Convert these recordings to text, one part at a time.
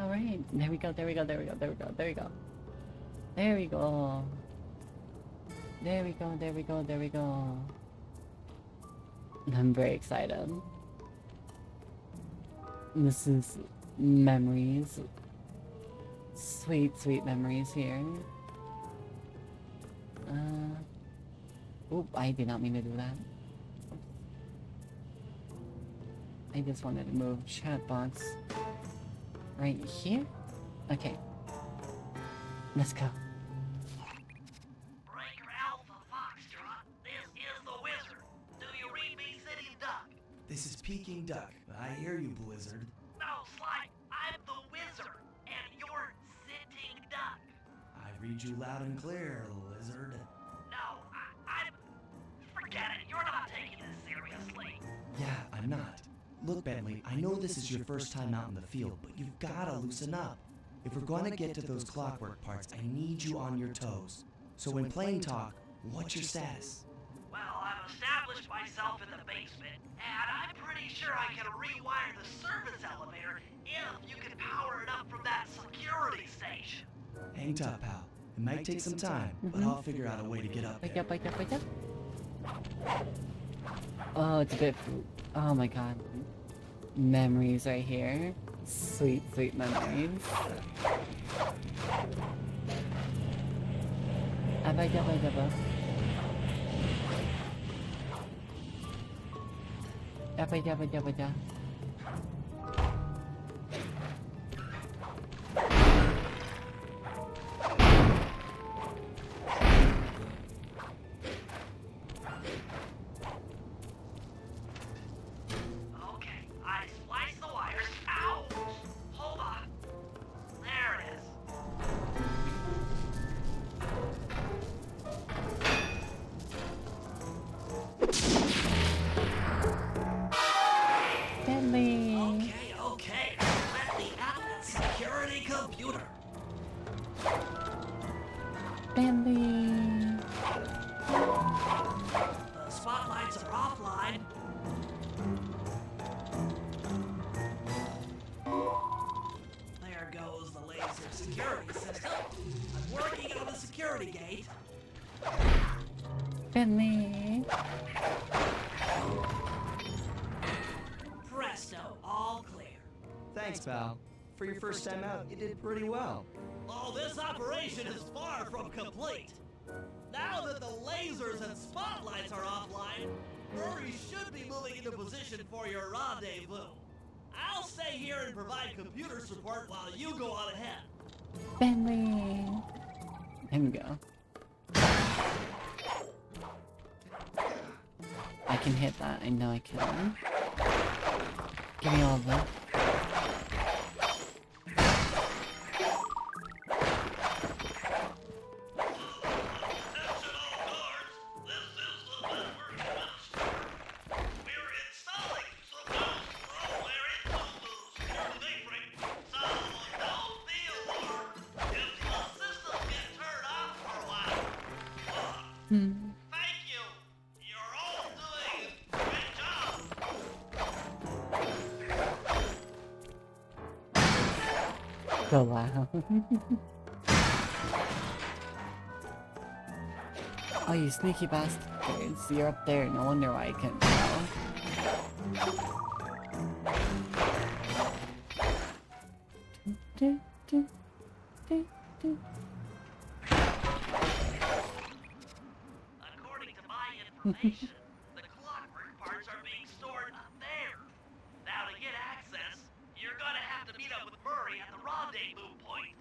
Alright, there we go, there we go, there we go, there we go, there we go. There we go. There we go, there we go, there we go. I'm very excited. This is memories. Sweet, sweet memories here. Oop, I did not mean to do that. I just wanted to move chat box right here. Okay. Let's go. Breaker Alpha Foxtrot, this is the Wizard. Do you read me, Sitting Duck? This is Peking Duck. I hear you, Blizzard. No, Sly, I'm the Wizard, and you're Sitting Duck. I read you loud and clear, Lizard. No, I'm... Forget it, you're not taking this seriously. Yeah, I'm not. Look, Bentley, I know this is your first time out in the field, but you've gotta loosen up. If we're gonna get to those clockwork parts, I need you on your toes. So when playing talk, what's your status? Well, I've established myself in the basement, and I'm pretty sure I can rewire the service elevator if you can power it up from that security station. Hang tough, pal. It might take some time, but I'll figure out a way to get up there. Wake up, wake up, wake up. Oh, it's a bit... Oh my god. Memories right here. Sweet, sweet memories. Abba dabba dabba. Dabba dabba dabba da. Okay, I spliced the wires. Ow! Hold on. There it is. Bentley! Okay. Let me out that security computer. Bentley! The spotlights are offline. There goes the laser security system. I'm working on the security gate. Bentley! Presto, all clear. Thanks, pal. For your first time out, you did pretty well. Oh, this operation is far from complete. Now that the lasers and spotlights are offline, Mori should be moving into position for your rendezvous. I'll stay here and provide computer support while you go on ahead. Bentley! There we go. I can hit that, I know I can. Give me all of them. Thank you. You're all doing a great job. So loud. Oh, you sneaky bastards. You're up there, no wonder why I couldn't tell. According to my information, the clockwork parts are being stored up there. Now to get access, you're gonna have to meet up with Mori at the rendezvous point.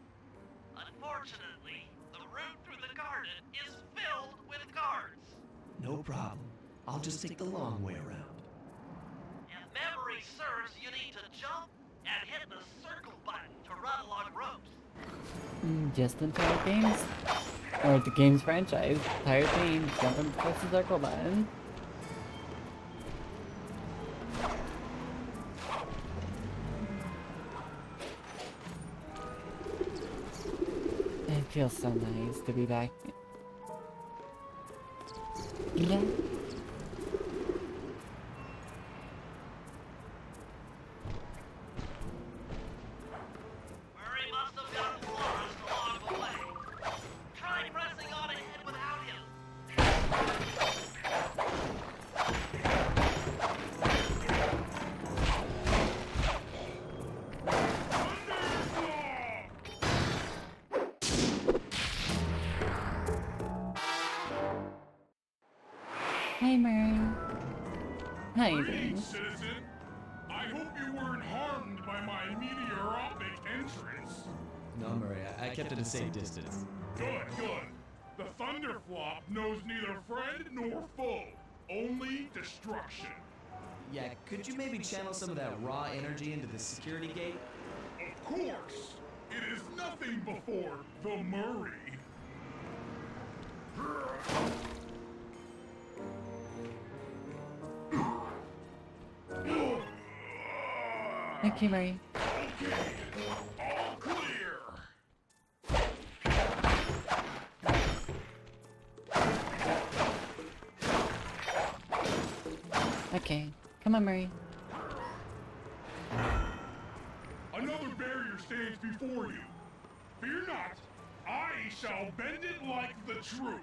Unfortunately, the route through the garden is filled with guards. No problem. I'll just take the long way around. If memory serves, you need to jump and hit the circle button to run along ropes. Just in Pirate Games. Or the games franchise. Pirate Games, jump and press the circle button. It feels so nice to be back. Yeah. Hey, Murray. How you doing? Greetings, citizen. I hope you weren't harmed by my meteoropic entrance. No, Murray, I kept at a safe distance. Good, good. The Thunderflop knows neither friend nor foe, only destruction. Yeah, could you maybe channel some of that raw energy into the security gate? Of course, it is nothing before the Mori. Thank you, Murray. Okay, all clear. Okay. Come on, Murray. Another barrier stands before you. Fear not, I shall bend it like the truth.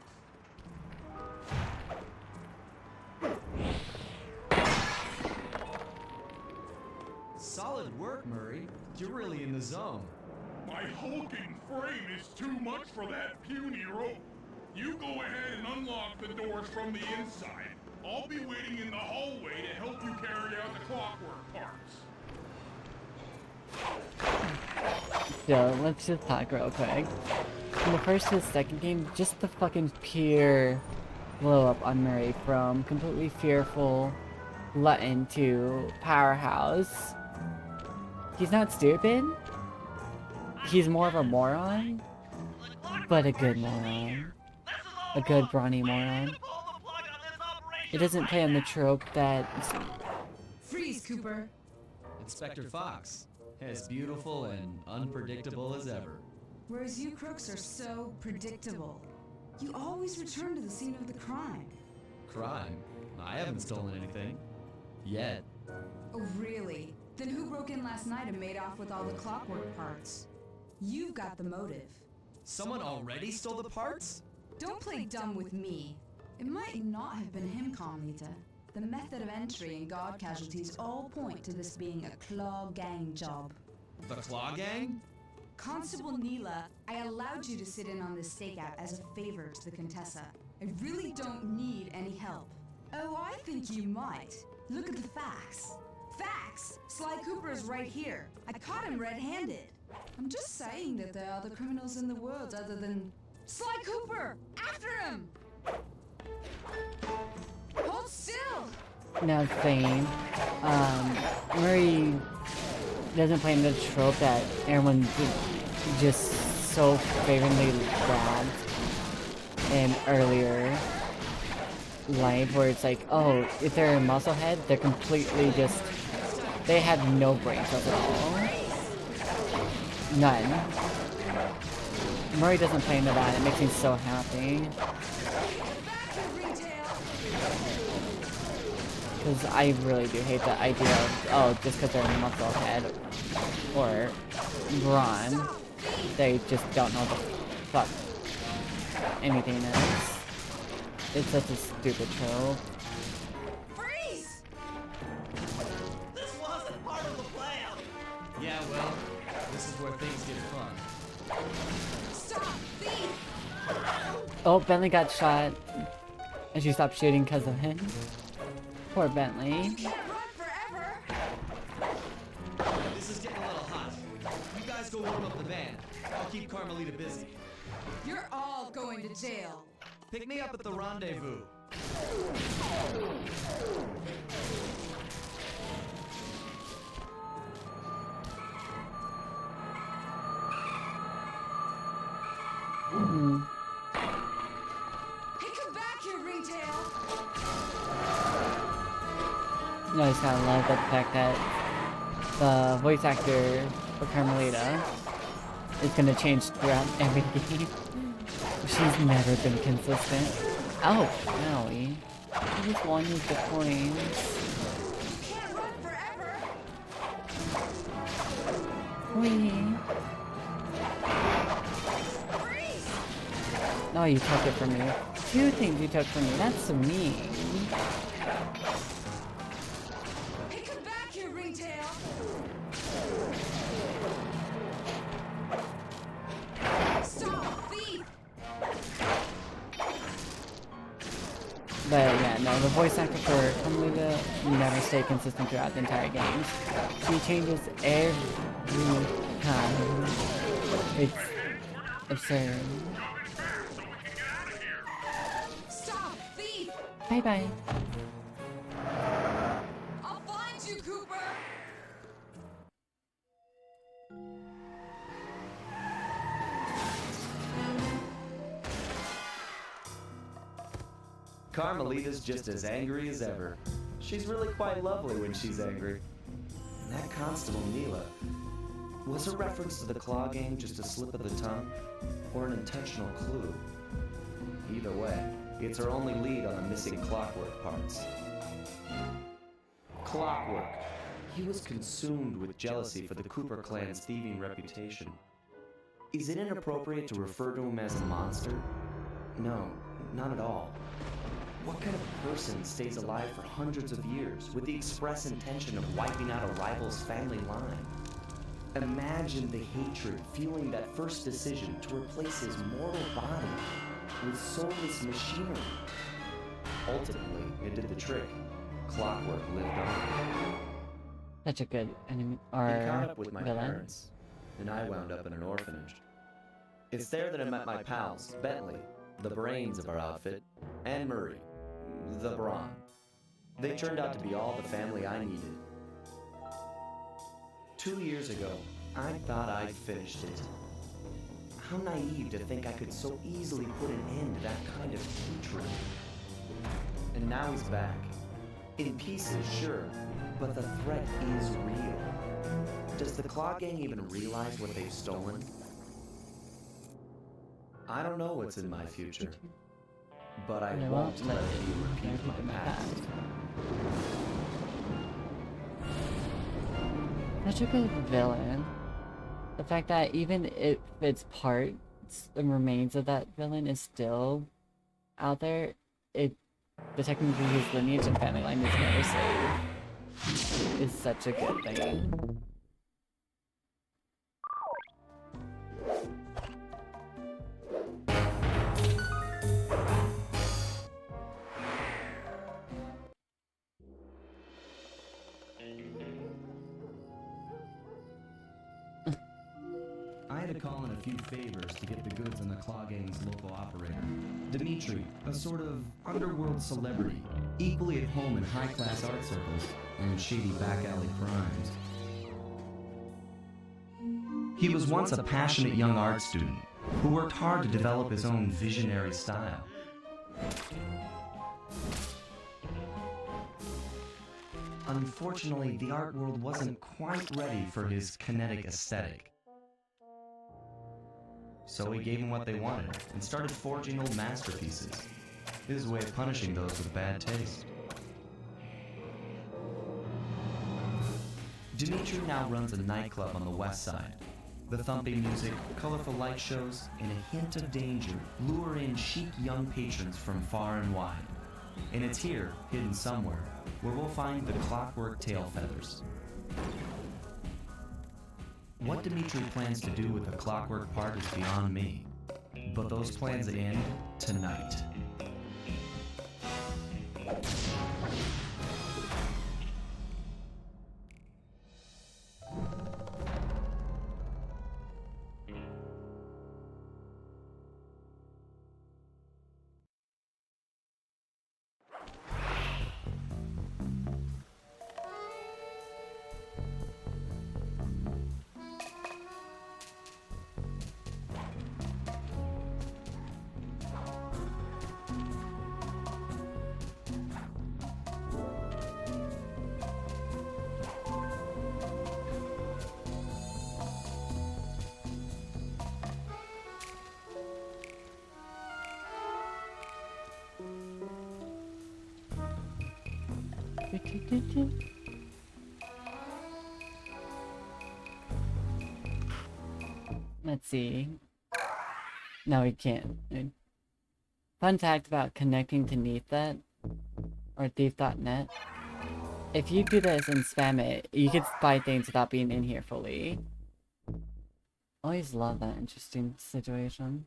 Solid work, Murray. You're really in the zone. My hulking frame is too much for that puny rope. You go ahead and unlock the doors from the inside. I'll be waiting in the hallway to help you carry out the clockwork parts. So, let's just talk real quick. In the first to the second game, just the fucking pure blow up on Murray from completely fearful glutton to powerhouse. He's not stupid. He's more of a moron, but a good moron. A good brawny moron. It doesn't play on the trope that Freeze, Cooper. Inspector Fox, as beautiful and unpredictable as ever. Whereas you crooks are so predictable. You always return to the scene of the crime. Crime? I haven't stolen anything. Yet. Oh, really? Then who broke in last night and made off with all the clockwork parts? You've got the motive. Someone already stole the parts? Don't play dumb with me. It might not have been him, Carmelita. The method of entry and guard casualties all point to this being a Claw Gang job. The Claw Gang? Constable Neela, I allowed you to sit in on this stakeout as a favor to the Contessa. I really don't need any help. Oh, I think you might. Look at the facts. Facts! Sly Cooper is right here. I caught him red-handed. I'm just saying that there are other criminals in the world other than... Sly Cooper! After him! Hold still! now saying, Murray doesn't play in the trope that everyone just so favorably grabbed in earlier life, where it's like, oh, if they're a musclehead, they're completely just, they have no brain cells at all. None. Murray doesn't play into that. It makes me so happy. Because I really do hate the idea of, oh, just because they're a musclehead or brawn, they just don't know the fuck anything is. It's such a stupid trope. Freeze! This wasn't part of the plan. Yeah, well, this is where things get fun. Stop! Thief! Oh, Bentley got shot. And she stopped shooting because of him. Poor Bentley. You can't run forever! This is getting a little hot. You guys go warm up the van. I'll keep Carmelita busy. You're all going to jail. Pick me up at the rendezvous. Hey, come back here, Ringtail! You know, I just gotta love the fact that the voice actor for Carmelita is gonna change throughout every game. She's never been consistent. Oh, owie. I just wanted the coins. You can't run forever! Wee. Freeze! Oh, you took it from me. Two things you took from me. That's so mean. Hey, come back here, Ringtail! Stop! Thief! But yeah, no, the voice actor for Carmelita never stayed consistent throughout the entire games. She changes every time. It's absurd. Stop! Thief! Bye bye. I'll find you, Cooper! Carmelita's just as angry as ever. She's really quite lovely when she's angry. And that Constable Neela, was a reference to the claw game just a slip of the tongue, or an intentional clue? Either way, it's her only lead on the missing Clockwork parts. Clockwork. He was consumed with jealousy for the Cooper clan's thieving reputation. Is it inappropriate to refer to him as a monster? No, not at all. What kind of person stays alive for hundreds of years with the express intention of wiping out a rival's family line? Imagine the hatred fueling that first decision to replace his mortal body with soulless machinery. Ultimately, it did the trick. Clockwork lived on. Such a good enemy He or caught up with my villain. parents, and I wound up in an orphanage. It's there that I met my pals, Bentley, the brains of our outfit, and Mori, the brawn. They turned out to be all the family I needed. 2 years ago, I thought I'd finished it. How naive to think I could so easily put an end to that kind of hatred. And now he's back. In pieces, sure, but the threat is real. Does the Claw Gang even realize what they've stolen? I don't know what's in my future, but I And I won't let it be a repeat of in my past. Such a good villain. The fact that even if its parts and remains of that villain is still out there, the technically his lineage and family line is never saved. Is such a good thing. I had to call in a few favors to get the goods on the Claw Gang's local operator. Dimitri, a sort of underworld celebrity, equally at home in high-class art circles and shady back-alley crimes. He was once a passionate young art student who worked hard to develop his own visionary style. Unfortunately, the art world wasn't quite ready for his kinetic aesthetic. So he gave them what they wanted and started forging old masterpieces. His way of punishing those with bad taste. Dimitri now runs a nightclub on the west side. The thumping music, colorful light shows, and a hint of danger lure in chic young patrons from far and wide. And it's here, hidden somewhere, where we'll find the Clockwork tail feathers. What Dimitri plans to do with the Clockwork part is beyond me, but those plans end tonight. Let's see. No, we can't. Fun fact about connecting to Neathet or Thief.net. If you do this and spam it, you can buy things without being in here fully. Always love that interesting situation.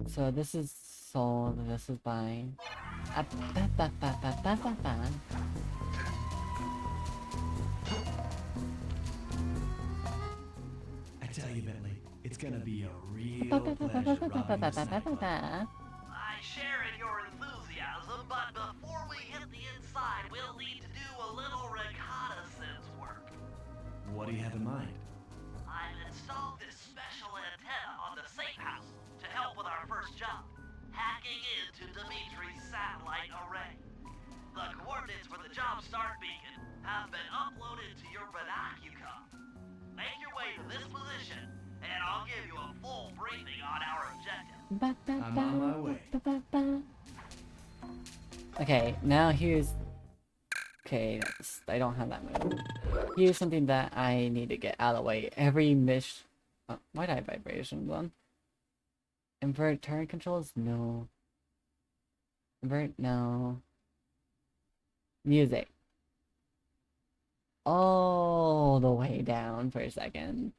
So this is sold, this is buying. Ah, ba, ba, ba, ba, ba, ba, ba. I tell you, Bentley, it's gonna be a Ba, real ba, ba, ba, pleasure ba, ba, ba, robbing ba, this ba, ba, ba, nightclub. ba. I share in your enthusiasm, but before we hit the inside, we'll need to do a little reconnaissance work. What do you have in mind? I've installed this special antenna on the safe house to help with our first job, hacking into Dimitri's satellite array. The coordinates for the job start beacon have been uploaded to your binocular. Make your way to this position, and I'll give you a full briefing on our objective. Ba, ba, I'm ba, on my way. ba, ba, ba. Okay, now here's... Okay, I don't have that move. Here's something that I need to get out of the way. Every mission... Oh, why did I vibration on? Invert turret controls? No. Invert? No. Music. All the way down for a second.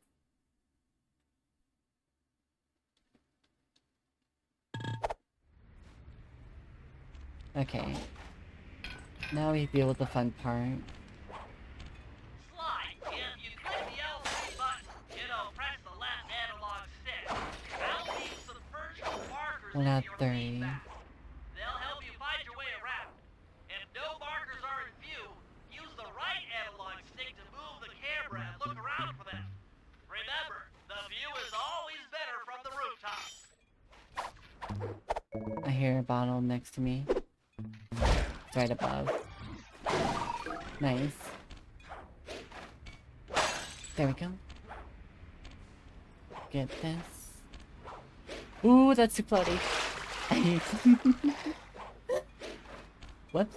Okay. Now we deal with the fun part. Slide. If you click the L3 button, it'll press the left analog stick. I'll feed some virtual markers We're into not your 30. feedback. They'll help you find your way around. If no markers are in view, use the right analog stick to move the camera and look around for them. Remember, the view is always better from the rooftop. I hear a bottle next to me. It's right above. Nice. There we go. Get this. Ooh, that's too floaty. Whoops.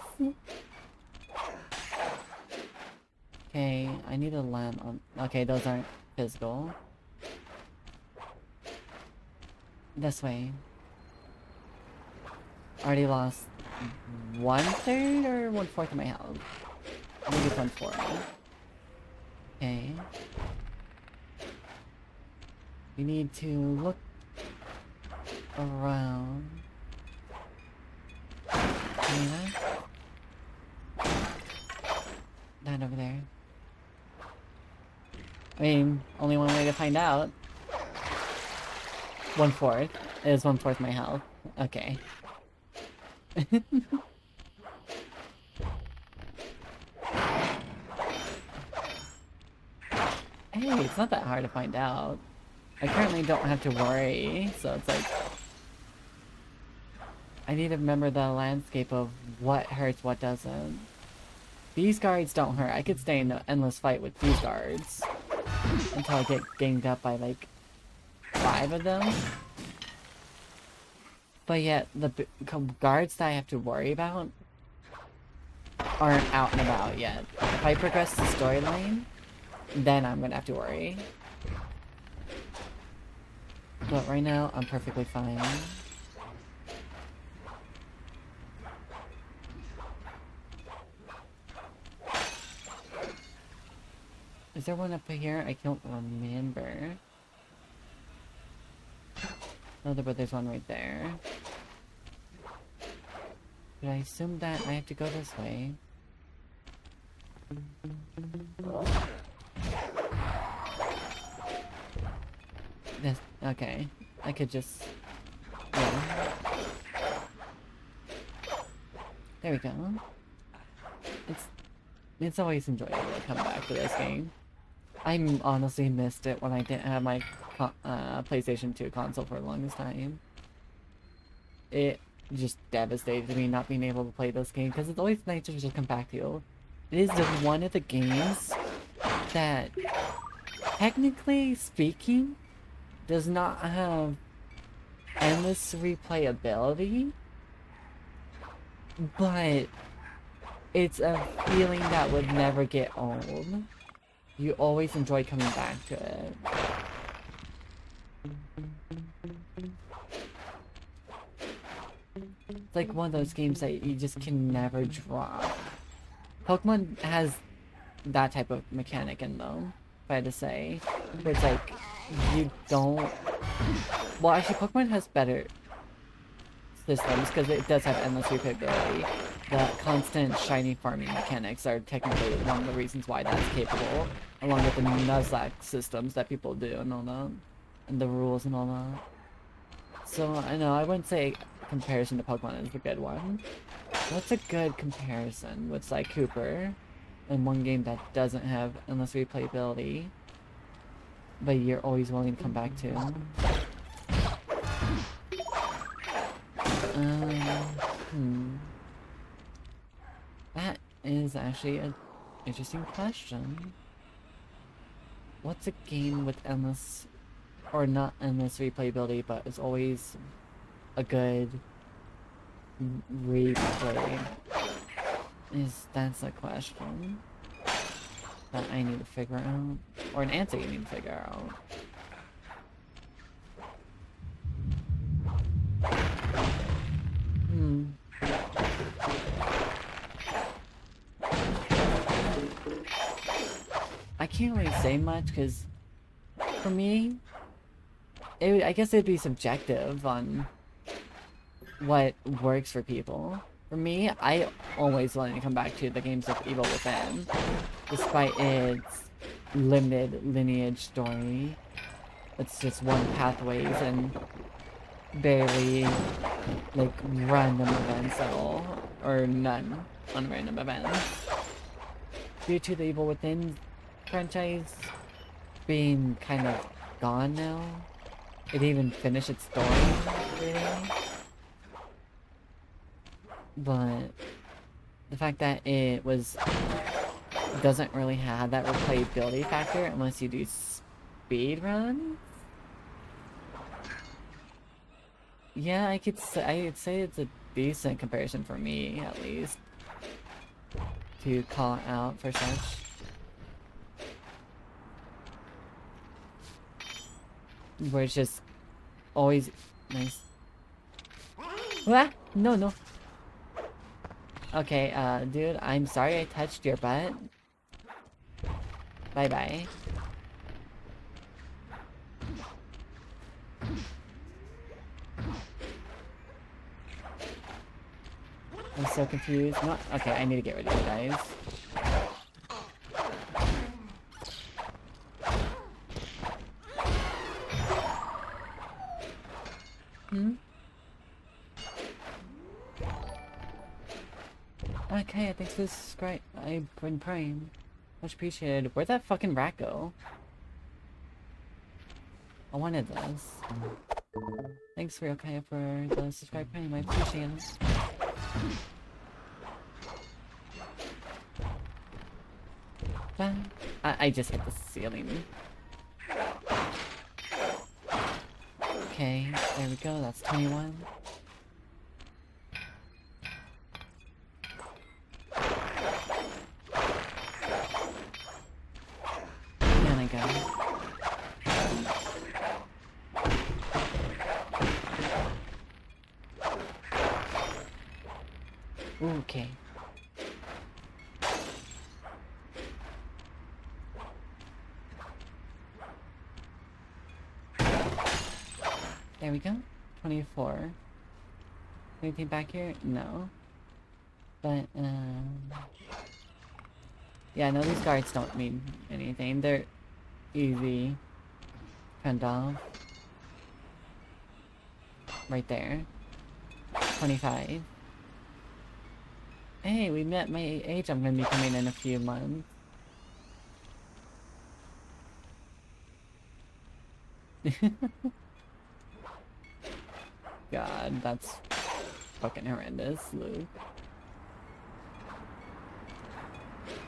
Okay, I need a lamp on. Okay, those aren't physical. This way. Already lost 1/3 or 1/4 of my health. Maybe 1/4. Okay. We need to look around. That over there. I mean, only one way to find out. 1/4 is 1/4 my health. Okay. Hey, it's not that hard to find out. I currently don't have to worry, so it's like... I need to remember the landscape of what hurts, what doesn't. These guards don't hurt. I could stay in an endless fight with these guards until I get ganged up by like 5 of them. But yet, the guards that I have to worry about aren't out and about yet. If I progress the storyline, then I'm gonna have to worry. But right now, I'm perfectly fine. Is there one up here? I don't remember. Oh, but there's one right there. But I assume that I have to go this way. This, okay. I could just... Yeah. There we go. It's always enjoyable to come back to this game. I honestly missed it when I didn't have my PlayStation 2 console for the longest time. It just devastated me not being able to play this game because it's always nice to just come back to. It is one of the games that, technically speaking, does not have endless replayability, but it's a feeling that would never get old. You always enjoy coming back to it. It's like one of those games that you just can never drop. Pokemon has that type of mechanic in them, if I had to say. Where it's like, you don't... Well, actually, Pokemon has better... systems, because it does have endless replayability, the constant shiny farming mechanics are technically one of the reasons why that's capable, along with the Nuzlocke systems that people do and all that, and the rules and all that. So, I know, I wouldn't say comparison to Pokemon is the good one. What's a good comparison with Sly Cooper and one game that doesn't have endless replayability, but you're always willing to come back to? That is actually an interesting question. What's a game with endless, or not endless replayability, but is always a good replay? That's a question that I need to figure out, or an answer you need to figure out. I can't really say much, because for me, I guess it'd be subjective on what works for people. For me, I always want to come back to the games of Evil Within, despite its limited lineage story. It's just one pathways and barely, like, random events at all, or none on random events. Due to the Evil Within franchise being kind of gone now, it even finished its story, really. But the fact that it doesn't really have that replayability factor unless you do speed runs. Yeah, I'd say it's a decent comparison for me, at least, to call out for such. Where it's just always nice. Ah! No, no. Okay, dude, I'm sorry I touched your butt. Bye-bye. I'm so confused. No, okay, I need to get rid of you guys. Okay, thanks for the subscribe. I've been praying. Much appreciated. Where'd that fucking rat go? I wanted this. Thanks for the subscribe prime. I appreciate it. I just hit the ceiling. Okay, there we go. That's 21. And I got it. Okay. There we go. 24. Anything back here? No. But, yeah, no, these guards don't mean anything. They're easy. Fend off. Right there. 25. Hey, we met my age. I'm gonna be coming in a few months. God, that's fucking horrendous, Luke.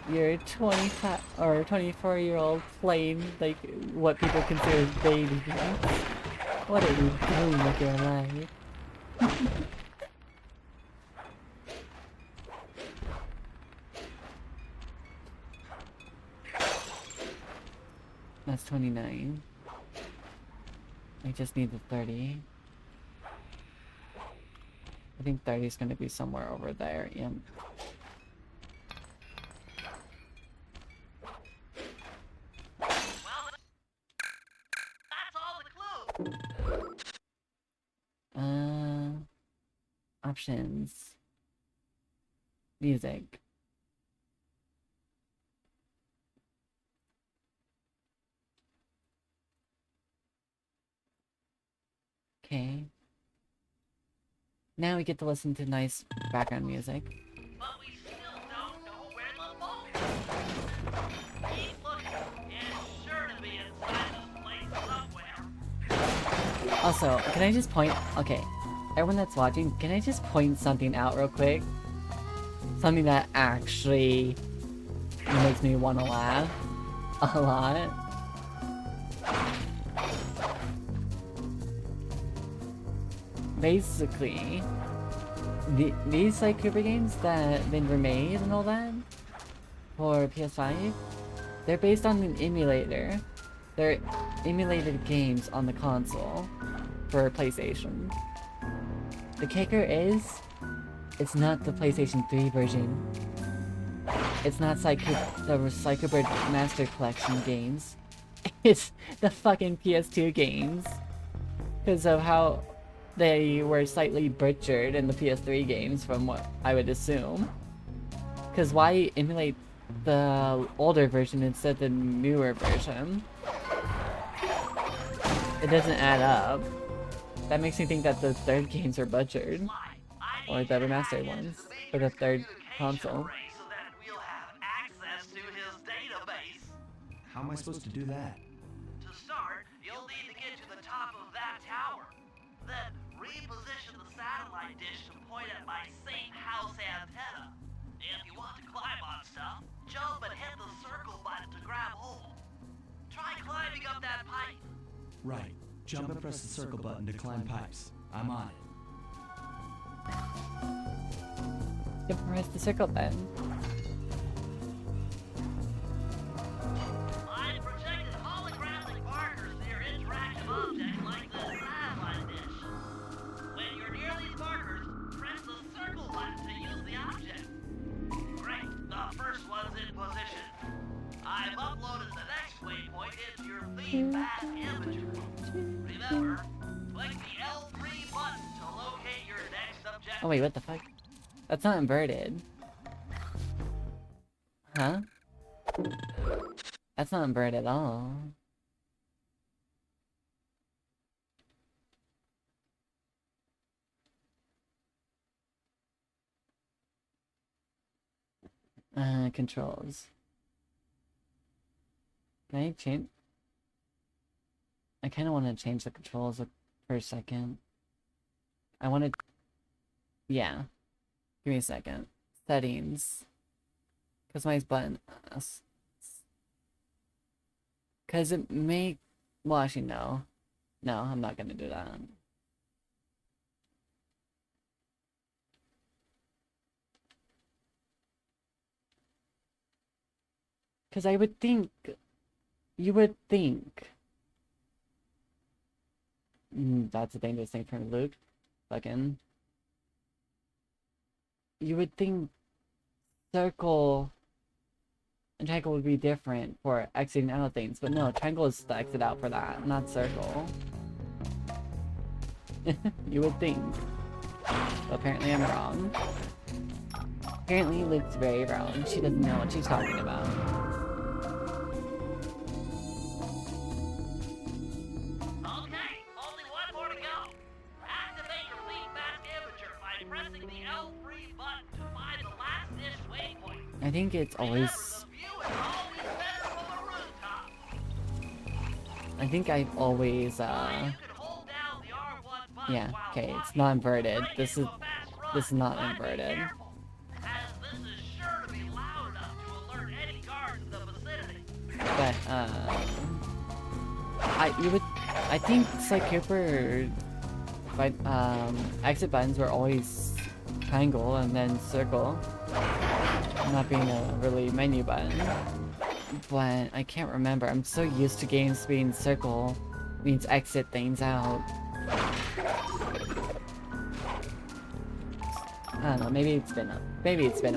You're a 25 or 24-year-old playing like what people consider baby games. What are you doing with your life? That's 29. I just need the 30. I think 30 is going to be somewhere over there. Yeah. Well, that's all the clues. Options. Music. Okay. Now we get to listen to nice background music. But we still don't know where the vault is. Keep looking. It's sure to be inside this place somewhere. Also, can I just point... Okay, everyone that's watching, can I just point something out real quick? Something that actually makes me want to laugh a lot. Basically, these like Cooper games that have been remade and all that for PS5, they're based on an emulator. They're emulated games on the console for PlayStation. The kicker is, it's not the PlayStation 3 version. It's not the Psychobird Master Collection games. It's the fucking PS2 games. Because of how they were slightly butchered in the PS3 games, from what I would assume. Because why emulate the older version instead of the newer version? It doesn't add up. That makes me think that the third games are butchered. Or the remastered ones for the third console. So that we'll have access to his database. How am I supposed to do that? To start, you'll need to get to the top of that tower. Then reposition the satellite dish to point at my safe house antenna. If you want to climb on stuff, jump and hit the circle button to grab hold. Try climbing up that pipe. Right. Jump and press the circle button to climb pipes. I'm on it. Yep, press the circle button. I've projected holographic markers near interactive objects like the satellite dish. When you're near these markers, press the circle button to use the object. Great, the first one's in position. I've uploaded the next waypoint into your theme path imagery. Remember, click the L3 button to locate your next objective. Oh wait, what the fuck? That's not inverted. Huh? That's not inverted at all. Controls. Can I change? I kind of want to change the controls for a second. I want to... Yeah. Give me a second. Settings. Customize button. Because it may... Well, actually, no. No, I'm not going to do that. Because I would think... You would think... that's a dangerous thing for Luke. Fucking... You would think circle and triangle would be different for exiting out of things, but no, triangle is the exit out for that, not circle. You would think. But apparently I'm wrong. Apparently Luke's very wrong. She doesn't know what she's talking about. Okay, only one more to go. Activate your lead back imager by pressing the L3 button to find the last dish waypoint. I think it's always... The view is always better from the rooftop. I think I've always, You can hold down the R1 button yeah, while okay, it's walking, not inverted. break This into is... a fast run, This is not but be inverted. careful, as this is sure to be loud enough to alert any guards in the vicinity. But, I think Sly Cooper, but, exit buttons were always triangle and then circle, not being a really menu button. But I can't remember. I'm so used to games being circle means exit things out. I don't know. Maybe it's been a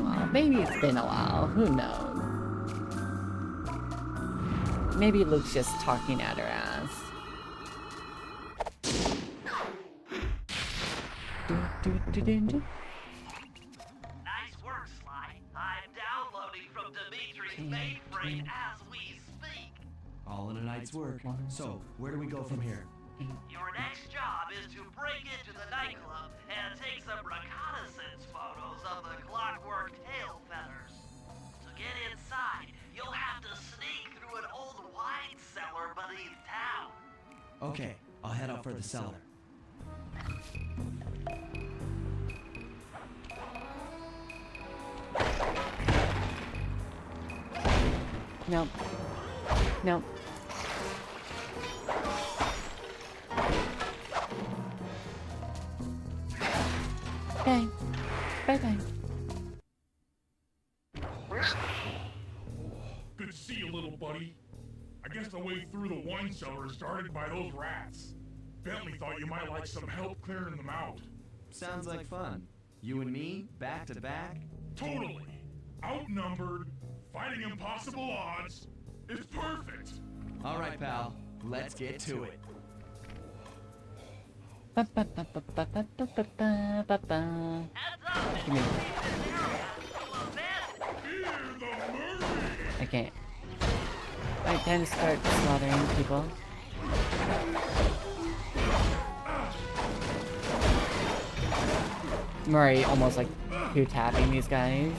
while. Maybe it's been a while. Who knows? Maybe Luke's just talking at her ass. Do. Nice work, Sly. I'm downloading from Dimitri's mainframe as we speak. All in a night's work. So, where do we go from here? Your next job is to break into the nightclub and take some reconnaissance photos of the clockwork tail feathers. To get inside, you'll have to sneak through an old wine cellar beneath town. Okay, I'll head out for the cellar. Nope. Nope. Okay. Bye-bye. Good to see you, little buddy. I guess the way through the wine cellar is guarded by those rats. Bentley thought you might like some help clearing them out. Sounds like fun. You and me, back to back? Totally. Outnumbered, fighting impossible odds. It's perfect. All right, pal. Let's get to it. Ba-ba-ba-ba-ba-ba-ba-ba-ba. Heads up! Give me. This area full of bandits. Fear the Murray! I can't. I time to start slaughtering people. Mori almost like two-tapping these guys.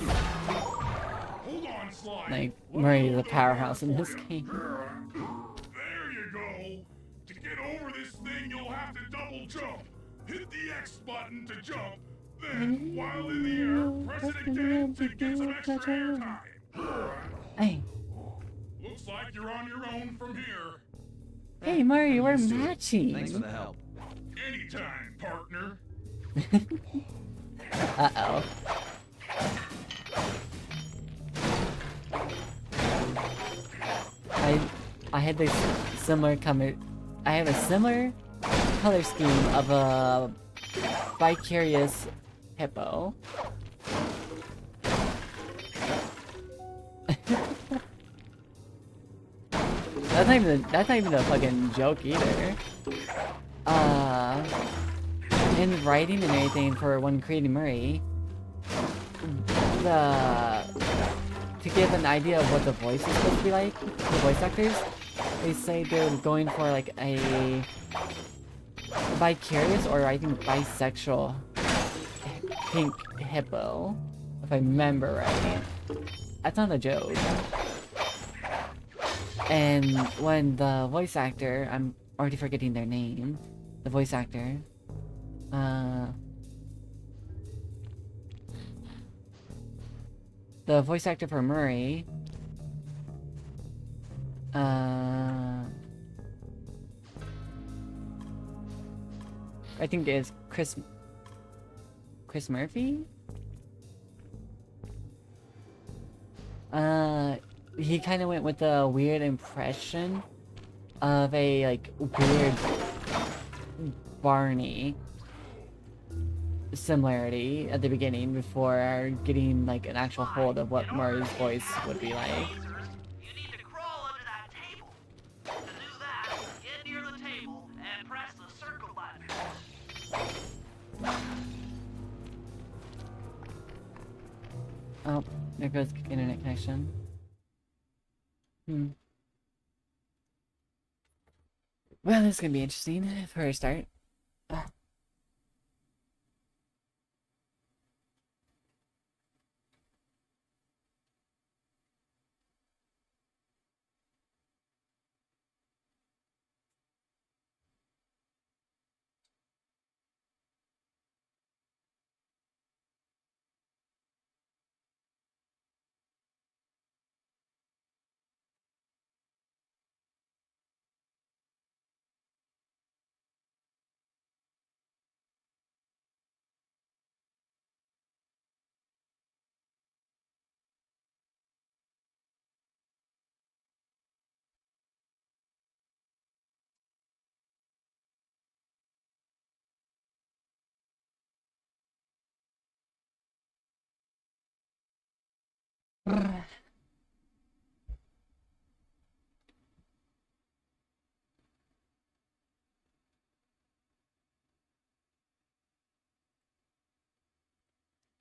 Hold on, Sly. Like, Mori is a powerhouse in this game. There you go. To get over this thing, you'll have to double jump. Hit the X button to jump. Then, while in the air, press it again to get some extra air time. Hey, Looks like you're on your own from here. hey Mori, we're Used to it. matching. Thanks for the help. Anytime, partner. Uh-oh. I had this similar color. I have a similar color scheme of a vicarious hippo. That's not even a fucking joke either. In writing and everything for when creating Murray, to give an idea of what the voice is supposed to be like, the voice actors, they say they're going for like a vicarious or I think bisexual pink hippo, if I remember right. That's not a joke. And when the voice actor, I'm already forgetting their name, the voice actor, the voice actor for Murray, I think it's Chris Murphy? He kind of went with a weird impression of a, like, weird Barney similarity at the beginning before getting, like, an actual hold of what Murray's voice would be like. You need to crawl under that table. To do that, get near the table and press the circle button. Oh, there goes internet connection. Well, this is gonna be interesting for a start.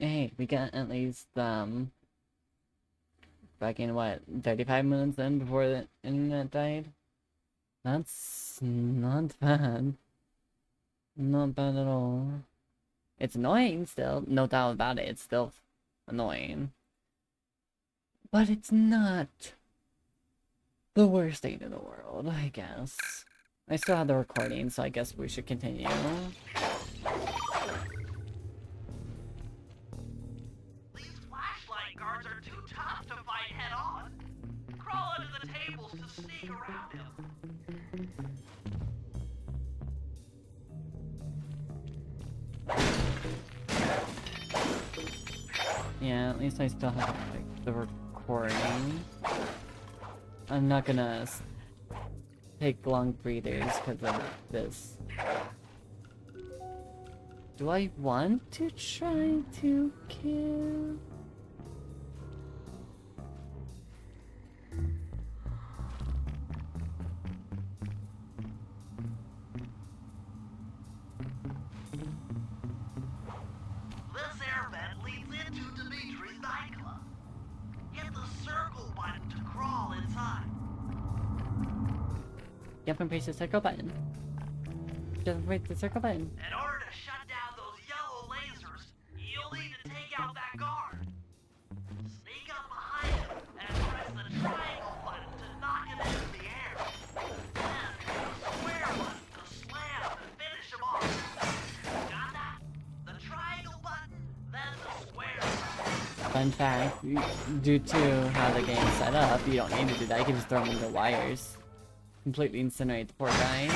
Hey, we got at least, fucking what, 35 minutes in before the internet died? That's not bad. Not bad at all. It's annoying still, no doubt about it, it's still annoying. But it's not the worst thing in the world, I guess. I still have the recording, so I guess we should continue. These flashlight guards are too tough to fight head on. Crawl under the tables to sneak around him. Yeah, at least I still have like, the recording. I'm not gonna take long breathers because of this. Do I want to try to kill? This air vent leads into Dimitri's nightclub. Hit the circle button to crawl inside. Yep, and press the circle button. Just press the circle button. In order to shut down those yellow lasers, you'll need to take out that guard. Sneak up behind him and press the triangle button to knock him into the air. Then the square button to slam and finish him off. Got that? The triangle button, then the square button. Fun fact, due to how the game's set up, you don't need to do that. You can just throw him into wires. Completely incinerate the poor guy.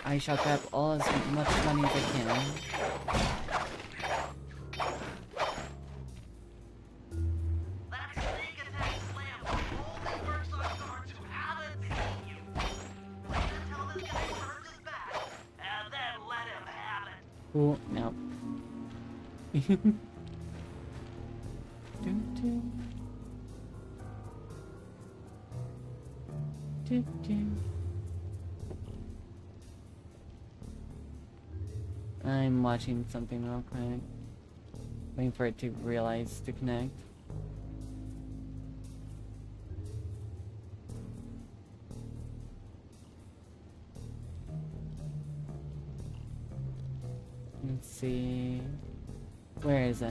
I shall grab all as much money as I can. That sneak attack slam only works on guards who haven't seen you. Wait until this guy turns his back, and then let him have it. Ooh, no. Doo -doo. Doo -doo. I'm watching something real quick. Waiting for it to realize to connect. Let's see. Where is it?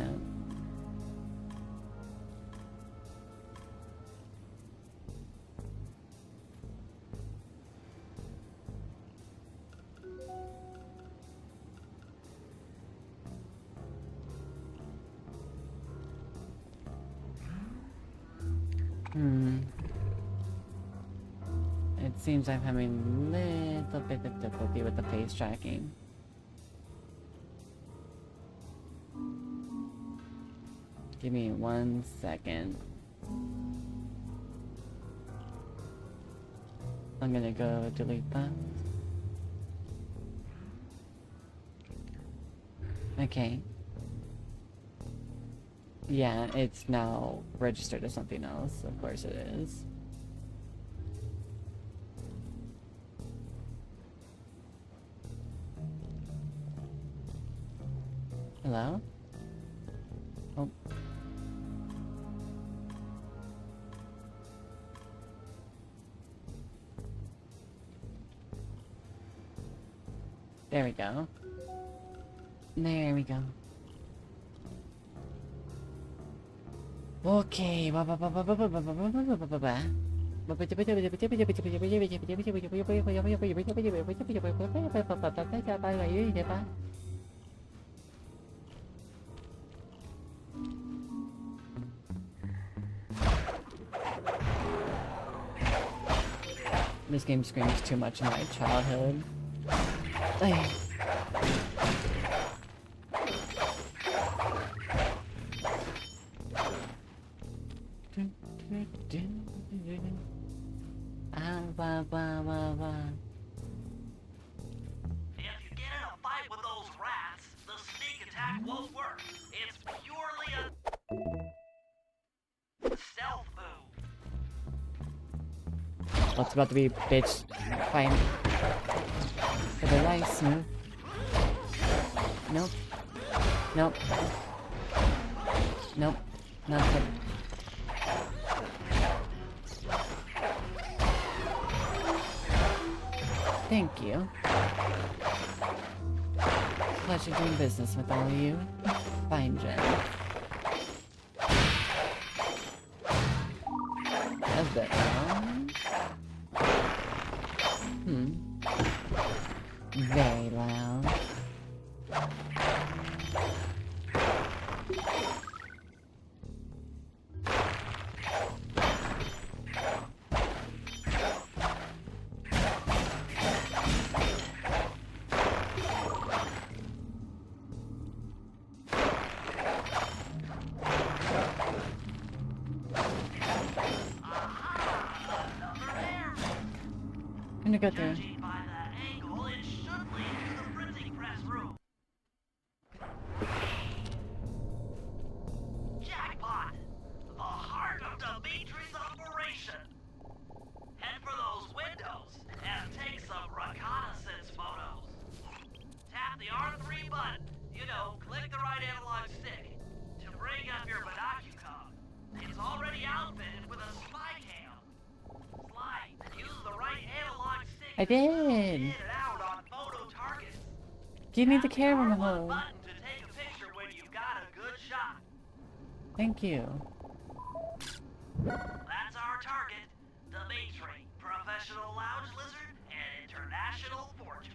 It seems I'm having a little bit of difficulty with the face tracking. Give me 1 second. I'm gonna go delete that. Okay. Yeah, it's now registered as something else. Of course it is. Hello? Oh. There we go. There we go. Okay. This game screams too much of my childhood. Ay. If you get in a fight with those rats, the sneak attack won't work. It's purely a stealth move. What's about to be bitch fight for the life move? Nope. Nope. Nope. Nothing. Thank you. Pleasure doing business with all of you. Fine, Jen. A bit loud. Very loud. I'm gonna go through. Judging by that angle, it should lead to the printing press room. Jackpot! The heart of Dimitri's operation. Head for those windows and take some reconnaissance photos. Tap the R3 button. You know, click the right analog stick to bring up your binocular. It's already outfitted with a spy cam. Slide and use the right analog stick. I did. In and out on photo targets. Give me the Tap camera R1 hole. button to take a picture when you've got a good shot. Thank you. That's our target, Dimitri, professional lounge lizard and international forger.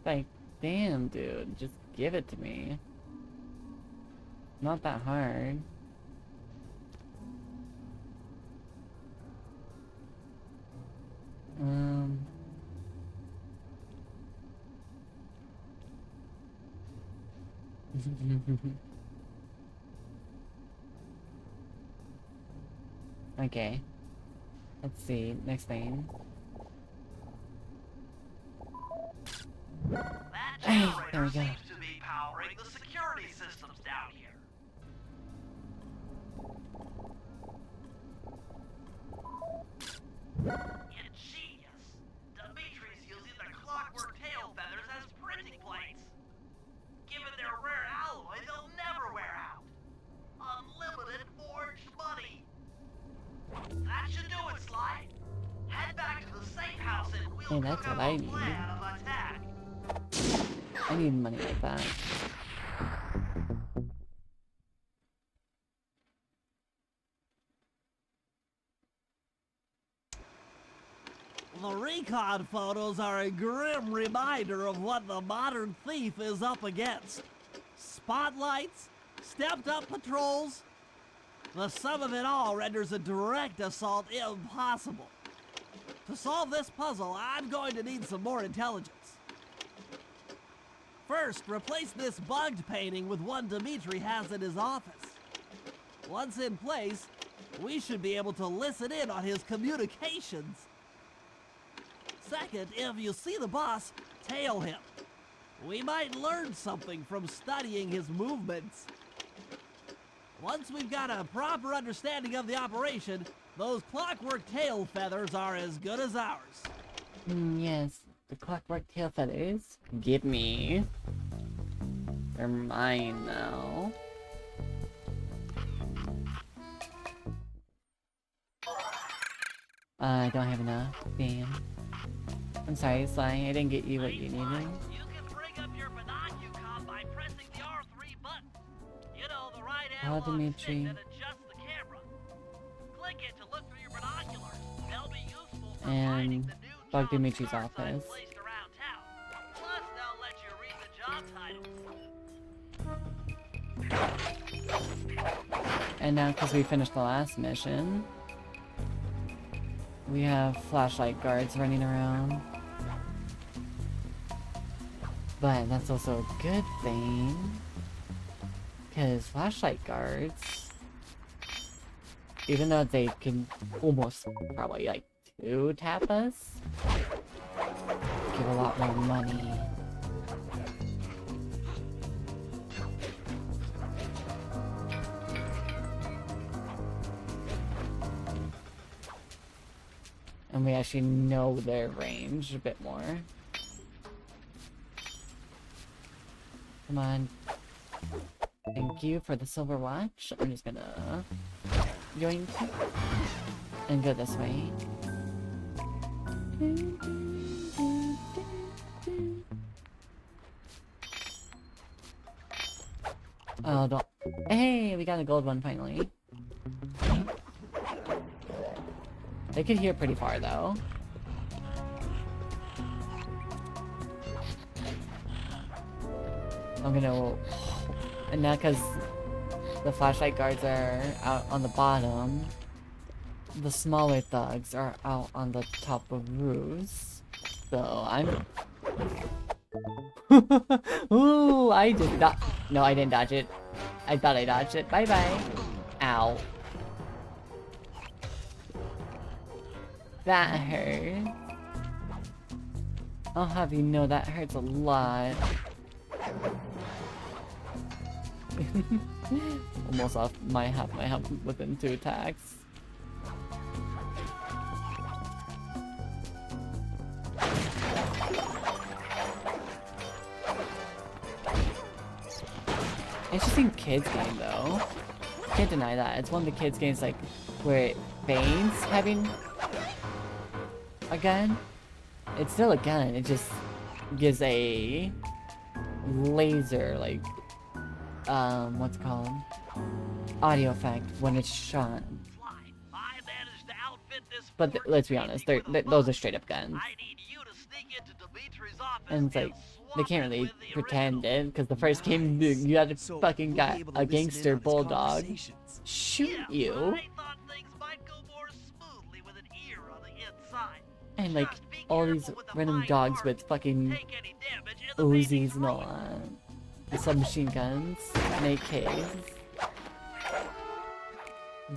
Like, damn, dude. Just give it to me. Not that hard. Okay. Let's see. Next thing. That Hey, generator there we go. seems to be powering the security systems down here. Ingenious. Dimitri's using the clockwork tail feathers as printing plates. Given their rare alloy, they'll never wear out. Unlimited forged money. That should do it, Sly. Head back to the safe house and we'll Hey, that's cook what up I a need. plan of attack. I need money like that. The recon photos are a grim reminder of what the modern thief is up against. Spotlights, stepped-up patrols. The sum of it all renders a direct assault impossible. To solve this puzzle, I'm going to need some more intelligence. First, replace this bugged painting with one Dimitri has in his office. Once in place, we should be able to listen in on his communications. Second, if you see the boss, tail him. We might learn something from studying his movements. Once we've got a proper understanding of the operation, those clockwork tail feathers are as good as ours. Yes. The clockwork tail feathers. Give me. They're mine now. I don't have enough. Damn. I'm sorry, Sly. I didn't get you what you needed. You can bring up your binocular by pressing the R3 button. You know, the right analog Dimitri. stick that adjusts the camera. Click it to look through your binoculars. They'll be useful for finding And the new bug job Dimitri's star signs office. placed around town. Plus, they'll let you read the job titles. And now, because we finished the last mission, we have flashlight guards running around. But that's also a good thing, because flashlight guards, even though they can almost probably like two-tap us, give a lot more money. And we actually know their range a bit more. Come on. Thank you for the silver watch. I'm just gonna yoink and go this way. Oh, don't. Hey, we got a gold one finally. They could hear pretty far though. I'm gonna. And now, because the flashlight guards are out on the bottom, the smaller thugs are out on the top of roofs. So I'm. Ooh, I just no, I didn't dodge it. I thought I dodged it. Bye bye. Ow. That hurt. I'll have you know that hurts a lot. Almost off my half my health within 2 attacks. Interesting kids game though. Can't deny that. It's one of the kids games like where it feigns having a gun. It's still a gun, it just gives a laser like what's it called? Audio effect when it's shot. I managed to outfit this But let's be honest, those are straight up guns. I need you to sneak into Dimitri's office And it's like, they swap can't it really with the pretend original. it, because the first game, you had a So fucking we'll be guy, able to a listen in gangster on his bulldog, conversations. shoot Yeah, you, I thought things might go more smoothly with an ear on the inside. and like, Just be all careful these with the random fine dogs art. with fucking Take any damage and the baby's Uzis and all ruined. that. And submachine guns, and AKs.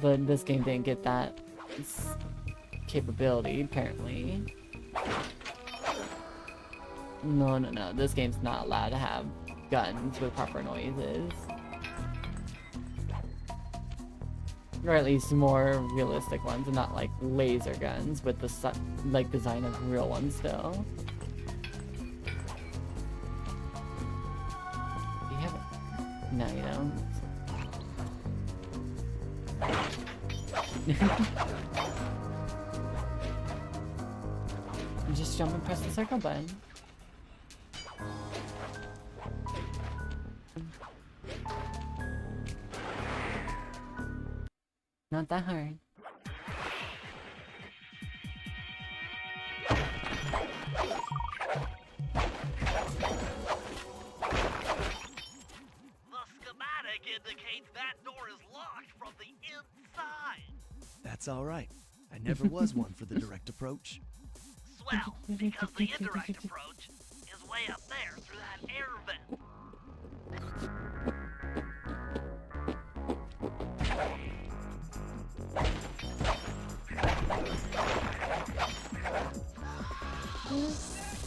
But this game didn't get that capability, apparently. No, this game's not allowed to have guns with proper noises. Or at least more realistic ones, and not like laser guns with the like design of real ones still. You have it? No, you don't. You just jump and press the circle button. Not that hard. The schematic indicates that door is locked from the inside. That's all right. I never was one for the direct approach. Swell, because the indirect approach is way up there through that air vent.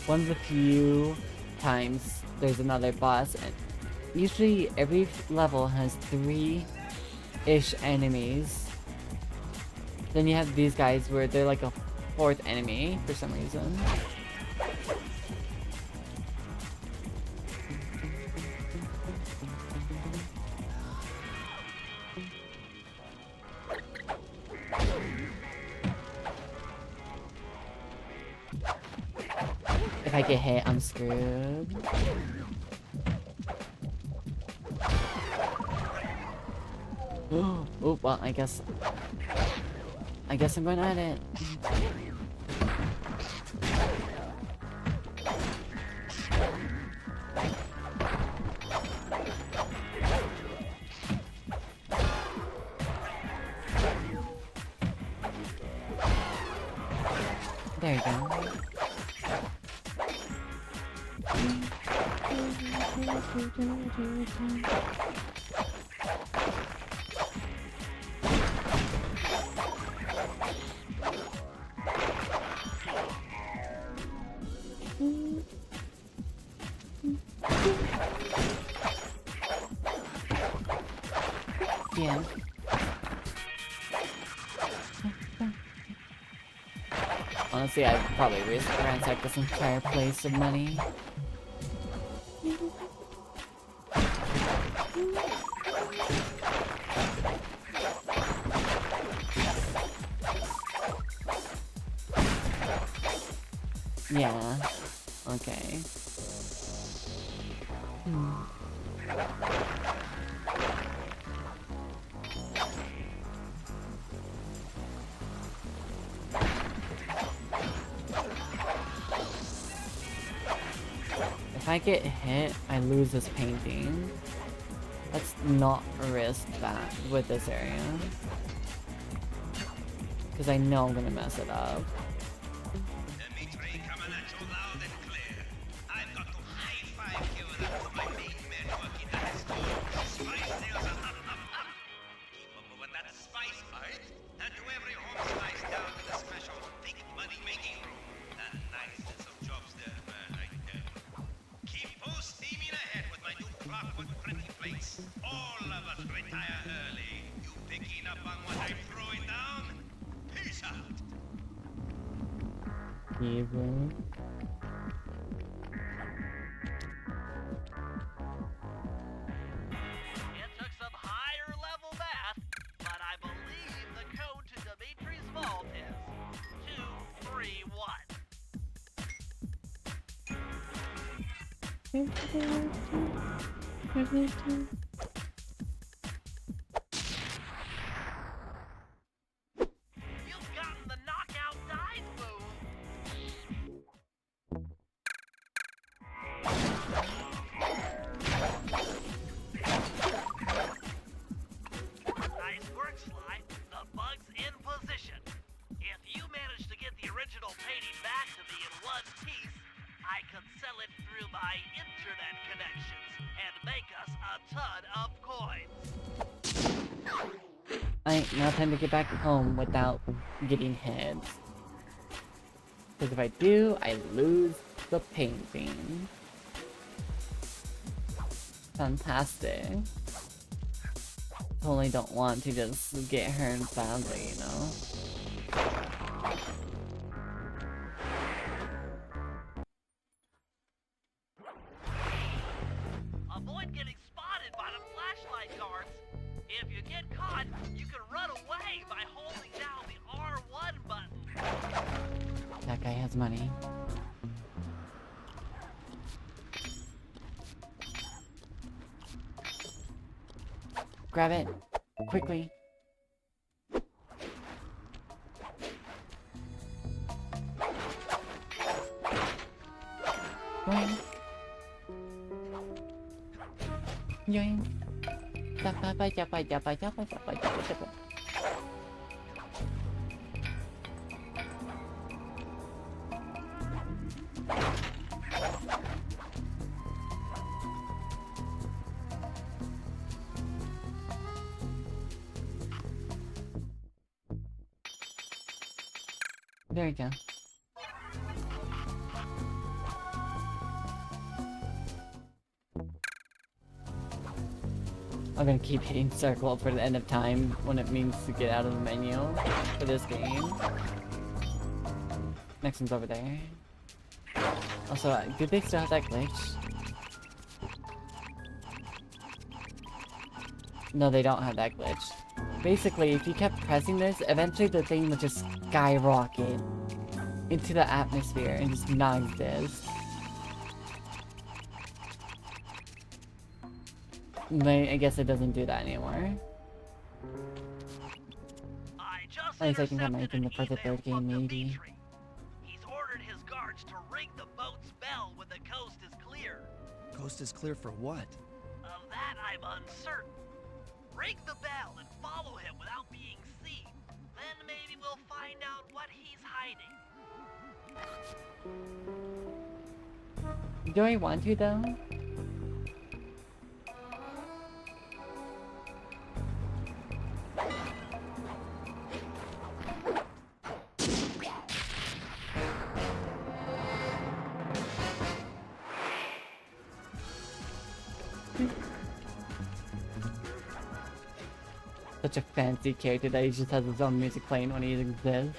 One of the few times there's another boss, and usually every level has 3-ish enemies. Then you have these guys where they're like a 4th enemy for some reason. If I get hit, I'm screwed. Oh, well, I guess I'm going at it. There you go. Yeah. Honestly, I'd probably ransack this entire place of money. Yeah. Okay. If I get hit, I lose this painting. Let's not risk that with this area. Because I know I'm gonna mess it up. Dimitri coming at you loud and clear. I've got to high-five you up to my main men working at the store. Spice sales are up, up, up. Keep up with that spice fight, and do every home slice down to the special big money-making room. That nice set of jobs there, man, I tell you. Keep full steaming ahead with my new clockwork printing plates. All of us retire early. You picking up on what I'm throwing down? Peace out. Even. It took some higher level math, but I believe the code to Dimitri's vault is 231. You've gotten the knockout dive move. Nice work, Sly. The bug's in position. If you manage to get the original painting back to me in one piece, I could sell it through my internet connections and make us a ton of coins. I ain't no time to get back home without getting hit. Because if I do, I lose the painting. Fantastic. Totally don't want to just get hurt badly, you know? Avoid getting spotted by the flashlight guards. If you get caught, you can run away by holding down the R1 button. That guy has money. Grab it. Quickly. Yoink. Yoink. Jappa, jappa, jappa, jappa, jappa, jappa, jappa. There we go. I'm gonna keep hitting circle for the end of time when it means to get out of the menu for this game. Next one's over there. Also, do they still have that glitch? No, they don't have that glitch. Basically, if you kept pressing this, eventually the thing would just skyrocket into the atmosphere and just not exist. I guess it doesn't do that anymore. I just At least I can have intercepted anything an for the email third game, from maybe. Dimitri. He's ordered his guards to ring the boat's bell when the coast is clear. Coast is clear for what? Of that, I'm uncertain. Ring the bell and follow him without being seen. Then maybe we'll find out what he's hiding. Do I want to though? Such a fancy character that he just has his own music playing when he exists.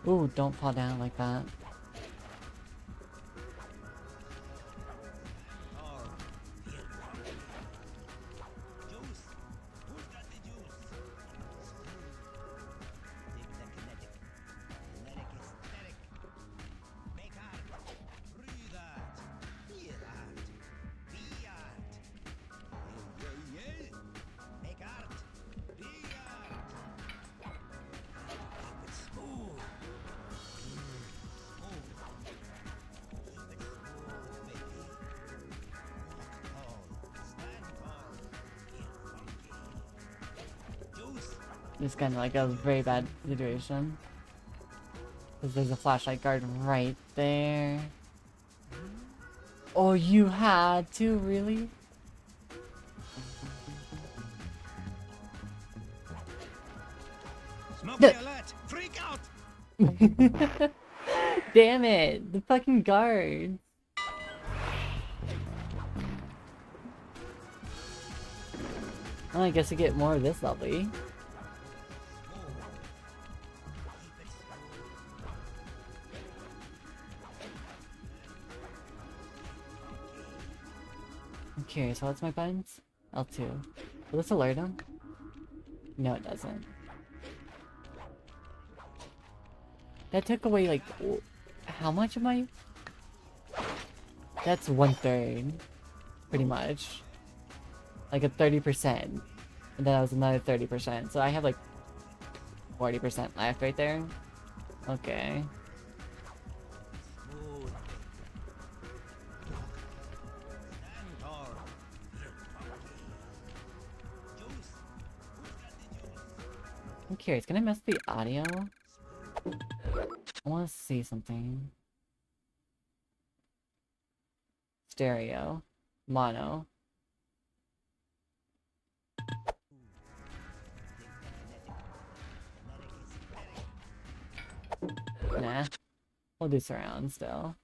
Ooh, don't fall down like that. It's kind of like a very bad situation. Because there's a flashlight guard right there. Oh, you had to, really? Smoky alert! Freak out! Damn it! The fucking guard! Well, I guess I get more of this lovely. I'm curious, what's my buttons? L2. Will this alert him? No, it doesn't. That took away, like, how much of my... That's 1/3. Pretty much. Like a 30%. And then that was another 30%. So I have, like, 40% left right there. Okay. I'm curious, can I mess with the audio? I want to see something. Stereo. Mono. Nah. We'll do surround still.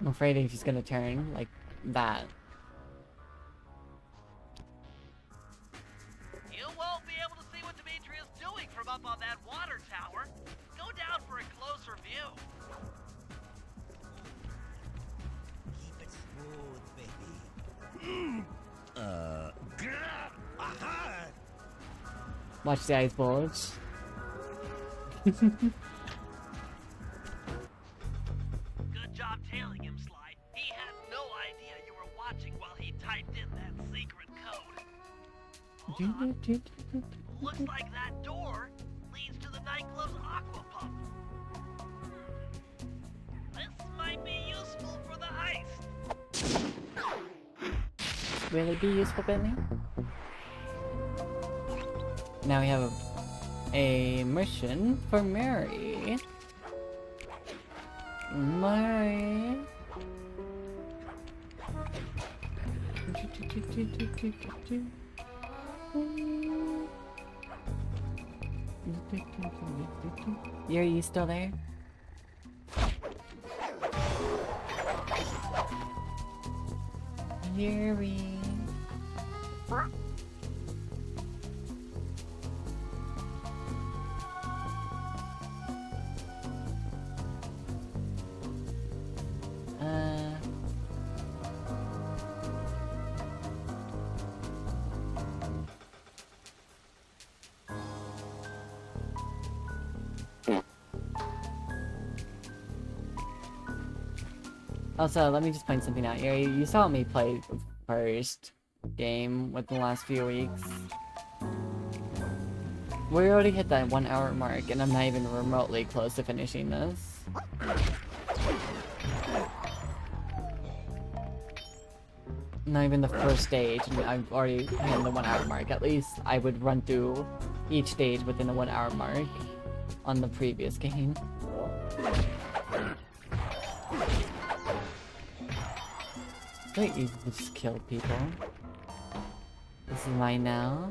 I'm afraid if he's gonna turn like that. You won't be able to see what Dimitri's doing from up on that water tower. Go down for a closer view. Keep it smooth, baby. Aha! Watch the eyes bulge. Good job tailing him, Sly. He had no idea you were watching while he typed in that secret code. Hold on. Looks like that door leads to the nightclub's aqua pump. This might be useful for the heist. Will it be useful, Bentley? Now we have a mission for Mori. Mori. Are you still there? Yuri. Also, let me just point something out here. You saw me play the first game within the last few weeks. We already hit that 1 hour mark, and I'm not even remotely close to finishing this. Not even the first stage, and I've already hit the 1 hour mark. At least I would run through each stage within the 1 hour mark on the previous game. Wait, you just killed people. This is mine now.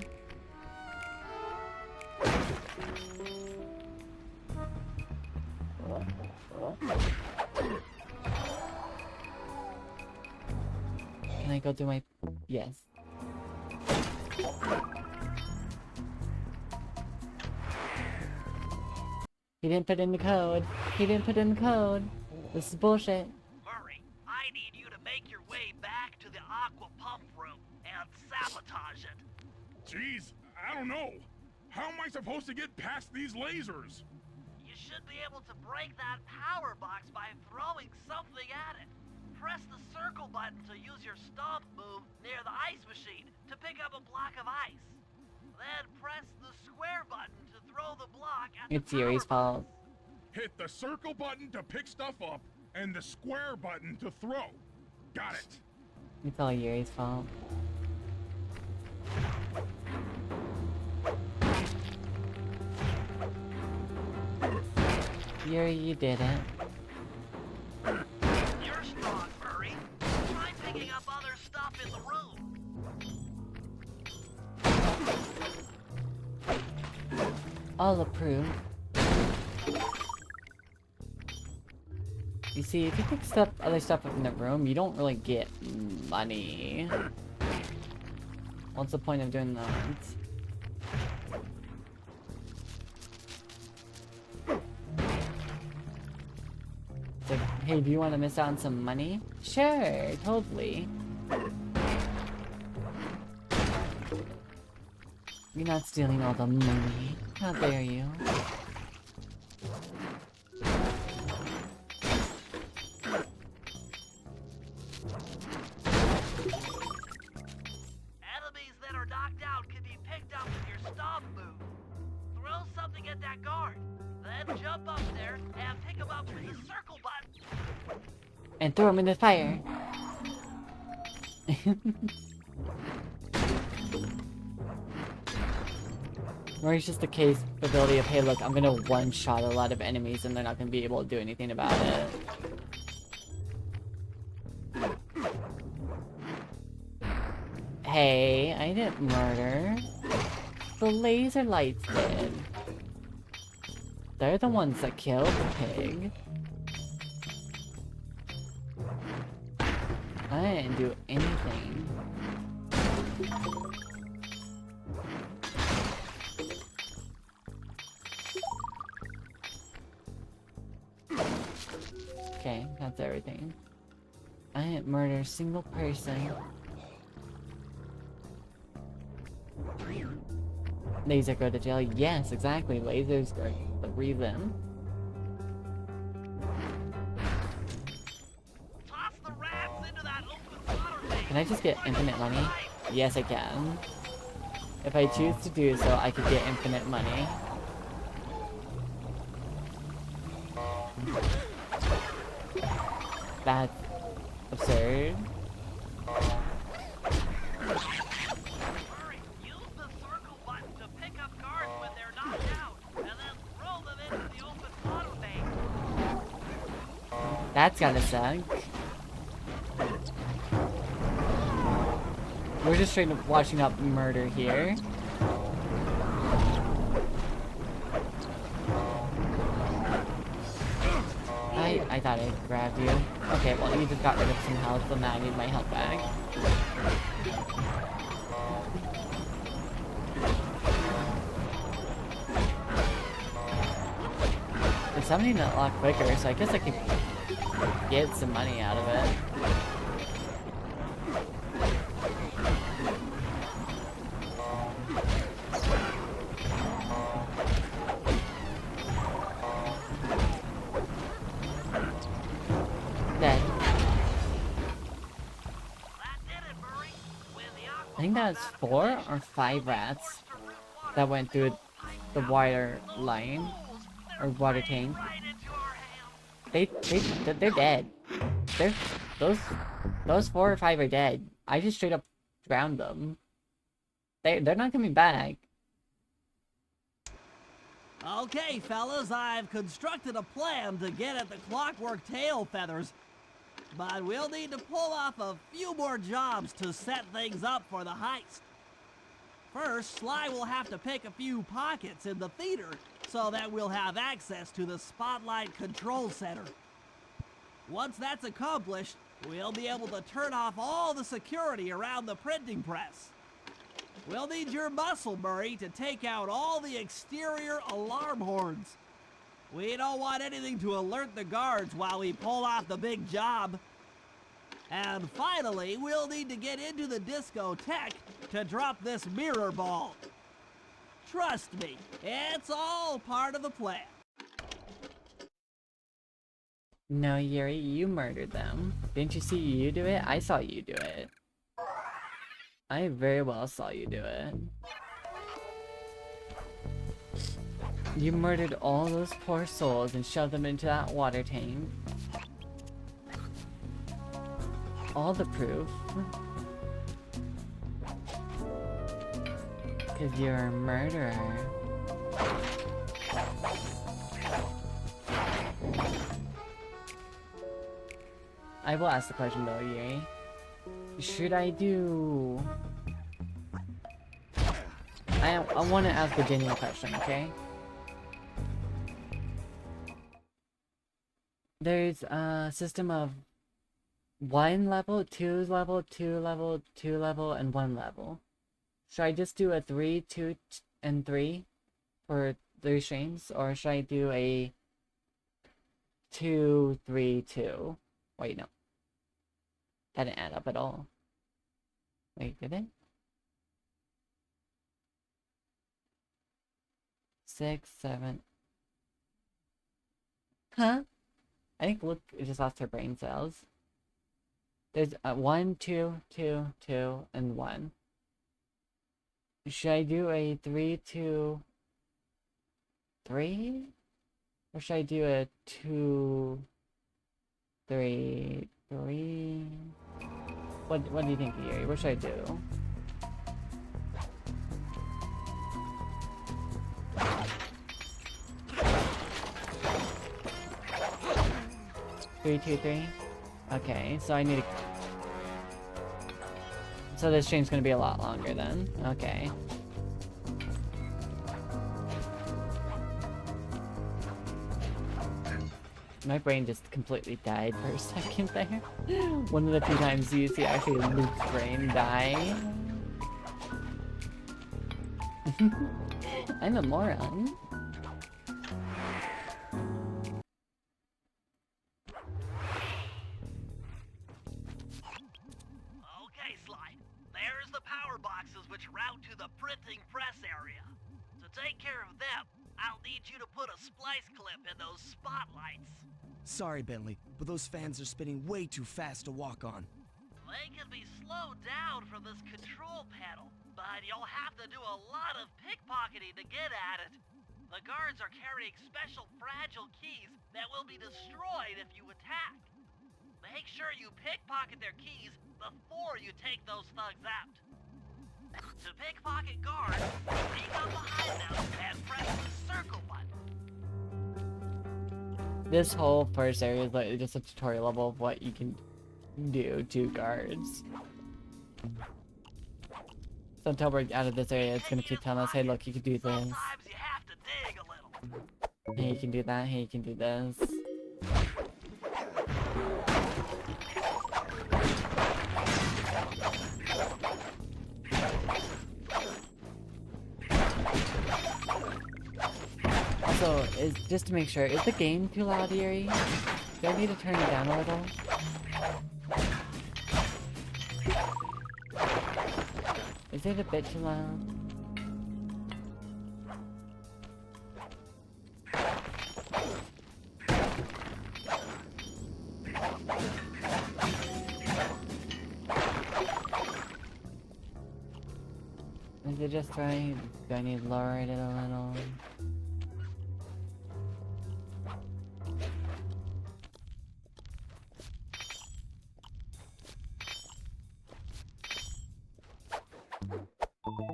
Can I go through my... Yes. He didn't put in the code. He didn't put in the code. This is bullshit. Murray, I need you to make your way back to the aqua pump room and sabotage it. Jeez, I don't know. How am I supposed to get past these lasers? You should be able to break that power box by throwing something at it. Press the circle button to use your stomp move near the ice machine to pick up a block of ice. Then press the square button to throw the block at It's the Yuri's power fault. Hit the circle button to pick stuff up and the square button to throw. Got it. It's all Yuri's fault. Yuri, you did it. You're strong, Murray. Try picking up other stuff in the room. I'll approve. You see, if you pick other stuff up in the room, you don't really get money. What's the point of doing that? It's like, hey, do you want to miss out on some money? Sure, totally. You're not stealing all the money. How dare you? Enemies that are knocked out can be picked up with your stomp move. Throw something at that guard. Then jump up there and pick him up with the circle button. And throw him in the fire. Or it's just the capability of, hey look, I'm gonna one-shot a lot of enemies and they're not gonna be able to do anything about it. Hey, I didn't murder. The laser lights did. They're the ones that killed the pig. I didn't do anything. Okay, that's everything. I didn't murder a single person. Laser go to jail? Yes, exactly. Lasers are the reason. Toss the rats into that open water main. Can I just get infinite money? Yes, I can. If I choose to do so, I could get infinite money. That's absurd. Murray, use the circle button to pick up guards when they're knocked out, and then throw them into the open water main. That's gotta suck. We're just straight up watching up murder here. I thought I grabbed you. Okay, well you just got rid of some health, so now I need my health back. It's summoning it a lot quicker, so I guess I could get some money out of it. Dead. I think that's 4 or 5 rats that went through the water line or water tank. Right into our hands. They're dead. They're those 4 or 5 are dead. I just straight up drowned them. They're not coming back. Okay, fellas, I've constructed a plan to get at the clockwork tail feathers. But we'll need to pull off a few more jobs to set things up for the heist. First, Sly will have to pick a few pockets in the theater so that we'll have access to the Spotlight Control Center. Once that's accomplished, we'll be able to turn off all the security around the printing press. We'll need your muscle, Murray, to take out all the exterior alarm horns. We don't want anything to alert the guards while we pull off the big job. And finally, we'll need to get into the discotheque to drop this mirror ball. Trust me, it's all part of the plan. No, Yuri, you murdered them. Didn't you see you do it? I saw you do it. I very well saw you do it. You murdered all those poor souls and shoved them into that water tank. All the proof. Because you're a murderer. I will ask the question though, Yuri. Should I do... I want to ask a genuine question, okay? There's a system of 1 level, 2 level, 2 level, 2 level, and 1 level. Should I just do a 3, 2, and 3 for 3 streams? Or should I do a 2, 3, 2? Wait, no. That didn't add up at all. Wait, did it? 6, 7. Huh? I think Luke just lost her brain cells. There's 1, 2, 2, 2, and 1. Should I do a 3, 2, 3? Or should I do a 2, 3, 3? What do you think, Yuri? What should I do? Three, 2, 3? Okay, so I need to... So this stream's gonna be a lot longer then. Okay. My brain just completely died for a second there. One of the few times you see actually Luke's brain die. I'm a moron. Okay, Sly. There's the power boxes which route to the printing press area. To take care of them, I'll need you to put a splice clip in those spotlights. Sorry, Bentley, but those fans are spinning way too fast to walk on. They can be slowed down from this control panel, but you'll have to do a lot of pickpocketing to get at it. The guards are carrying special fragile keys that will be destroyed if you attack. Make sure you pickpocket their keys before you take those thugs out. To pickpocket guards, sneak up behind them and press the circle button. This whole first area is like just a tutorial level of what you can do to guards. So until we're out of this area, it's gonna keep telling us, hey look, you can do this. Sometimes you have to dig a little. Hey, you can do that, hey, you can do this. Also, just to make sure, is the game too loud, Yuri? Do I need to turn it down a little? Is it a bit too loud? Is it just right? Do I need to lower it a little?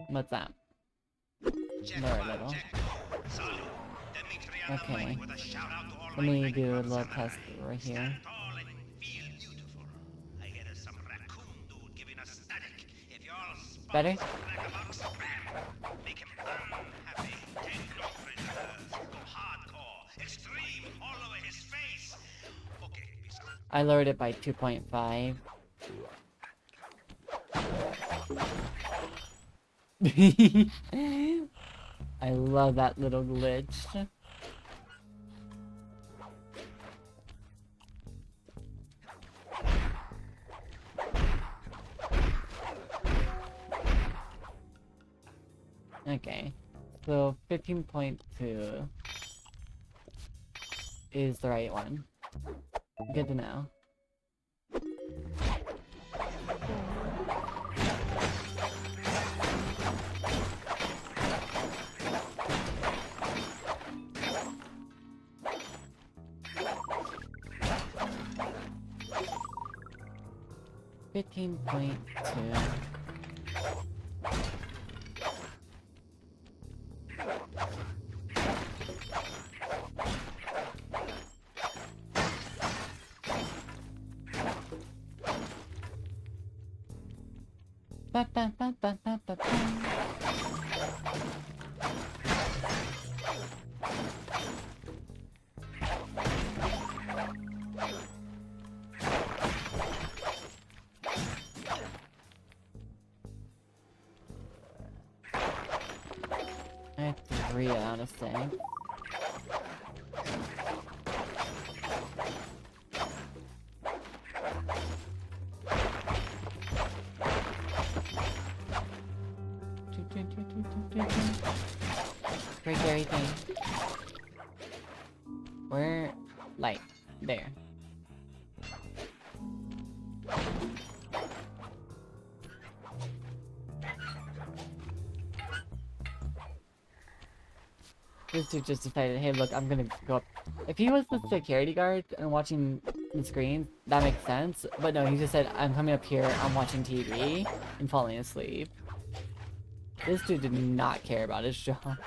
What's that? Lower a little. Okay. Let me do a little test right here. Better? I lowered it by 2.5. I love that little glitch. Okay, so 15.2 is the right one. Good to know. Fifteen point two. Ba ba ba ba ba ba ba. I have 3 out of 6. Break everything. Where? Light. There. This dude just decided, hey look, I'm gonna go up. If he was the security guard and watching the screen, that makes sense. But no, he just said, I'm coming up here, I'm watching TV, and falling asleep. This dude did not care about his job.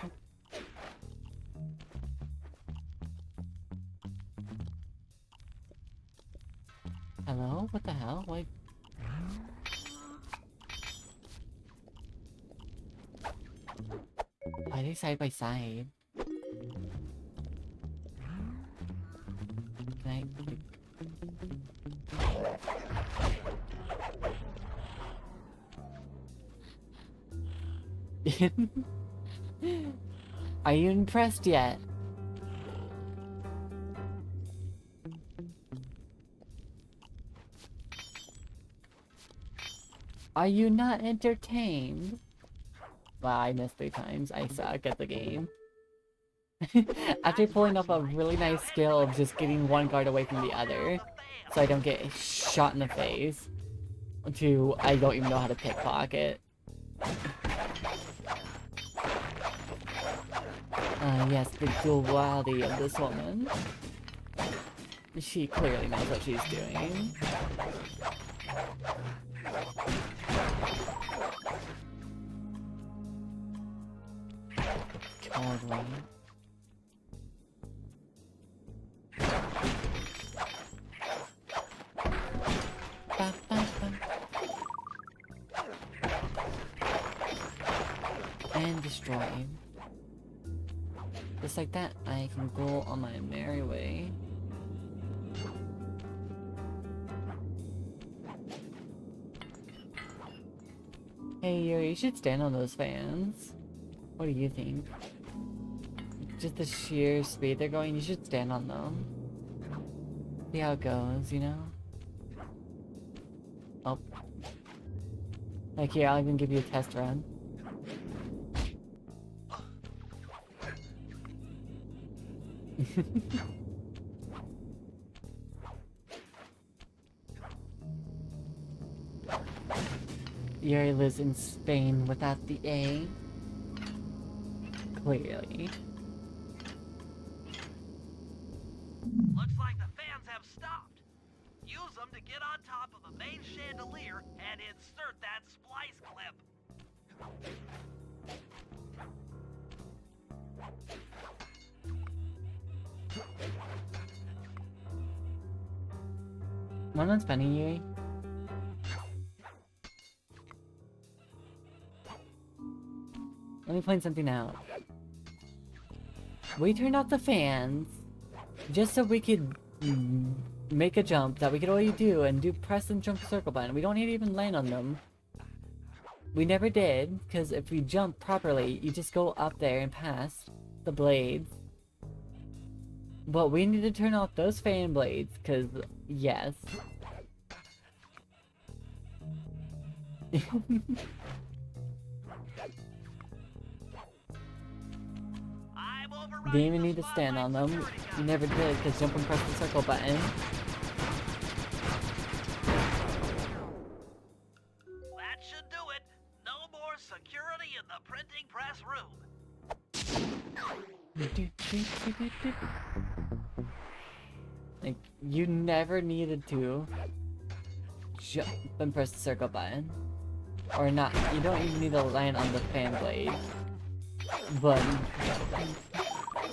Hello? What the hell? Like... Why are they side by side? Can I... Are you impressed yet? Are you not entertained? Wow, I missed 3 times. I suck at the game. After pulling off a really nice skill of just getting one guard away from the other, so I don't get shot in the face, to I don't even know how to pickpocket. Yes, the duality of this woman. She clearly knows what she's doing. Totally. Ba, ba, ba. And destroy. Just like that, I can go on my merry way. Hey, you should stand on those fans. What do you think? Just the sheer speed they're going, you should stand on them. See how it goes, you know? Oh. Like here, I'll even give you a test run. Yuri lives in Spain without the A. Clearly. Looks like the fans have stopped. Use them to get on top of the main chandelier and insert that splice clip. One one's funny, Yuri. Let me point something out. We turned off the fans just so we could make a jump that we could already do and do press and jump circle button. We don't need to even land on them. We never did, because if we jump properly, you just go up there and past the blades. But we need to turn off those fan blades, because, yes. Didn't even need to stand on them. You never did, because jump and press the circle button. That should do it. No more security in the printing press room. Like, you never needed to jump and press the circle button. Or not, you don't even need to land on the fan blade. But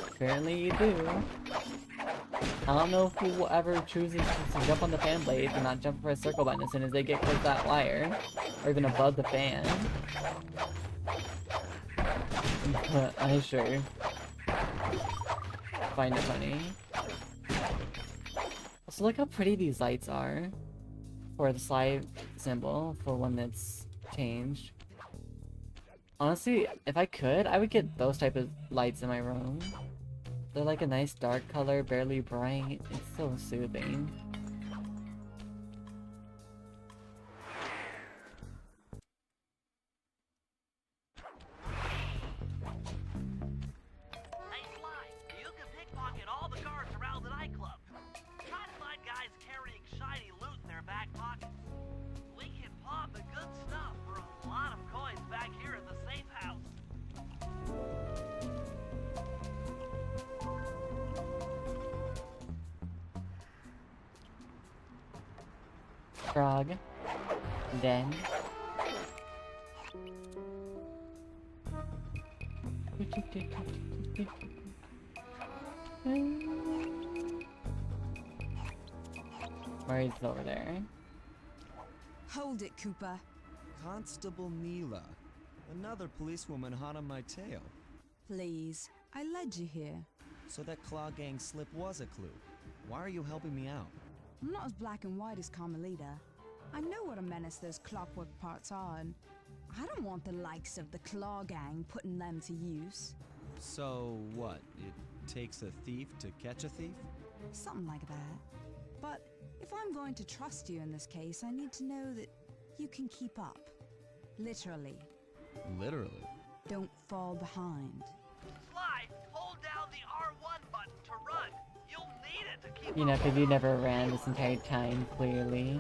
apparently you do. I don't know whoever chooses to jump on the fan blade and not jump for a circle button as soon as they get close to that wire. Or even above the fan. But I sure find it funny. Also, look how pretty these lights are. For the slide symbol, for one that's changed. Honestly, if I could, I would get those type of lights in my room. They're like a nice dark color, barely bright. It's so soothing. Hey, Sly, you can pickpocket all the guards around the nightclub. Try to find guys carrying shiny loot in their back pockets. We can pop the good stuff for a lot of coins back here in the safe house. Frog. Then. Mori's over there. Hold it, Cooper. Constable Neela. Another policewoman hot on my tail. Please, I led you here. So that Claw Gang slip was a clue. Why are you helping me out? I'm not as black and white as Carmelita. I know what a menace those clockwork parts are, and I don't want the likes of the Claw Gang putting them to use. So what? It takes a thief to catch a thief? Something like that. But if I'm going to trust you in this case, I need to know that you can keep up. Literally. Literally. Don't fall behind. Sly, hold down the R1 button to run. You'll need it to keep You know, up. because you never ran this entire time, clearly.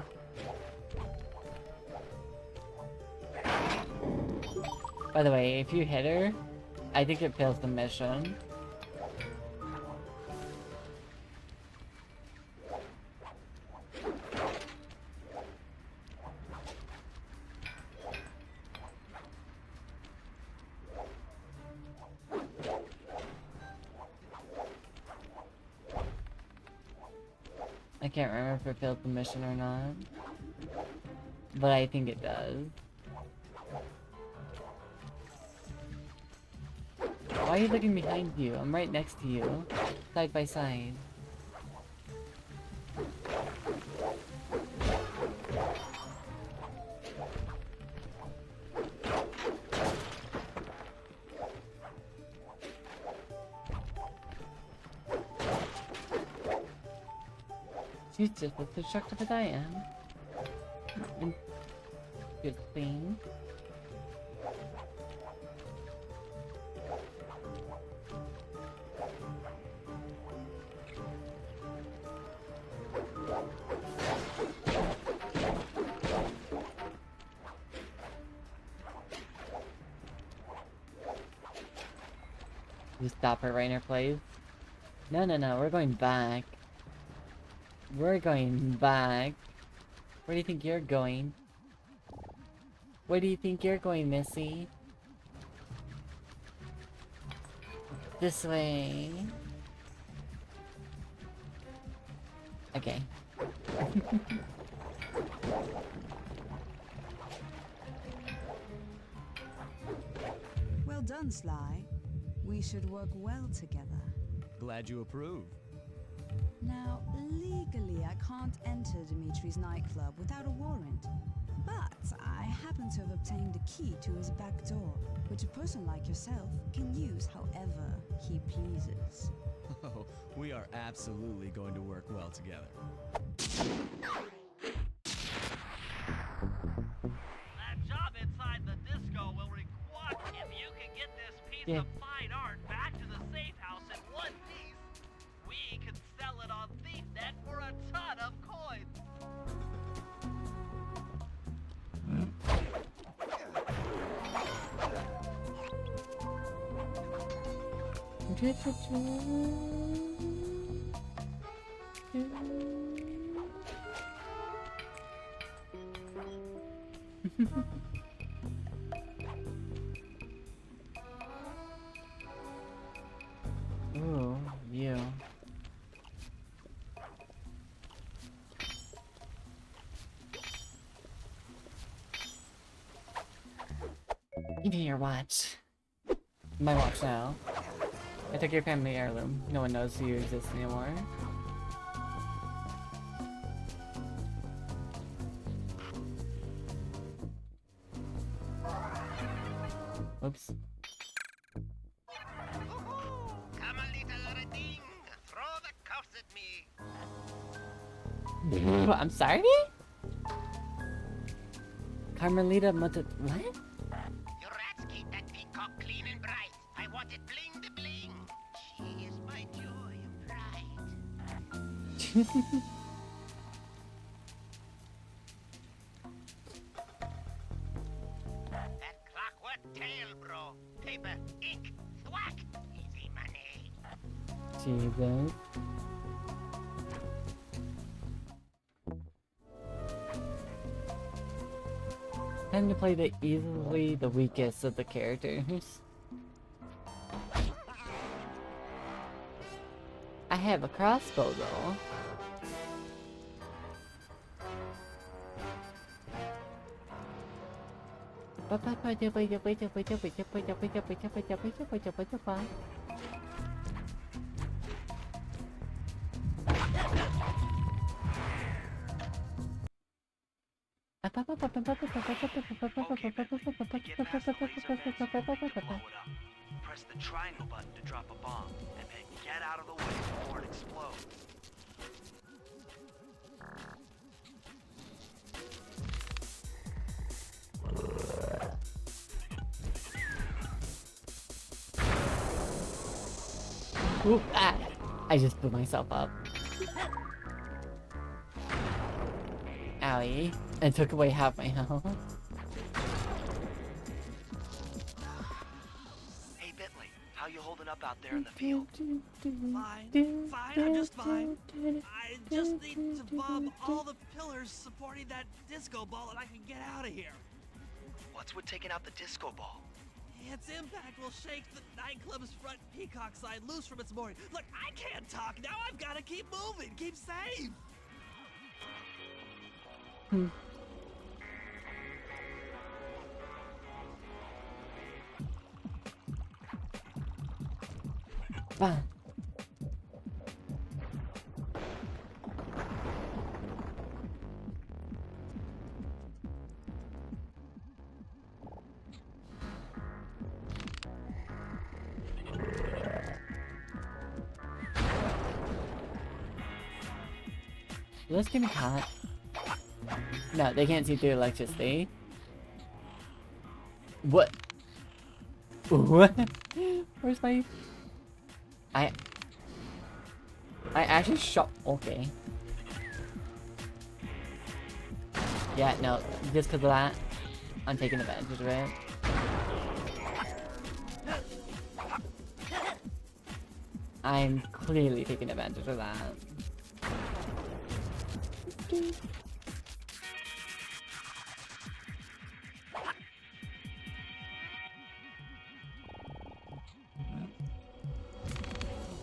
By the way, if you hit her, I think it fails the mission. I can't remember if it failed the mission or not. But I think it does. Why are you looking behind you? I'm right next to you. Side by side. She's just as destructive as I am. Good thing. Just stop her right in her place. No, no, no, we're going back. We're going back. Where do you think you're going? Where do you think you're going, Missy? This way. Okay. Well done, Sly. We should work well together. Glad you approve. Now, legally, I can't enter Dimitri's nightclub without a warrant. But I happen to have obtained a key to his back door, which a person like yourself can use however he pleases. Oh, we are absolutely going to work well together. That job inside the disco will require if you can get this piece of fine art back to the safe house in one piece, we can sell it on ThiefNet for a ton of coins. Ooh, you. Give me your watch. My watch now. I took your family heirloom. No one knows you exist anymore. Oops. Come a little redeem. Throw the cuffs at me. I'm sorry? Carmelita Mota- what? You rats keep that peacock clean and bright. I want it bling the bling. She is my joy and pride. That clockwork tail, bro. Paper, ink, thwack. Easy money. Jesus. Time to play the easily the weakest of the characters. I have a crossbow though. Press the triangle button to drop a bomb, and then get out of the way before it explodes. Oop, ah. I just blew myself up. Owie. And took away half my health. Hey Bentley, how you holding up out there in the field? Fine, I'm just fine. I just need to bomb all the pillars supporting that disco ball and I can get out of here. What's with taking out the disco ball? Its impact will shake the nightclub's front peacock side loose from its mooring. Look, I can't talk now. I've got to keep moving, keep safe. Ah. Will this give me hot? No, they can't see through electricity. What? What? Where's my... I actually shot... Okay. Yeah, no. Just because of that, I'm taking advantage of it. I'm clearly taking advantage of that.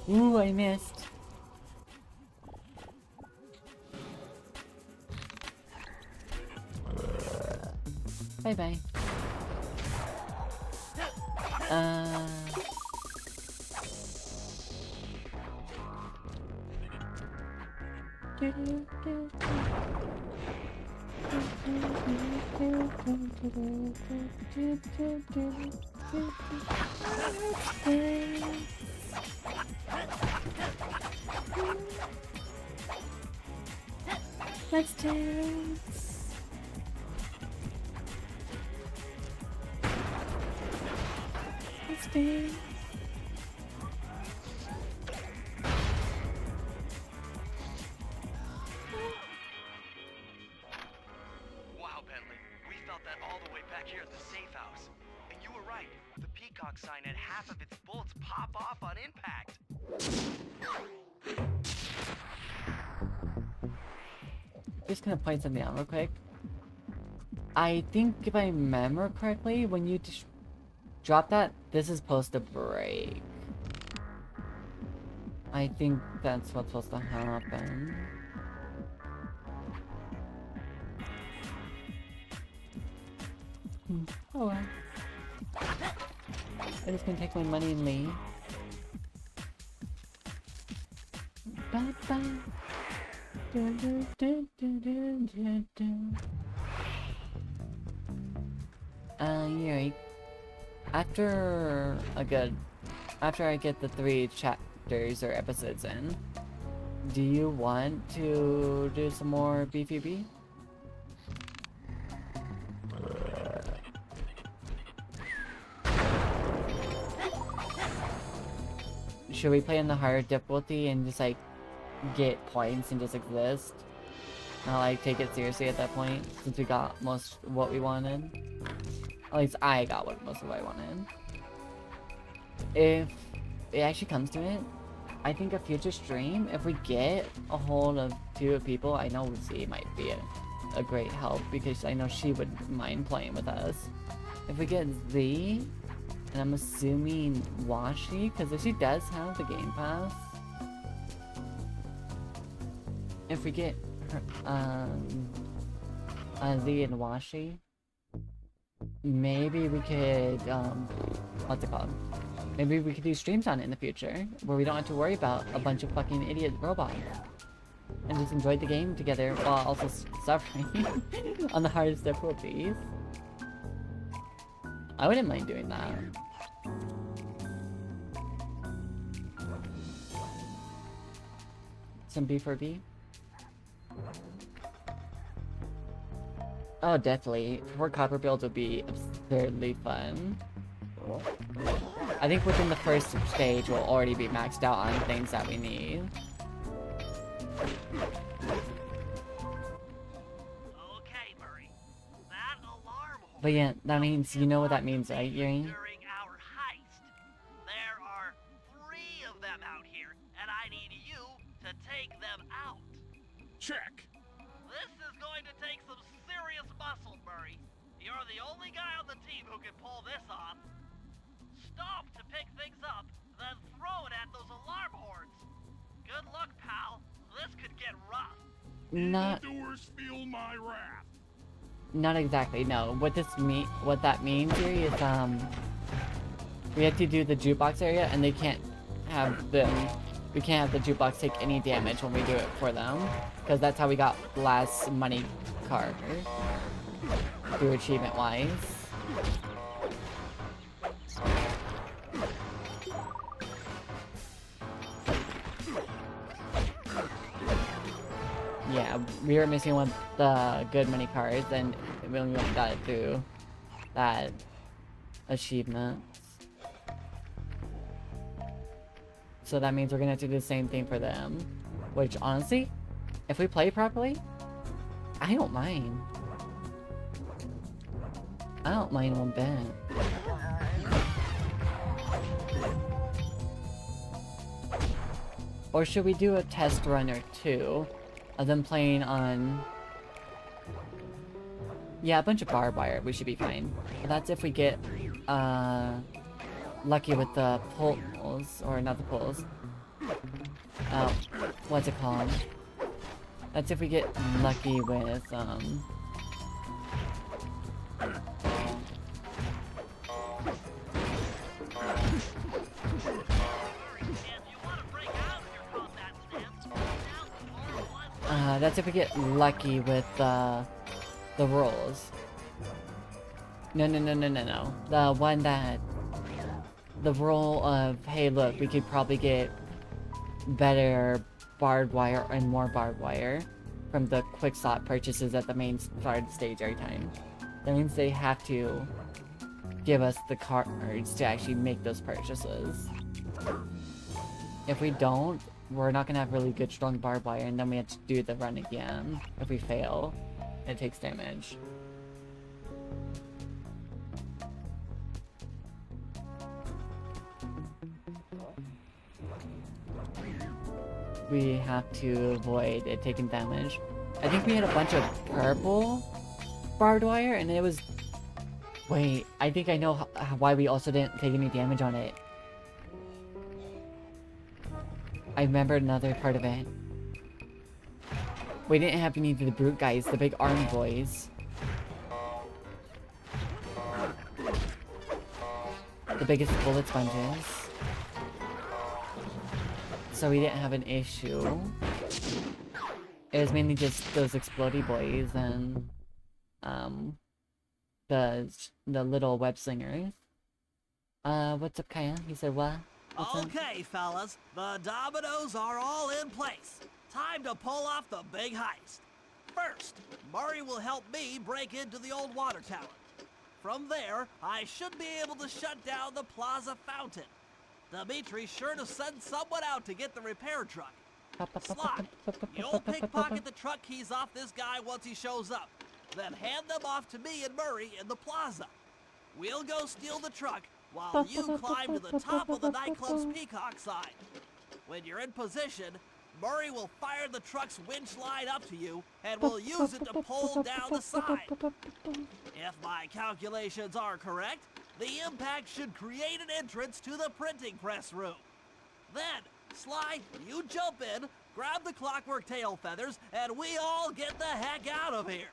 Ooh, I missed. Bye bye. Let's dance. Let's dance. Wow, Bentley, we felt that all the way back here at the safe house. And you were right. The peacock sign had half of its bolts pop off on impact. Just gonna point something out real quick. I think if I remember correctly, when you drop that, this is supposed to break. I think that's what's supposed to happen. Oh well. I'm just gonna take my money and leave. Bye bye. Yeah. After I get the 3 chapters or episodes in, do you want to do some more BFB? Should we play in the higher difficulty and just like get points and just exist? Not like take it seriously at that point, since we got most what we wanted. At least I got most of what I wanted. If it actually comes to it, I think a future stream, if we get a hold of 2 people, I know Z might be a great help, because I know she would mind playing with us. If we get Z, and I'm assuming Washi, because if she does have the Game Pass, if we get her, Z and Washi, maybe we could, what's it called? Maybe we could do streams on it in the future, where we don't have to worry about a bunch of fucking idiot robots. And just enjoy the game together while also suffering on the hardest difficulties. I wouldn't mind doing that. Some B4B? Oh, definitely. 4 copper builds would be absurdly fun. I think within the first stage we'll already be maxed out on things that we need. Okay, Murray. That alarm horn. But yeah, that means, you know what that means, right, Yuri? During our heist. There are 3 of them out here, and I need you to take them out. Check. This is going to take some serious muscle, Murray. You're the only guy on the team who can pull this off. Stop to pick things up, then throw it at those alarm horns. Good luck, pal. This could get rough. Not Evildoers feel my wrath. Not exactly, no. What that means here is, we have to do the jukebox area, and we can't have the jukebox take any damage when we do it for them, because that's how we got last money card, through achievement-wise. Yeah, we were missing one of the good money cards, and we only got it through that achievement. So that means we're gonna have to do the same thing for them. Which, honestly, if we play properly, I don't mind. I don't mind one bit. Or should we do a test run or two of them playing on... Yeah, a bunch of barbed wire. We should be fine. That's if we get, lucky with the poles. Or not the poles. What's it called? That's if we get lucky with, that's if we get lucky with, the rolls. No. The one that... The roll of, hey look, we could probably get better barbed wire and more barbed wire from the quick slot purchases at the main start stage every time. That means they have to give us the cards to actually make those purchases. If we don't, we're not gonna have really good strong barbed wire, and then we have to do the run again. If we fail, it takes damage. We have to avoid it taking damage. I think we had a bunch of purple barbed wire, and it was... Wait, I think I know why we also didn't take any damage on it. I remember another part of it. We didn't have any of the brute guys, the big arm boys. The biggest bullet sponges. So we didn't have an issue. It was mainly just those explodey boys and the little web slingers. What's up, Kaya? He said what? What's up? Okay, fellas, the dominoes are all in place. Time to pull off the big heist. First, Mori will help me break into the old water tower. From there, I should be able to shut down the plaza fountain. Dimitri's sure to send someone out to get the repair truck. Sly, you'll pickpocket the truck keys off this guy once he shows up. Then hand them off to me and Murray in the plaza. We'll go steal the truck while you climb to the top of the nightclub's peacock side. When you're in position, Murray will fire the truck's winch line up to you and will use it to pull down the side. If my calculations are correct, the impact should create an entrance to the printing press room. Then, Sly, you jump in, grab the clockwork tail feathers, and we all get the heck out of here.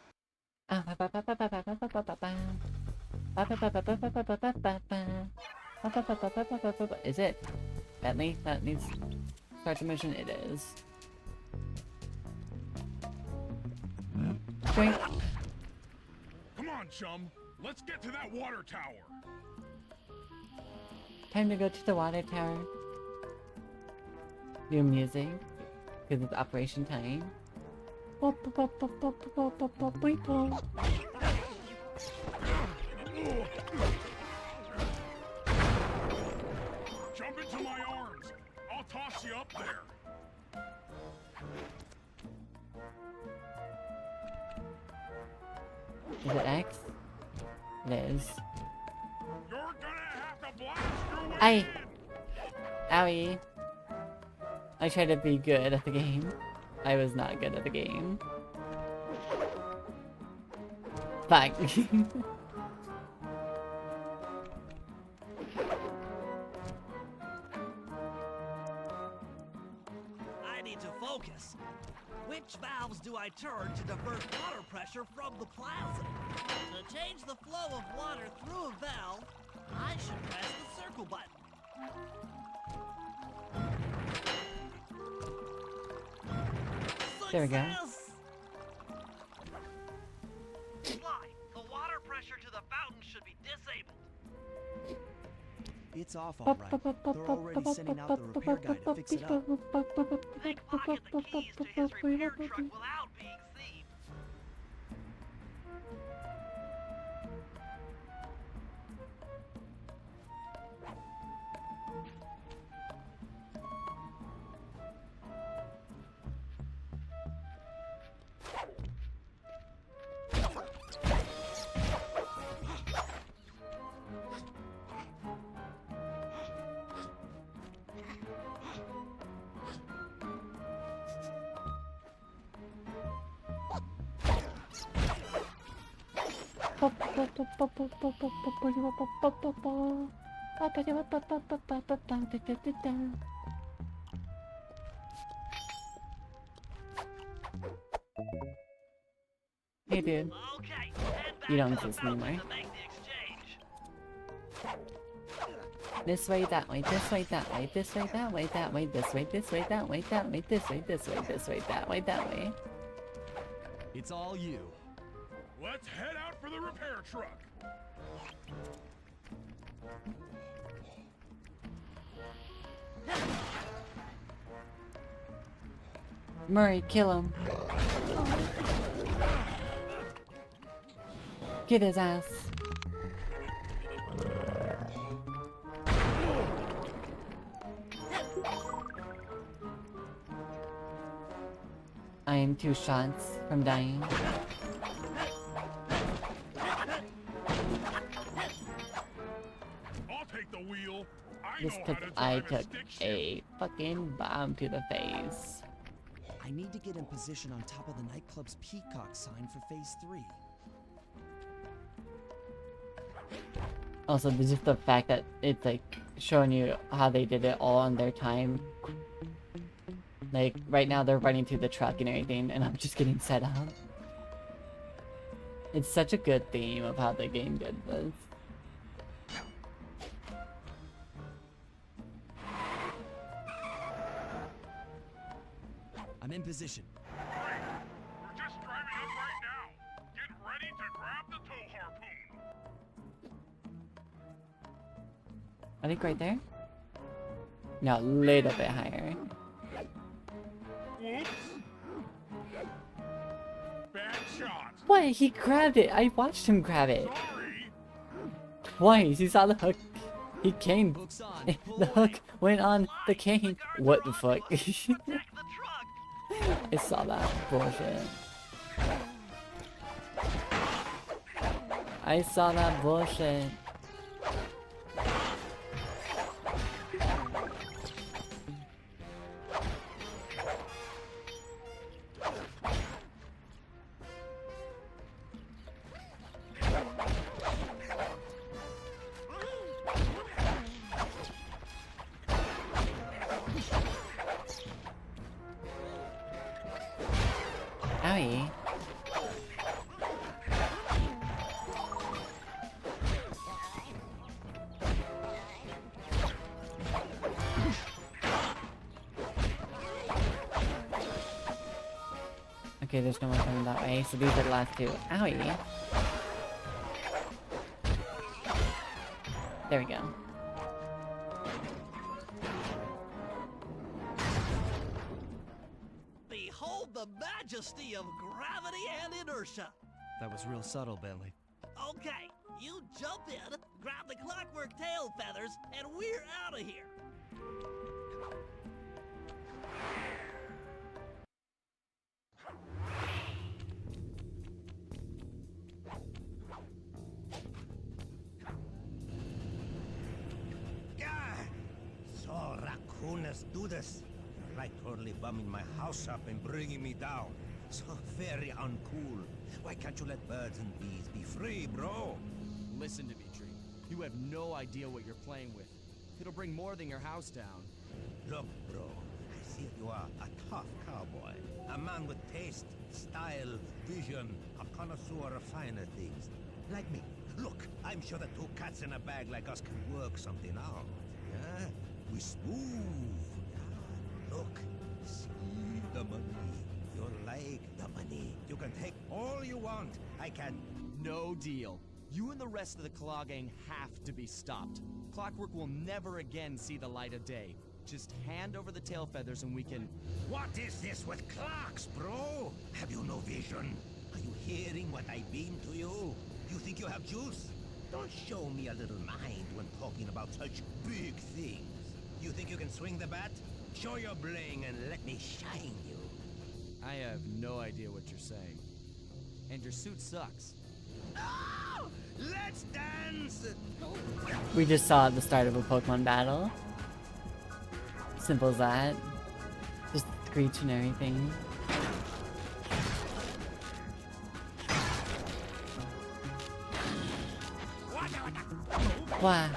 Is it? Bentley? That needs... Start the mission? It is. Drink. Come on, chum. Let's get to that water tower. Time to go to the water tower. Do music. Because it's operation time. Jump into my arms. I'll toss you up there. Is it X? It is. You're gonna have to blast your way Aye. in. Owie. I tried to be good at the game. I was not good at the game. Fuck. I need to focus. Which valves do I turn to divert water pressure from the plaza? To change the flow of water through a valve, I should press the circle button. There we go. Success! Sly, the water pressure to the fountain should be disabled. It's off all right. They're already sending out the repair guy to fix it up. Pickpocket the keys to his repair truck without being seen. Hey dude, Okay, head back you don't to the exist fountain anymore. to make the exchange. This way, that way, this way, that way, this way, that way, that way, this way, this way, that way, that way, this way, this way, this way, that way, that way. It's all you. Let's head out for the repair truck. Mori, kill him. Get his ass. I am 2 shots from dying. I'll take the wheel. I Just know how because to I drive a took stick shift. a fucking bomb to the face. I need to get in position on top of the nightclub's peacock sign for phase 3. Also, just the fact that it's like showing you how they did it all on their time. Like, right now they're running to the truck and everything, and I'm just getting set up. It's such a good theme of how the game did this. I'm in position. Great. We're just driving up right now. Get ready to grab the tow harpoon. I think right there? No, a little bit higher. Whoops. Bad shot. What? He grabbed it! I watched him grab it! Sorry. Twice! He saw the hook. He came. Hook's on. The hook went on the cane. What the fuck? Protect the truck. I saw that bullshit. I saw that bullshit. Owie. Okay, there's no one coming that way, so these are the last 2. Owie. There we go. Behold the majesty of gravity and inertia. That was real subtle, Bentley. Okay, you jump in, grab the clockwork tail feathers, and we're out of here. God! So raccooners do this. You're like totally bumming my house up and bringing me down. So very uncool. Why can't you let birds and bees be free, bro? Listen to me, Tree. You have no idea what you're playing with. It'll bring more than your house down. Look, bro, I see you are a tough cowboy. A man with taste, style, vision, a connoisseur of finer things. Like me. Look, I'm sure that 2 cats in a bag like us can work something out. Yeah? We smooth. Yeah? Look, see the money. You like the money. You can take all you want. I can... No deal. You and the rest of the Claw Gang have to be stopped. Clockwork will never again see the light of day. Just hand over the tail feathers and we can... What is this with clocks, bro? Have you no vision? Are you hearing what I beam to you? You think you have juice? Don't show me a little mind when talking about such big things. You think you can swing the bat? Show your bling and let me shine you. I have no idea what you're saying. And your suit sucks. Oh, let's dance! We just saw the start of a Pokemon battle. Simple as that. Just screech and everything. Wow.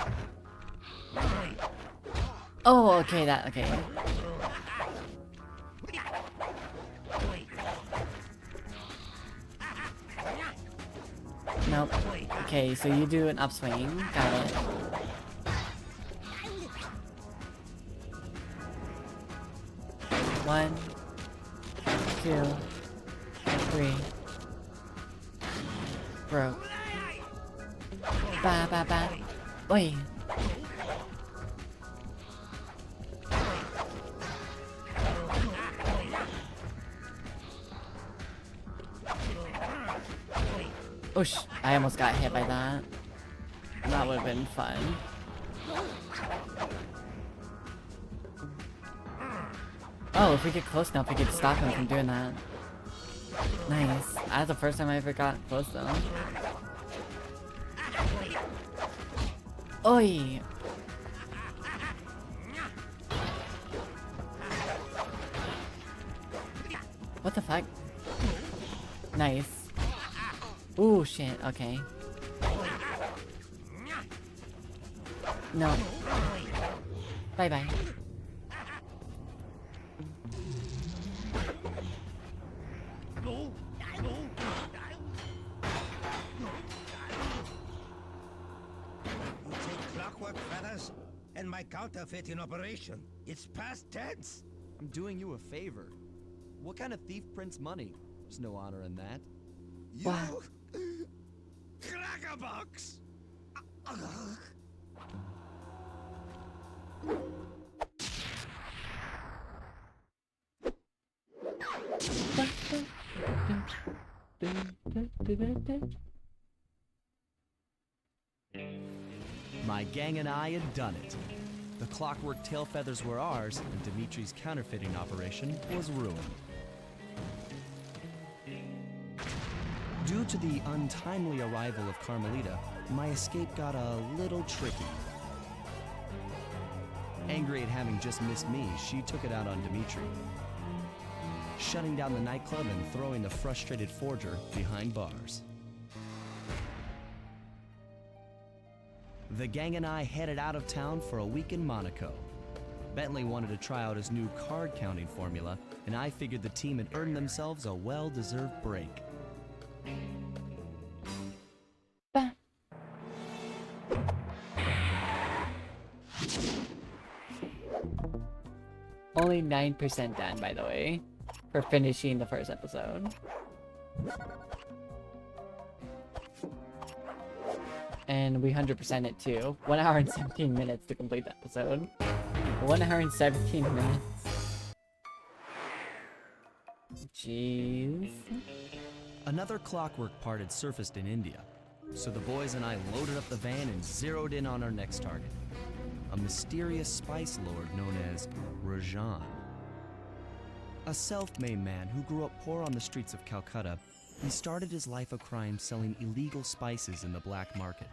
Oh, okay, okay. Nope. Okay, so you do an upswing. Got it. One, two, three. Broke. Ba ba ba. Oi. Oosh, I almost got hit by that. That would have been fun. Oh, if we get close enough, we could stop him from doing that. Nice. That's the first time I ever got close though. Oi! What the fuck? Nice. Ooh, shit, okay. No. Bye-bye. You take clockwork feathers and my counterfeit in operation. It's past tense. I'm doing you a favor. What kind of thief prints money? There's no honor in that. You crackerbox. My gang and I had done it. The clockwork tail feathers were ours, and Dimitri's counterfeiting operation was ruined. Due to the untimely arrival of Carmelita, my escape got a little tricky. Angry at having just missed me, she took it out on Dimitri, shutting down the nightclub and throwing the frustrated forger behind bars. The gang and I headed out of town for a week in Monaco. Bentley wanted to try out his new card counting formula, and I figured the team had earned themselves a well-deserved break. Bah. Only 9% done, by the way, for finishing the first episode. And we 100% it too. 1 hour and 17 minutes to complete the episode. 1 hour and 17 minutes. Jeez. Another clockwork part had surfaced in India, so the boys and I loaded up the van and zeroed in on our next target, a mysterious spice lord known as Rajan. A self-made man who grew up poor on the streets of Calcutta, he started his life of crime selling illegal spices in the black market,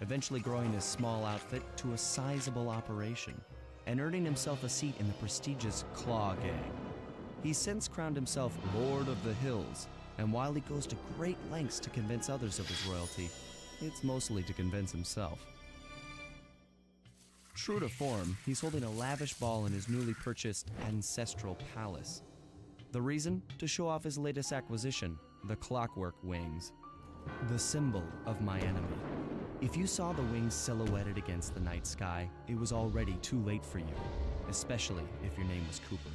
eventually growing his small outfit to a sizable operation, and earning himself a seat in the prestigious Claw Gang. He's since crowned himself Lord of the Hills, and while he goes to great lengths to convince others of his royalty, it's mostly to convince himself. True to form, he's holding a lavish ball in his newly purchased ancestral palace. The reason? To show off his latest acquisition, the clockwork wings. The symbol of my enemy. If you saw the wings silhouetted against the night sky, it was already too late for you, especially if your name was Cooper.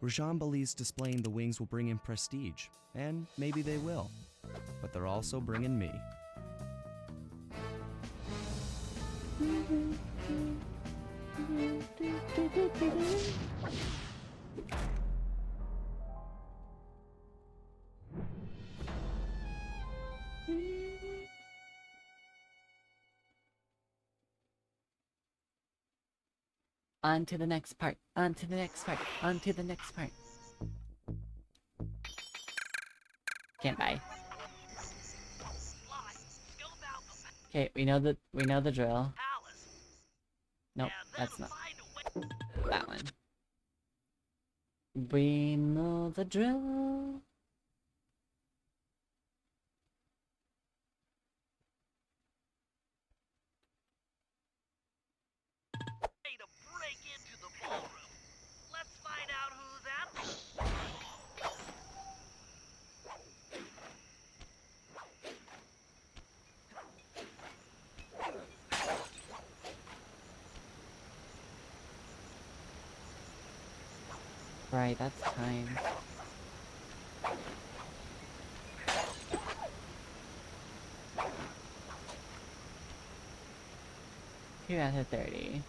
Rajan believes displaying the wings will bring him prestige, and maybe they will, but they're also bringing me. On to the next part, on to the next part, on to the next part. Can't buy. Okay, we know the drill. Nope, that's not that one. We know the drill. Right, that's time. Two out of 30.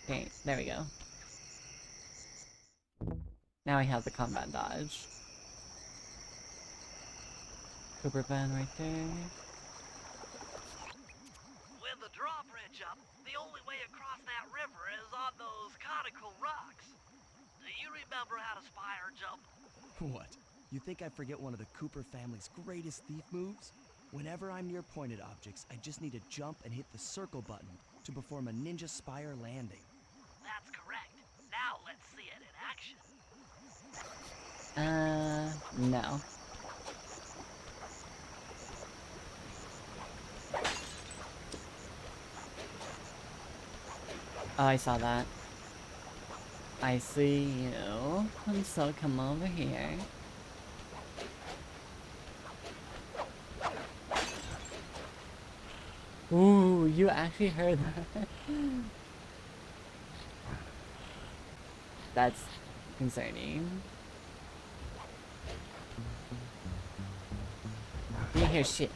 Okay, there we go. Now I have the combat dodge. Cooper van right there. With the drawbridge up, the only way across that river is on those conical rocks. Do you remember how to spire jump? What? You think I forget one of the Cooper family's greatest thief moves? Whenever I'm near pointed objects, I just need to jump and hit the circle button to perform a ninja spire landing. That's correct. Now let's see it in action. No. Oh, I saw that. I see you. So come over here. Ooh, you actually heard that? That's concerning. You hear shit.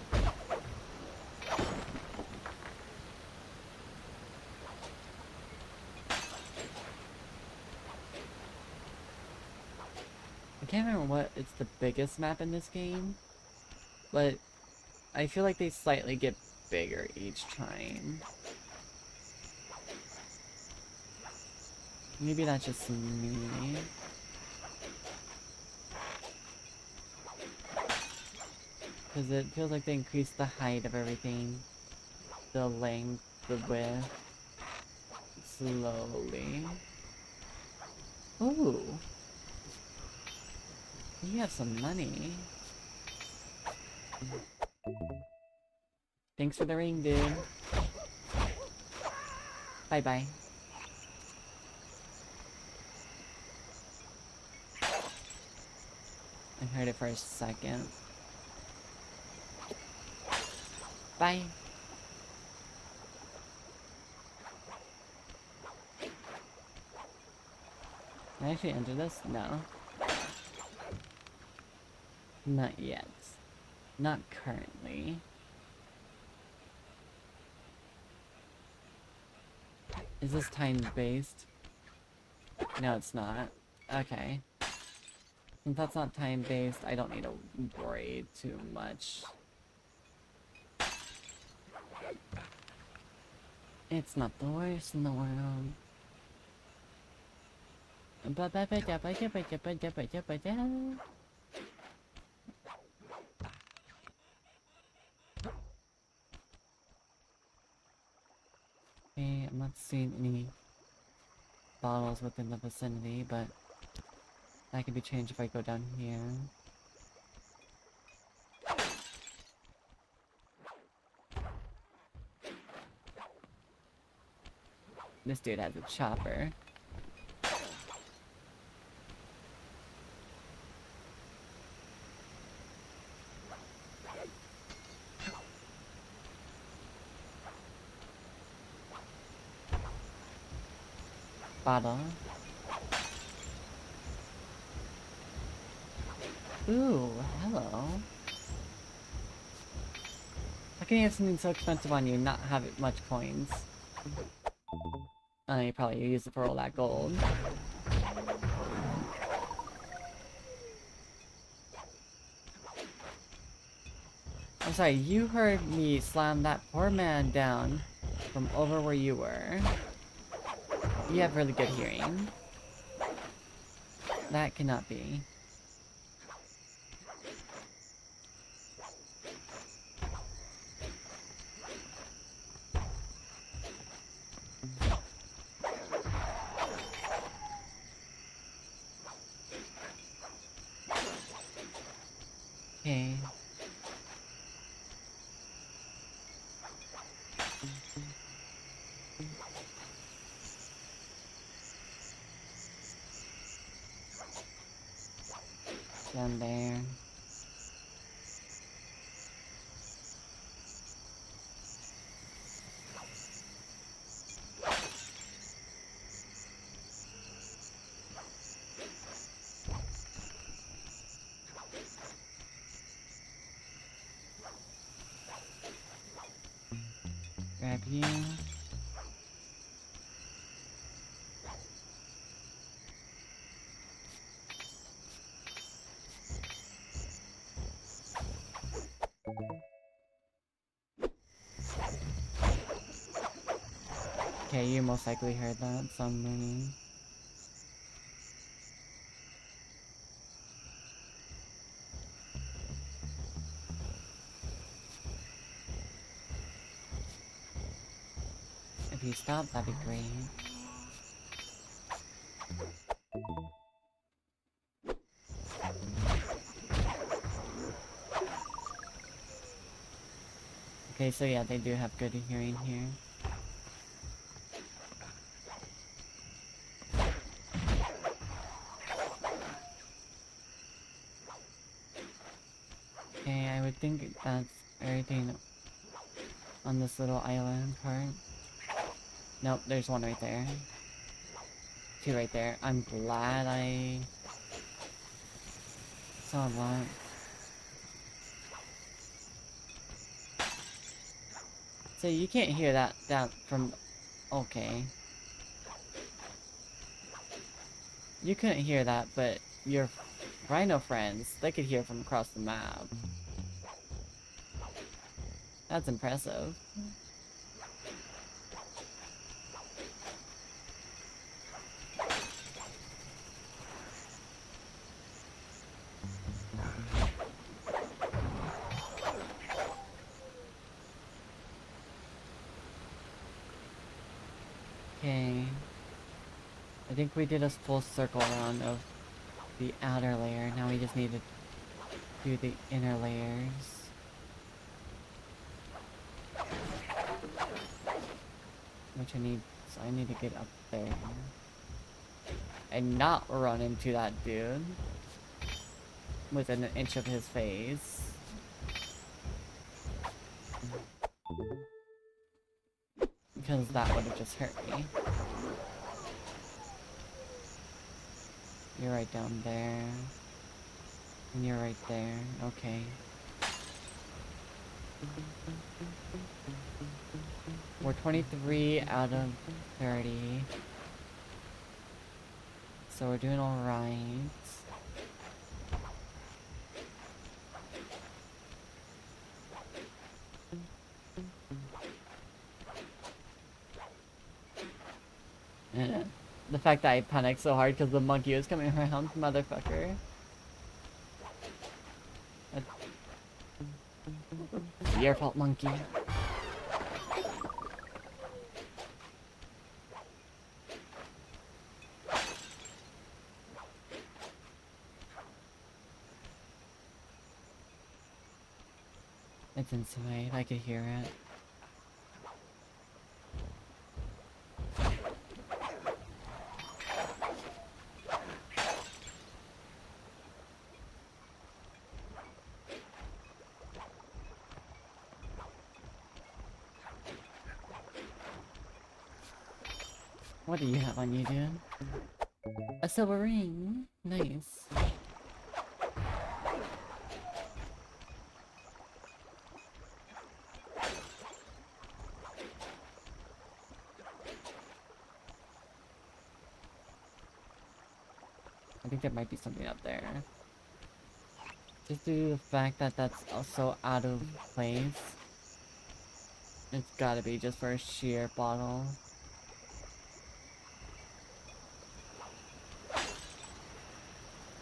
I can't remember what it's the biggest map in this game, but I feel like they slightly get bigger each time. Maybe that's just me. Because it feels like they increase the height of everything. The length, the width. Slowly. Ooh. You have some money. Thanks for the ring, dude. Bye-bye. I heard it for a second. Bye. Can I actually enter this? No. Not yet. Not currently. Is this time-based? No, it's not. Okay. Since that's not time-based, I don't need to worry too much. It's not the worst in the world. Okay, I'm not seeing any bottles within the vicinity, but that can be changed if I go down here. This dude has a chopper. Bottle. Ooh, hello. How can you have something so expensive on you and not have it much coins? You probably use it for all that gold. I'm sorry, you heard me slam that poor man down from over where you were. You have really good hearing. That cannot be. Okay. Down there. Grab you. Okay, you most likely heard that, so I'm moving. If you stop, that'd be great. Okay, so yeah, they do have good hearing here. Okay, I would think that's everything on this little island part. Nope, there's one right there. Two right there. I'm glad I saw that. So you can't hear that from... Okay. You couldn't hear that, but your rhino friends, they could hear from across the map. That's impressive. Okay. I think we did a full circle around of the outer layer. Now we just need to do the inner layers. Which I need, so I need to get up there. And not run into that dude. Within an inch of his face. Because that would have just hurt me. You're right down there. And you're right there. Okay. We're 23 out of 30. So we're doing alright. The fact that I panicked so hard because the monkey was coming around, motherfucker. Your fault, monkey. It's inside, I could hear it. What do you have on you, dude? A silver ring. Nice. I think there might be something up there. Just due to the fact that that's also out of place. It's gotta be just for a sheer bottle.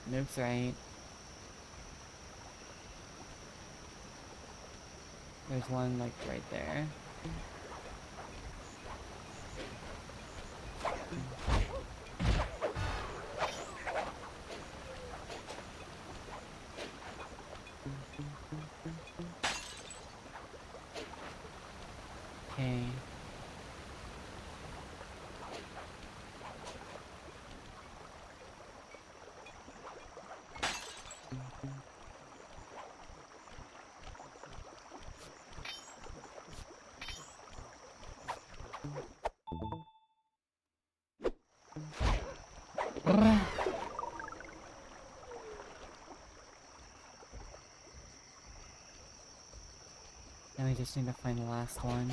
Noob's right. There's one, like, right there. Okay. Now we just need to find the last one.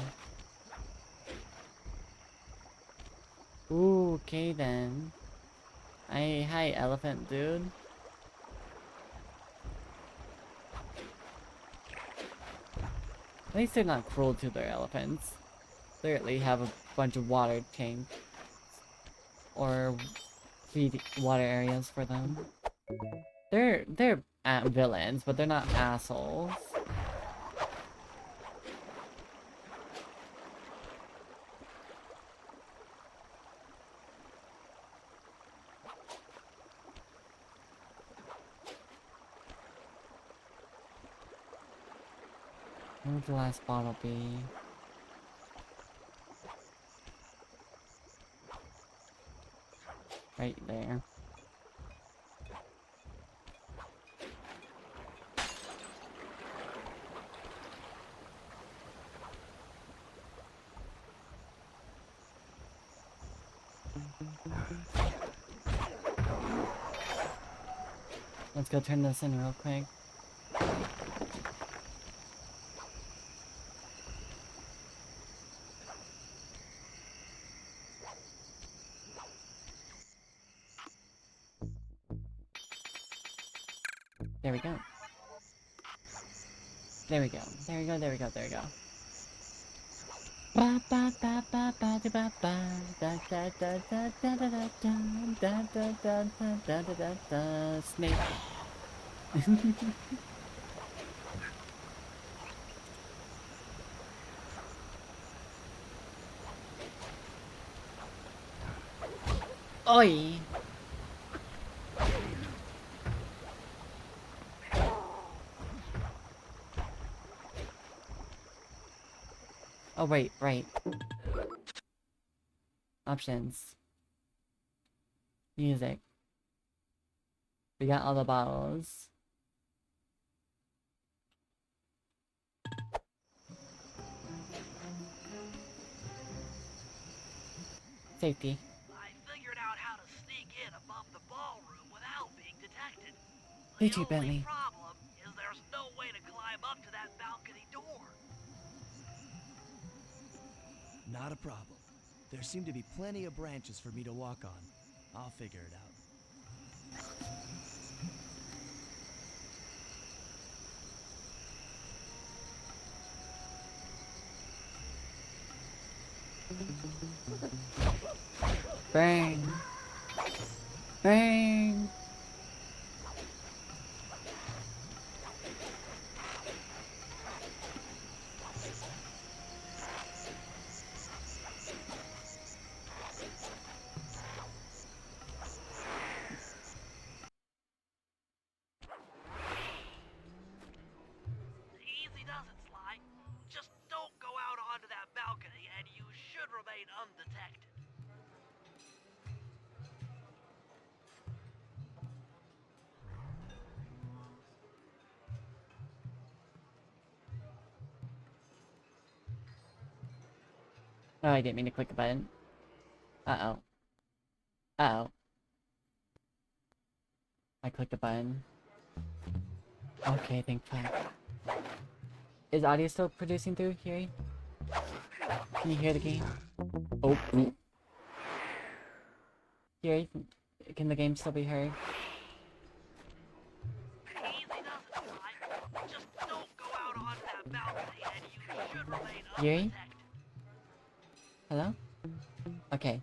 Ooh, okay then. Hi, elephant dude. At least they're not cruel to their elephants. They at least have a bunch of water tanks. Or feed water areas for them. They're villains, but they're not assholes. Where would the last bottle be? Right there. Let's go turn this in real quick. There we go. There we go. There we go. There we go. There we go. Ba ba ba ba ba da ba ba da da da da da da da da da da da da da da da snake. Oi! Oh wait, right. Options. Music. We got all the bottles. Safety. I figured out how to sneak in above the ballroom without being detected. Me The too, only Bentley. problem is there's no way to climb up to that balcony door. Not a problem. There seem to be plenty of branches for me to walk on. I'll figure it out. Bang! Bang! Easy does it, Sly. Just don't go out onto that balcony and you should remain undetected. Oh, I didn't mean to click a button. Uh-oh. Uh-oh. I clicked a button. Okay, thank God. Is audio still producing through, Huey? Can you hear the game? Oh. Huey, can the game still be heard? Easy does it, Sly. Just don't go out onto that balcony and you should remain Yuri? undetected. Hello? Okay.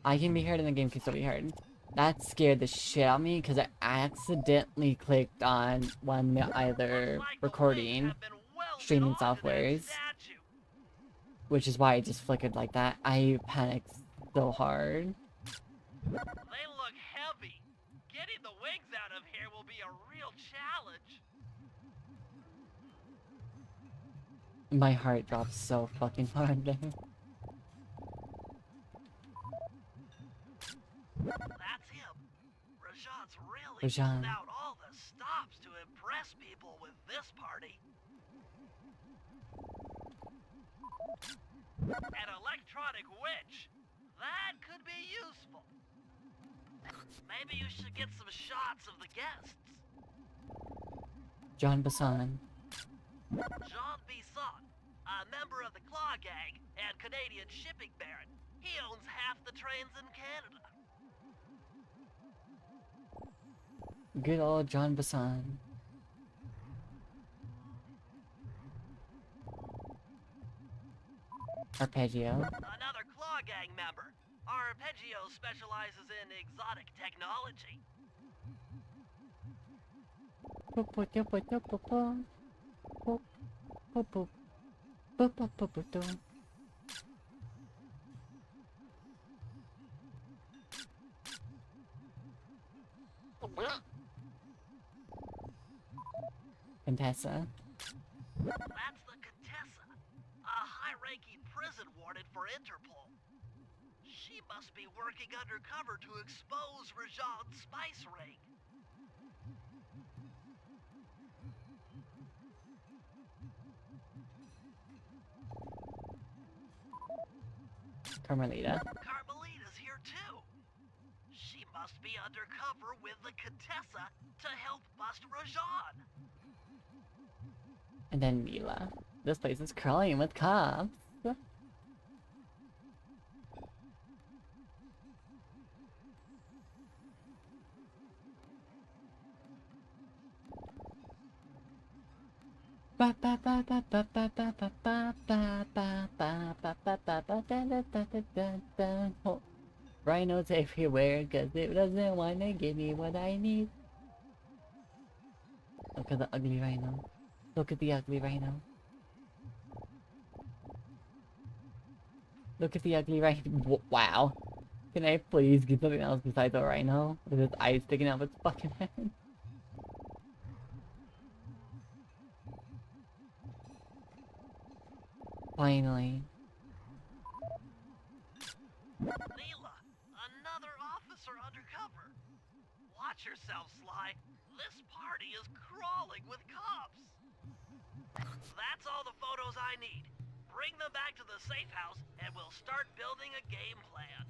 I can be heard and the game can still be heard. That scared the shit out of me because I accidentally clicked on one of either recording, streaming softwares, which is why it just flickered like that. I panicked so hard. They look heavy. Getting the wings out of here will be a real challenge. My heart dropped so fucking hard there. That's him. Rajan's really Rajan. pulling out all the stops to impress people with this party. An electronic witch. That could be useful. Maybe you should get some shots of the guests. John Bassan. Jean Bisson, a member of the Claw Gang and Canadian shipping baron. He owns half the trains in Canada. Good old John Bassan. Arpeggio. Another Claw Gang member. Arpeggio specializes in exotic technology. Contessa. That's the Contessa, a high-ranking prison warden for Interpol. She must be working undercover to expose Rajan's spice ring. Carmelita. Carmelita's here too. She must be undercover with the Contessa to help bust Rajan. And then Mila. This place is crawling with cops. Rhinos everywhere, cause it doesn't wanna give me what I need. Look at the ugly rhino. Look at the ugly rhino. Look at the ugly rhino. Wow. Can I please get something else besides a rhino? With its eyes sticking out of its fucking head? Finally. Leela, another officer undercover. Watch yourself, Sly. This party is crawling with cops. That's all the photos I need. Bring them back to the safe house and we'll start building a game plan.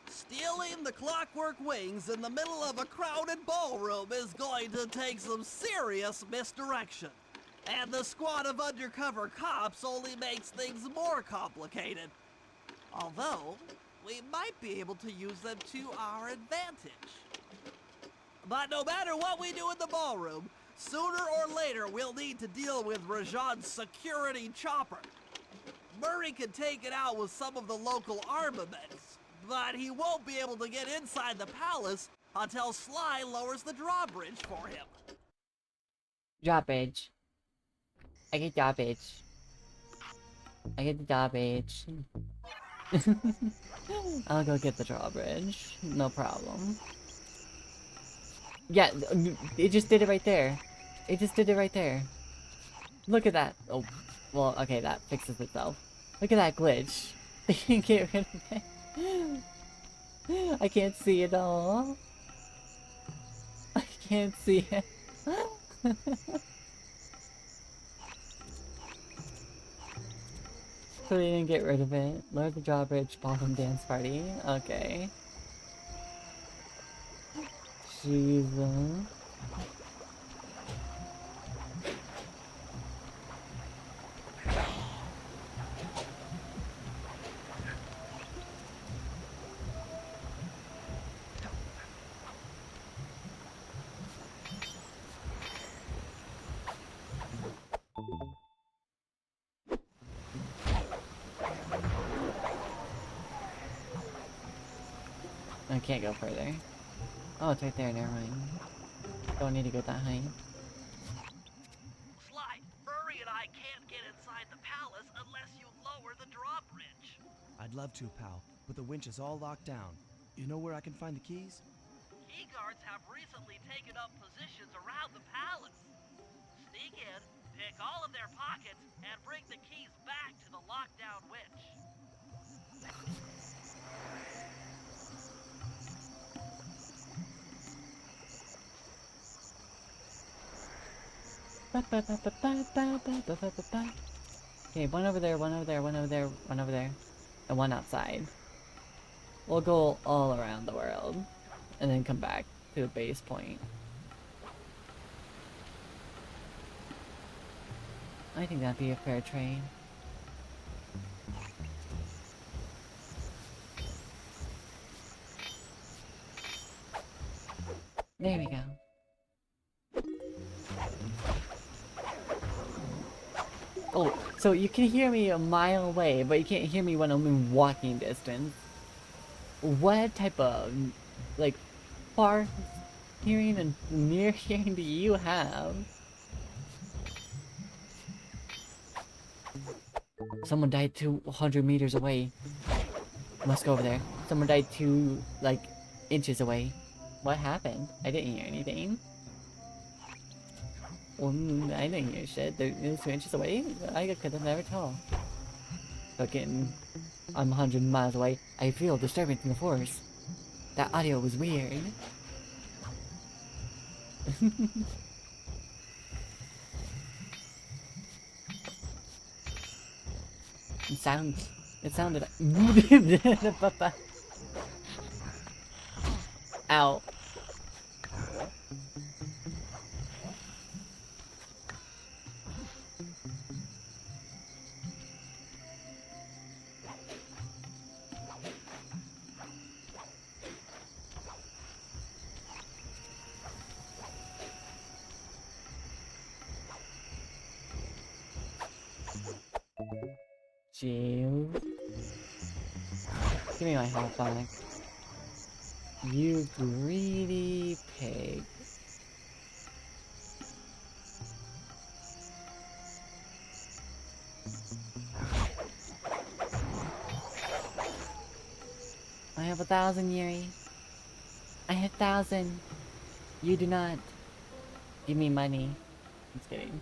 Stealing the Clockwork Wings in the middle of a crowded ballroom is going to take some serious misdirection. And the squad of undercover cops only makes things more complicated. Although, we might be able to use them to our advantage. But no matter what we do in the ballroom, sooner or later we'll need to deal with Rajan's security chopper. Mori can take it out with some of the local armaments, but he won't be able to get inside the palace until Sly lowers the drawbridge for him. Drawbridge. I get drawbridge. I get the drawbridge. I'll go get the drawbridge. No problem. Yeah, it just did it right there. It just did it right there. Look at that. Oh, well, okay, that fixes itself. Look at that glitch. They can get rid of it. I can't see it all. I can't see it. So they didn't get rid of it. Lower the drawbridge, ballroom dance party. Okay. Jesus. I can't go further. Oh, it's right there, never mind. Don't need to go that high. Sly, Murray and I can't get inside the palace unless you lower the drawbridge. I'd love to, pal, but the winch is all locked down. You know where I can find the keys? Key guards have recently taken up positions around the palace. Sneak in, pick all of their pockets, and bring the keys back to the lockdown winch. Okay, one over there, one over there, one over there, one over there, and one outside. We'll go all around the world, and then come back to the base point. I think that'd be a fair trade. There we go. Oh, so you can hear me a mile away, but you can't hear me when I'm in walking distance. What type of, like, far hearing and near hearing do you have? Someone died 200 meters away. Must go over there. Someone died 2, like, inches away. What happened? I didn't hear anything. Well, I didn't hear shit. It was 2 inches away? I could have never told. Fucking, I'm 100 miles away. I feel disturbance in the force. That audio was weird. It sounded Ow. Jail. Give me my health back. You greedy pig. I have 1,000, Yuri. I have 1,000. You do not. Give me money. Just kidding.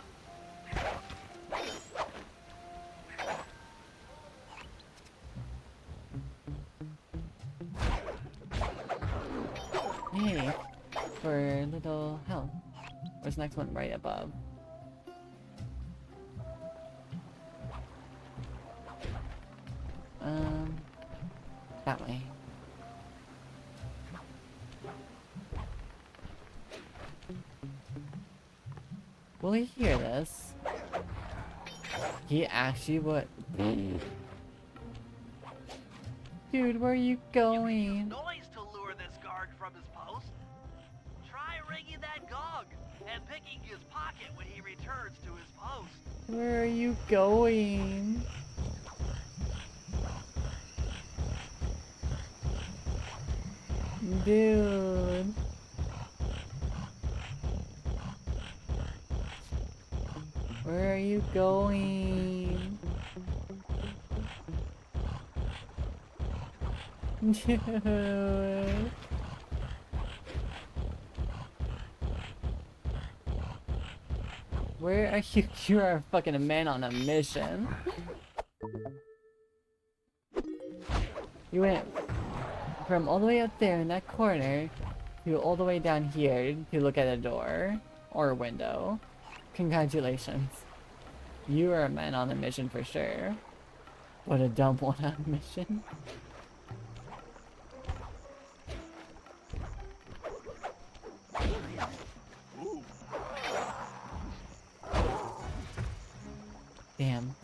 Hey, for little health. Where's the next one? Right above. That way. Will he hear this? He actually would. Dude, where are you going? Noise to lure this guard from his post. Try ringing that gong and picking his pocket when he returns to his post. Where are you going? Dude. Where are you going? Dude. Where are you? You are fucking a man on a mission. You went from all the way up there in that corner to all the way down here to look at a door or a window. Congratulations. You are a man on a mission for sure. What a dumb one on a mission. Damn.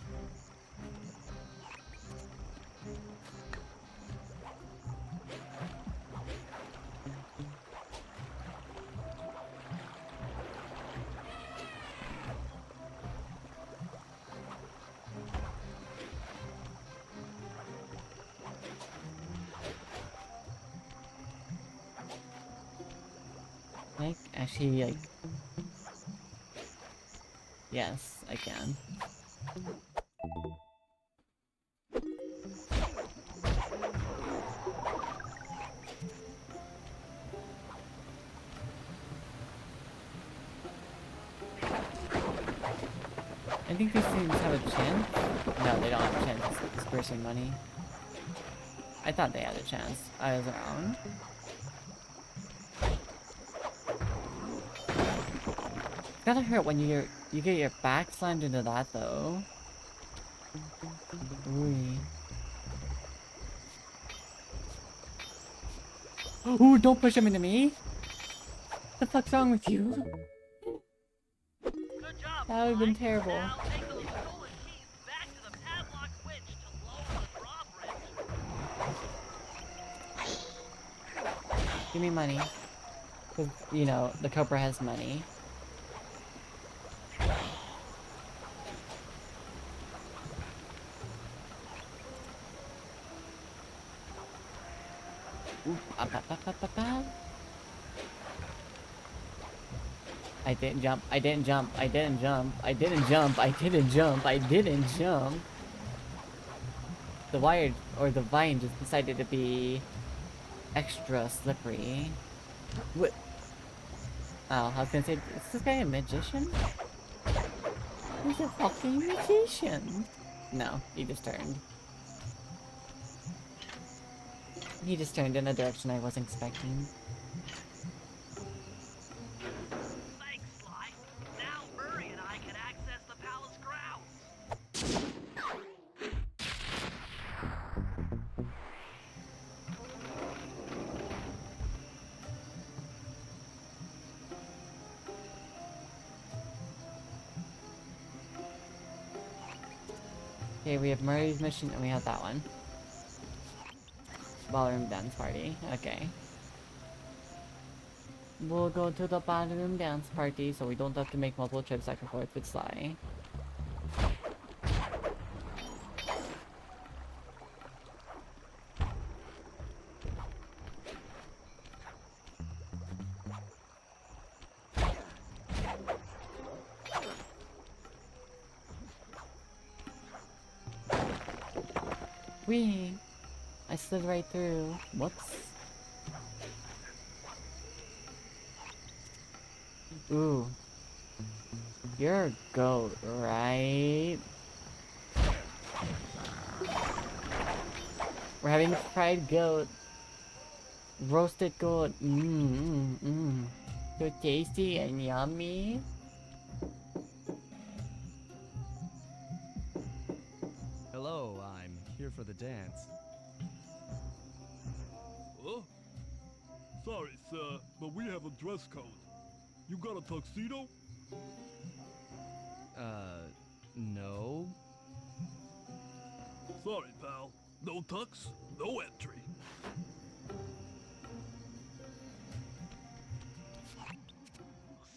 Like, actually, like... Yes, I can. I think these things have a chance. No, they don't have a chance of dispersing money. I thought they had a chance. I was wrong. It's gotta hurt when you're You get your back slammed into that though. Ooh. Ooh, don't push him into me! The fuck's wrong with you? Good job, That would've been Sly. terrible. Now take those stolen keys back to the padlock switch to lower the drawbridge. Give me money. Cause, you know, the Cobra has money. Ooh, I didn't jump, I didn't jump, I didn't jump, I didn't jump, I didn't jump, I didn't jump. The wire, or the vine just decided to be extra slippery. What? Oh, I was gonna say, is this guy a magician? He's a fucking magician. No, he just turned. He just turned in a direction I wasn't expecting. Thanks, Sly. Now Murray and I can access the palace grounds. Okay, we have Murray's mission and we have that one. Ballroom dance party. Okay. We'll go to the ballroom dance party so we don't have to make multiple trips back and forth with Sly. Whee! I slid right through. Whoops. Ooh. You're a goat, right? We're having fried goat. Roasted goat. So tasty and yummy. Hello, I'm here for the dance. Huh? Sorry, sir, but we have a dress code. You got a tuxedo? No. Sorry, pal. No tux, no entry.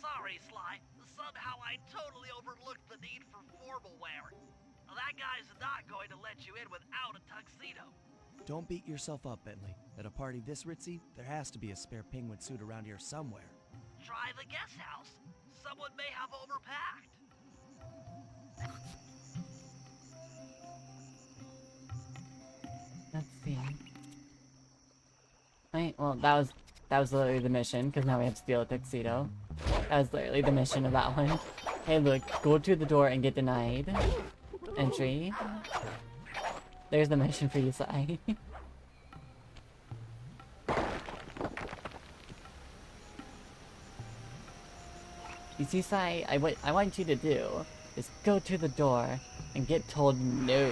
Sorry, Sly. Somehow I totally overlooked the need for formal wear. That guy's not going to let you in without a tuxedo. Don't beat yourself up, Bentley. At a party this ritzy, there has to be a spare penguin suit around here somewhere. Try the guest house. Someone may have overpacked. Let's see. Well, that was literally the mission, because now we have to steal a tuxedo. That was literally the mission of that one. Hey, look, go to the door and get denied entry. There's the mission for you, Sai. You see, Sai, what I want you to do is go to the door and get told no.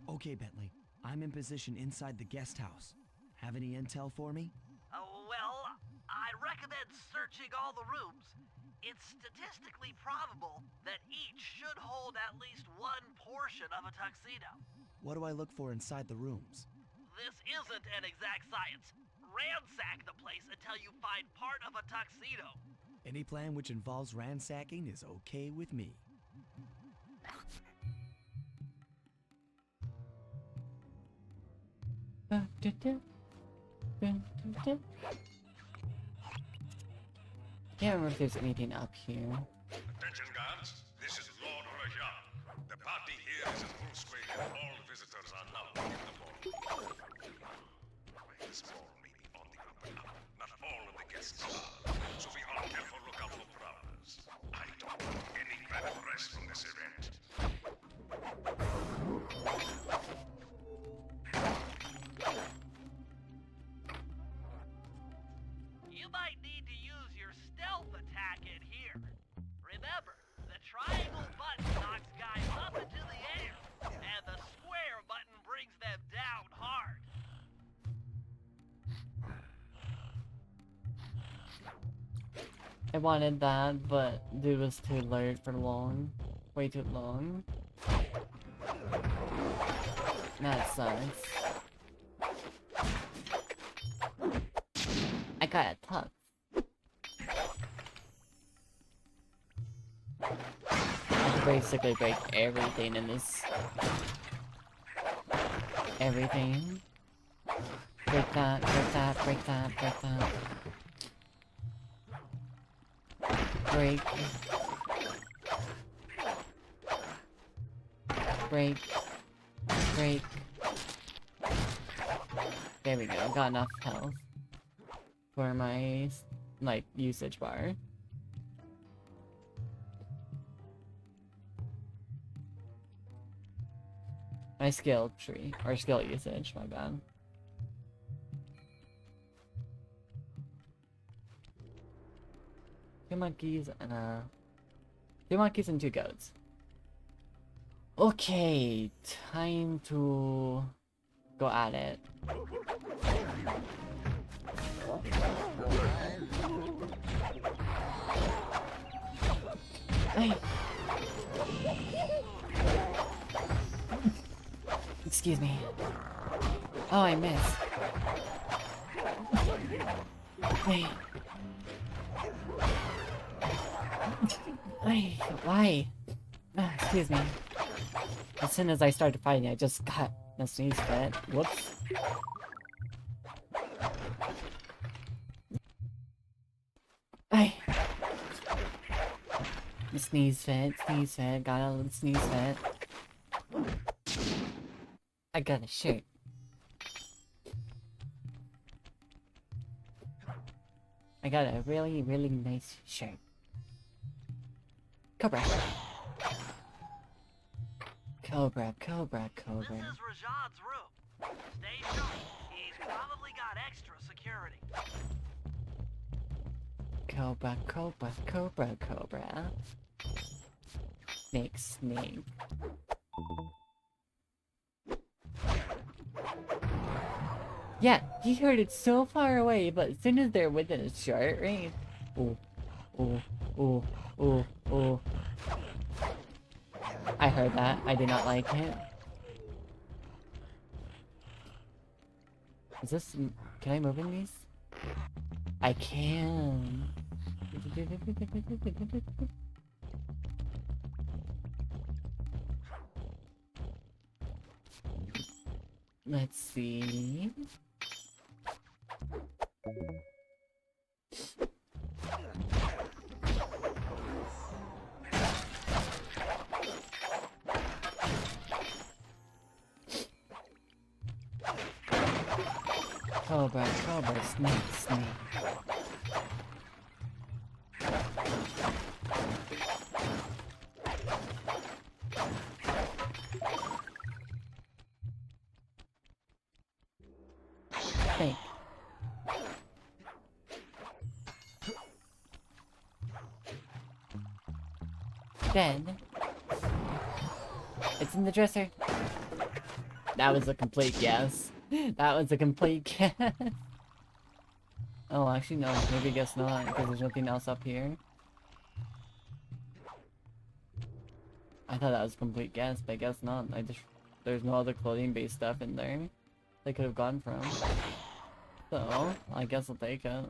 Okay, Bentley. I'm in position inside the guest house. Have any intel for me? Well, I recommend searching all the rooms. It's statistically probable that each should hold at least one portion of a tuxedo. What do I look for inside the rooms? This isn't an exact science. Ransack the place until you find part of a tuxedo. Any plan which involves ransacking is okay with me. Can't remember if there's anything up here. Attention guards, this is Lord Rajan. The party here is in full swing and all visitors are now in the ball. This ball may be on the up and up. Not all of the guests are, so be on careful lookout for prowlers. I don't want any bad press from this event. You might need to use your stealth attack in here. Remember, the triangle button knocks guys up into the air, and the square button brings them down hard. I wanted that, but dude was too late for long. Way too long. That sucks. I got a tuck. I have to basically break everything in this. Everything. Break that, break that, break that, break that. Break. Break. Break. There we go, got enough health for my, like, usage bar. My skill tree, or skill usage, my bad. Two monkeys and two monkeys and two goats. Okay, time to go at it. Hey. Excuse me. Oh, I missed. Hey. Hey, why? Excuse me. As soon as I started fighting, I just got a sneeze fit. Whoops. Hey. Sneeze fit, got a little sneeze fit. I got a shirt. I got a really, really nice shirt. Cobra. Cobra, Cobra, Cobra. This is Rajad's room. Stay sharp. He's probably got extra security. Cobra, Cobra, Cobra, Cobra. Snake, snake. Yeah, he heard it so far away, but as soon as they're within a short range. Oh, oh, oh, oh, oh. I heard that. I did not like it. Is this... Can I move in these? I can. Let's see. Cobra, Cobra, snake, snake. Snake. Dead. It's in the dresser. That was a complete guess. That was a complete guess. Oh, actually no, maybe guess not, because there's nothing else up here. I thought that was a complete guess, but I guess not. There's no other clothing-based stuff in there they could have gone from. So, I guess I'll take it.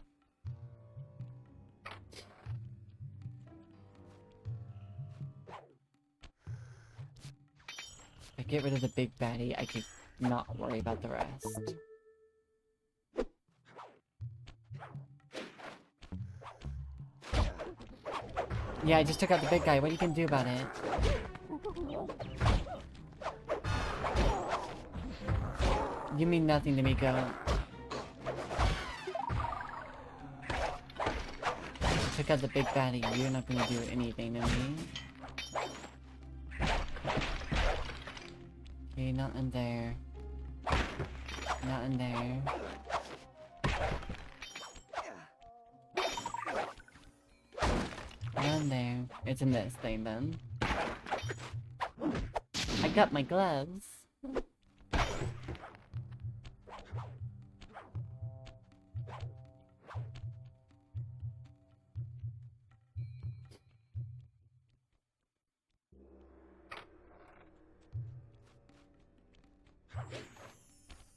If I get rid of the big baddie, I can not worry about the rest. Yeah, I just took out the big guy. What are you gonna do about it? You mean nothing to me, goat. I took out the big baddie. You're not gonna do anything to me. Okay, not in there. Not in there. Down there. It's in this thing then. I got my gloves.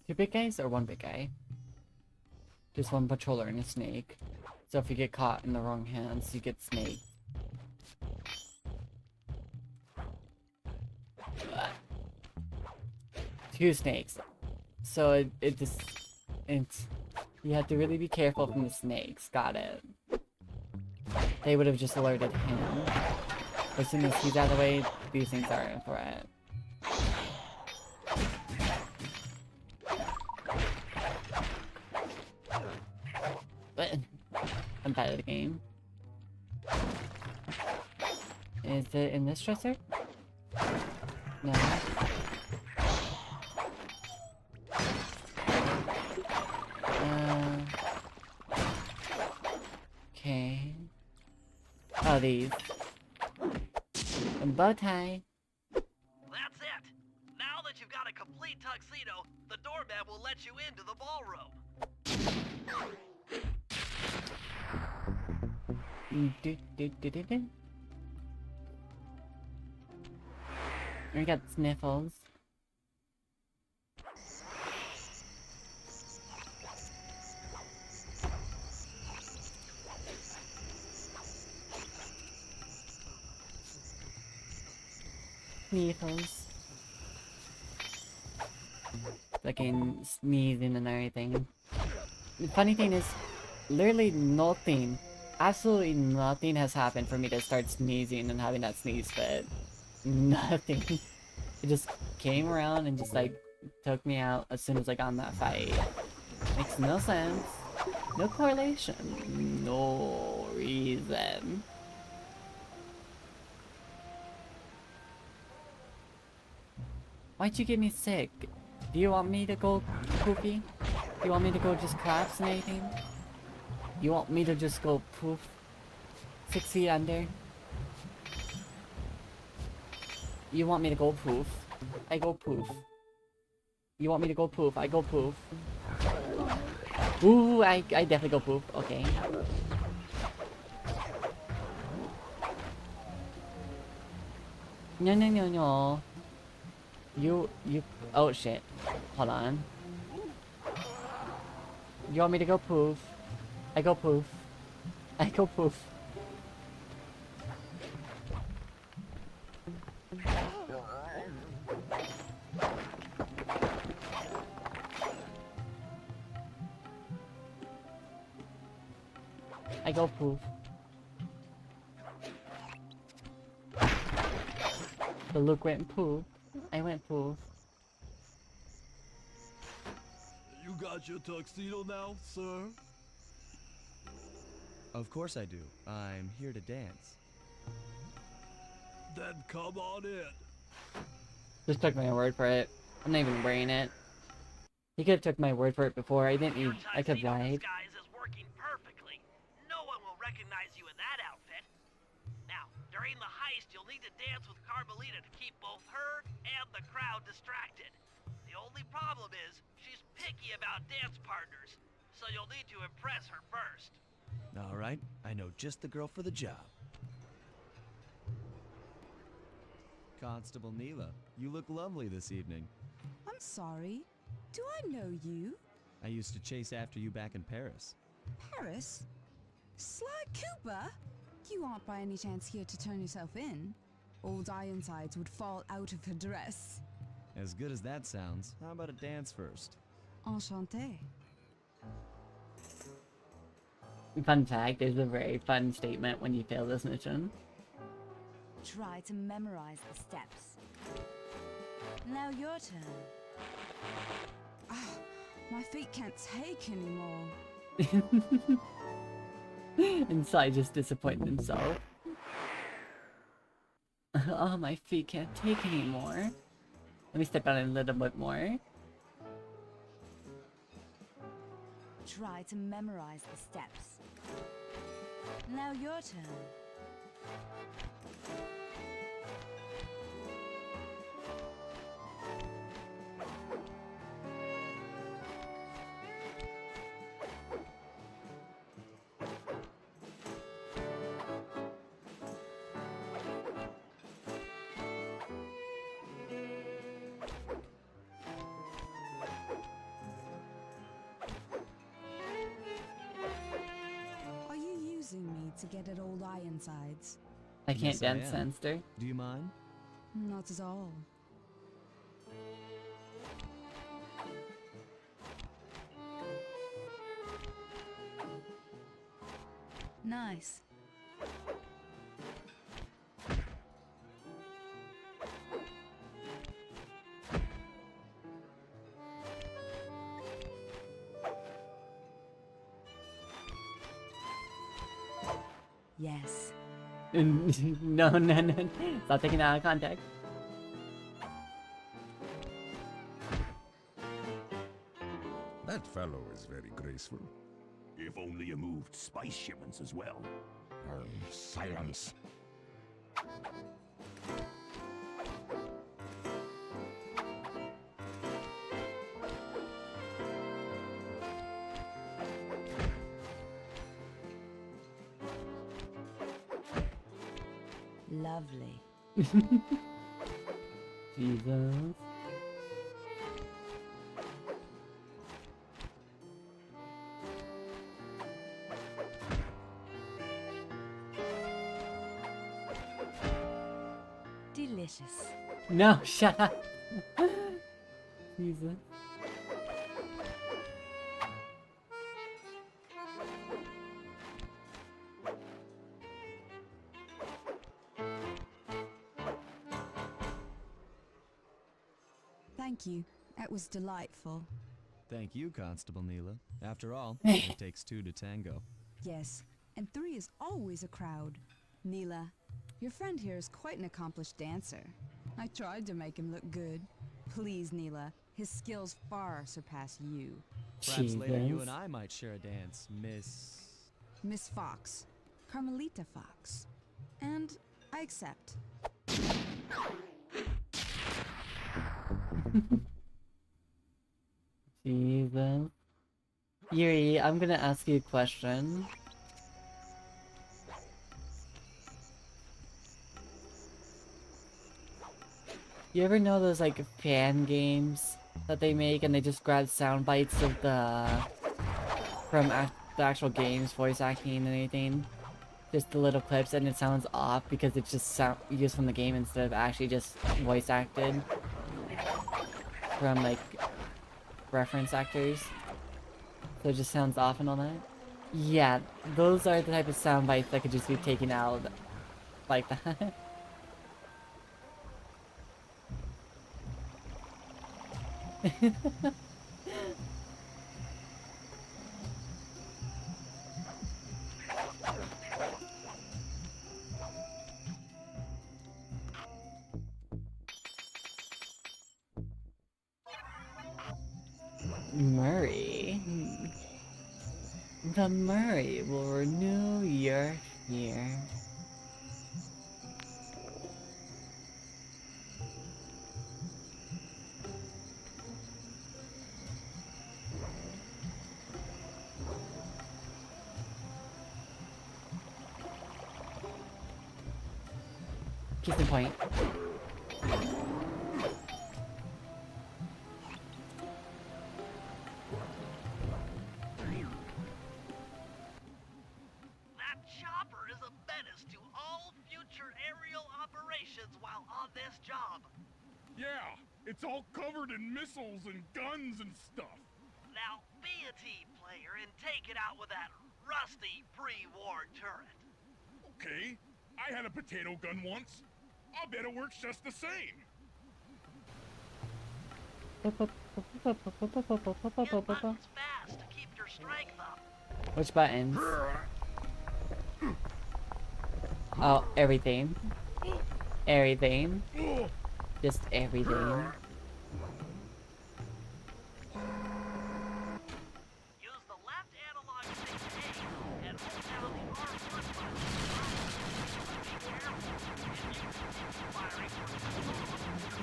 Two big guys or one big guy? Just one patroller and a snake. So if you get caught in the wrong hands, you get snaked. Two snakes. So it's you have to really be careful from the snakes. Got it. They would have just alerted him. As soon as he's out of the way, these things are a threat. But I'm bad at the game. Is it in this dresser? No. Okay. Oh, these. And bow tie. That's it. Now that you've got a complete tuxedo, the doorman will let you into the ballroom. I got sniffles. Sniffles. Fucking sneezing and everything. The funny thing is, literally nothing, absolutely nothing has happened for me to start sneezing and having that sneeze fit. Nothing. It just came around and just like took me out as soon as I got in that fight. Makes no sense. No correlation. No reason. Why'd you get me sick? Do you want me to go poopy? Do you want me to go just collapse and anything? You want me to just go poof? 6 feet under? You want me to go poof? I go poof. You want me to go poof? I go poof. Ooh, I definitely go poof. Okay. No, no, no, no. You, oh shit. Hold on. You want me to go poof? I go poof. I go poof. I go poof. The Luke went poof. I went poof. You got your tuxedo now, sir? Of course I do. I'm here to dance. Then come on in. Just took my word for it. I'm not even wearing it. He could have took my word for it before. I didn't Your need. I could have tuxedo lied. disguise is working perfectly. No one will recognize you in that outfit. Now, during the heist, you'll need to dance with Carmelita to keep both her and the crowd distracted. The only problem is, she's picky about dance partners, so you'll need to impress her first. All right, I know just the girl for the job. Constable Neela, you look lovely this evening. I'm sorry. Do I know you? I used to chase after you back in Paris. Paris? Sly Cooper? You aren't by any chance here to turn yourself in? Old Ironsides would fall out of her dress. As good as that sounds, how about a dance first? Enchanté. Fun fact, there's a very fun statement when you fail this mission. Try to memorize the steps. Now your turn. Ah, my feet can't take anymore. Inside just disappointing himself. Oh, my feet can't take anymore. Let me step out a little bit more. Try to memorize the steps. Now your turn. Are you using me to get at old Ironsides? I can't Yes, I dance, am. Senster. Do you mind? Not at all. Nice. Yes. No, no, no. Stop taking that out of context. That fellow is very graceful. If only you moved spice shipments as well. Silence. Lovely. Jesus. Delicious. No, shut up. Jesus. Thank you. That was delightful. Thank you, Constable Neela. After all, it takes two to tango. Yes, and 3 is always a crowd. Neela, your friend here is quite an accomplished dancer. I tried to make him look good. Please, Neela, his skills far surpass you. Perhaps later you Jesus. and I might share a dance, Miss... Miss Fox, Carmelita Fox. And I accept. Jesus. Yuri, I'm gonna ask you a question. You ever know those like fan games that they make and they just grab sound bites of the the actual game's voice acting and anything? Just the little clips and it sounds off because it's just used from the game instead of actually just voice acted from like reference actors. So it just sounds off and all that. Yeah, those are the type of sound bites that could just be taken out like that. Mori. The Mori will renew your fear. Case in point. That chopper is a menace to all future aerial operations while on this job. Yeah, it's all covered in missiles and guns and stuff. Now, be a team player and take it out with that rusty pre-war turret. Okay, I had a potato gun once. I'll bet it works just the same. Hit buttons fast to keep your strength up. Which buttons? Oh, everything. Everything. Just everything. Use the left analog stick to aim and hold down the R1 button to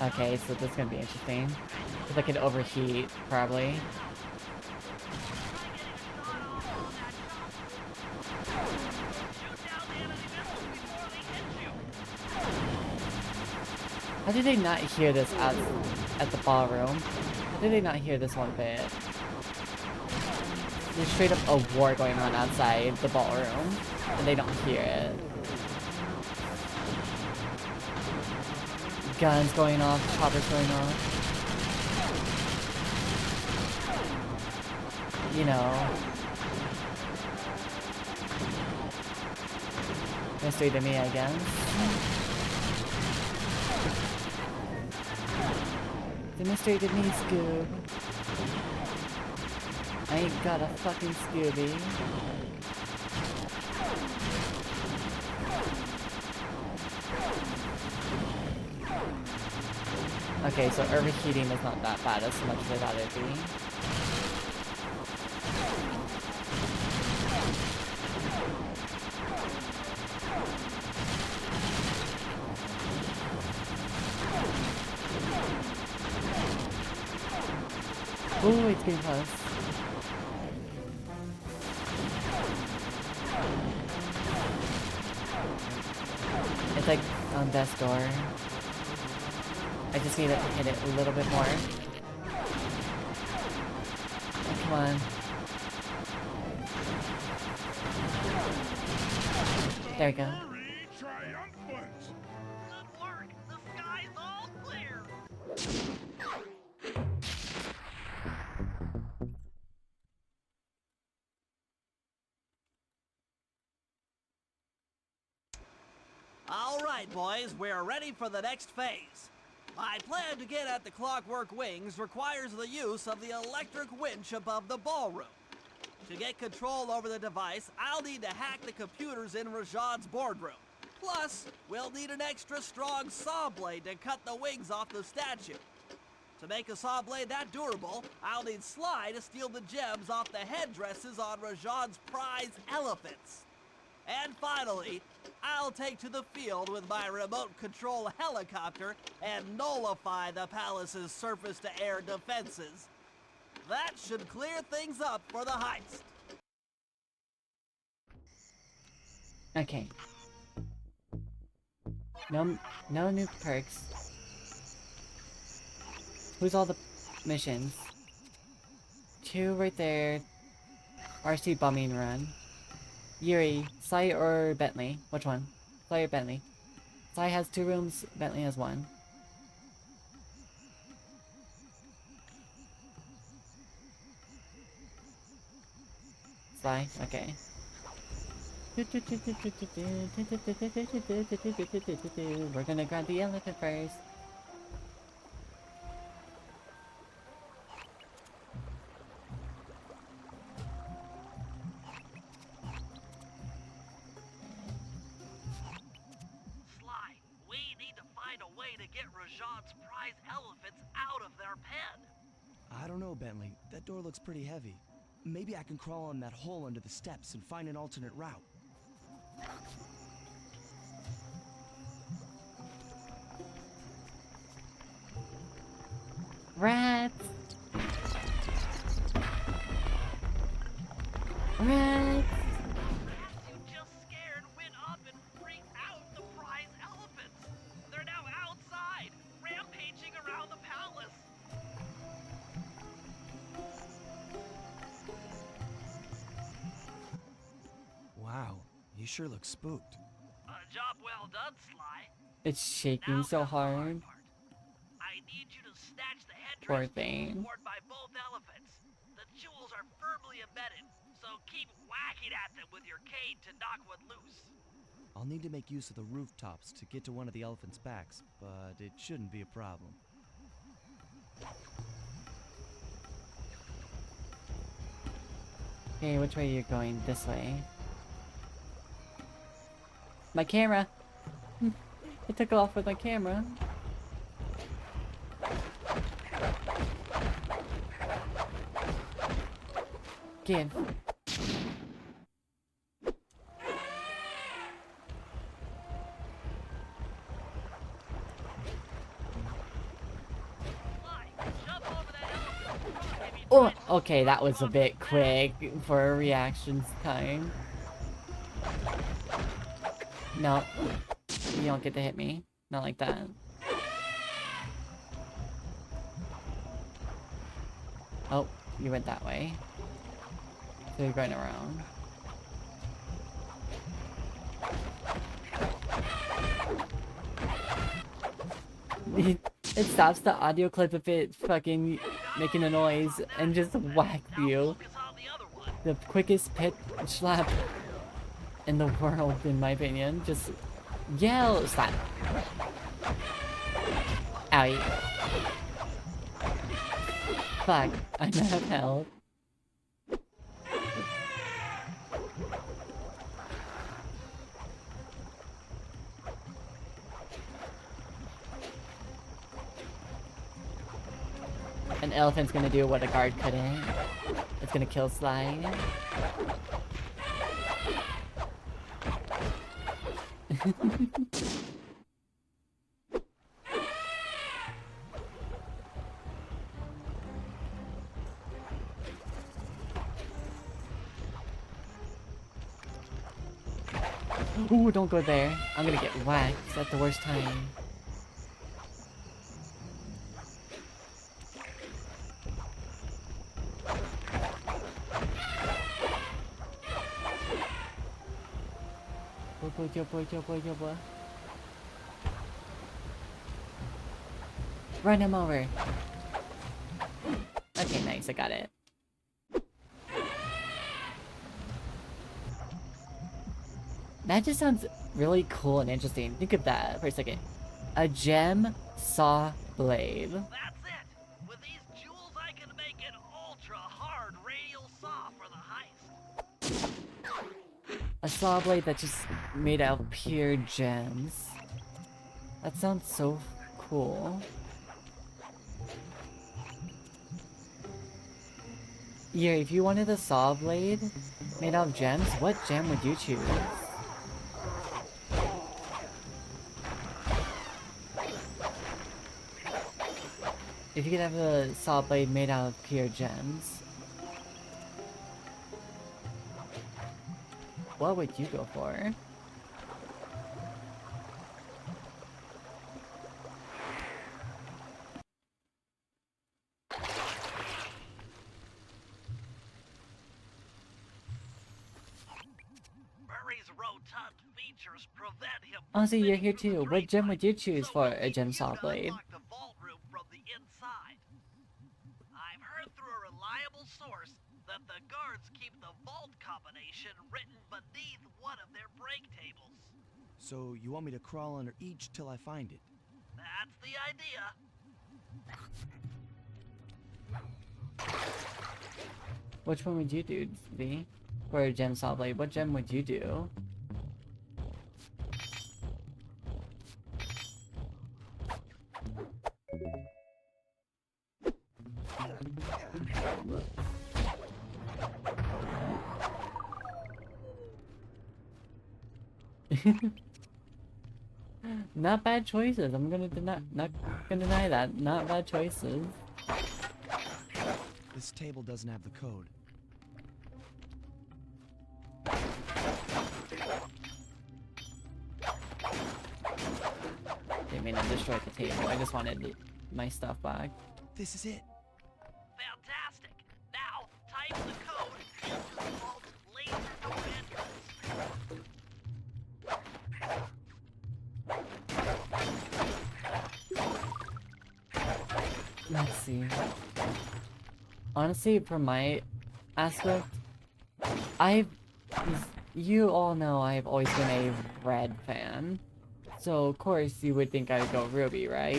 Okay, so this is gonna be interesting. If I could overheat, probably. How did they not hear this at the ballroom? How did they not hear this one bit? There's straight up a war going on outside the ballroom, and they don't hear it. Guns going off, choppers going off. You know. Mystery to me, I guess. The mystery to me, Scoob. I ain't got a fucking Scooby. Okay, so overheating is not that bad as much as I thought it'd be. Ooh, it's getting close. It's like on death's door. I just need to hit it a little bit more. Oh, come on. There we go. Mori triumphant! Good work! The sky's all clear! All right, boys, we're ready for the next phase. My plan to get at the Clockwork Wings requires the use of the electric winch above the ballroom. To get control over the device, I'll need to hack the computers in Rajad's boardroom. Plus, we'll need an extra strong saw blade to cut the wings off the statue. To make a saw blade that durable, I'll need Sly to steal the gems off the headdresses on Rajad's prize elephants. And finally, I'll take to the field with my remote control helicopter and nullify the palace's surface-to-air defenses. That should clear things up for the heist. Okay. No new perks. Who's all the missions? 2 right there. RC bombing run. Yuri, Sai or Bentley? Which one? Sai or Bentley? Sai has 2 rooms, Bentley has 1. Sai? Okay. We're gonna grab the elephant first. Sly, we need to find a way to get Rajad's prize elephants out of their pen. I don't know, Bentley. That door looks pretty heavy. Maybe I can crawl on that hole under the steps and find an alternate route. Rats! Rats! You just scared, went up and freaked out the prize elephants. They're now outside, rampaging around the palace. Wow, you sure look spooked. Job well done, Sly. It's shaking Now so comes the hard hard. part. I need you to snatch the Poor headdress thing. worn by both elephants. The jewels are firmly embedded, so keep whacking at them with your cane to knock one loose. I'll need to make use of the rooftops to get to one of the elephants' backs, but it shouldn't be a problem. Okay, which way are you going? This way. My camera! I took off with my camera. Give. Oh, okay, that was a bit quick for a reactions time. No, you don't get to hit me. Not like that. Oh, you went that way. So you're going around. It stops the audio clip if it fucking making a noise and just whack you. The quickest pit slap in the world, in my opinion. Just yell slap. Owie. Fuck, I'm out of health. An elephant's gonna do what a guard couldn't. It's gonna kill Sly. Ooh, don't go there. I'm gonna get whacked at the worst time. Boy. Run him over. Okay, nice, I got it. That just sounds really cool and interesting. Think of that for a second. A gem saw blade. That's it! With these jewels, I can make an ultra-hard radial saw for the heist. A saw blade that's just made out of pure gems. That sounds so cool. Yeah, if you wanted a saw blade made out of gems, what gem would you choose? If you could have a saw blade made out of pure gems, what would you go for? Murray's rotund features prevent him Oh, so you're here too. What gem would you choose for a gem saw blade? the vault room from the inside. I've heard through a reliable source that the guards keep the vault combination written beneath one of their break tables. So you want me to crawl under each till I find it? That's the idea. Which one would you do, V? For a gem saw blade, what gem would you do? Not bad choices. I'm gonna not gonna deny that. Not bad choices. This table doesn't have the code. They may not destroy the table. I just wanted my stuff back. This is it. Fantastic. Now, type the code into the vault laser door entrance. Let's see. Honestly, from my aspect, you all know I've always been a red fan. So of course you would think I'd go Ruby, right?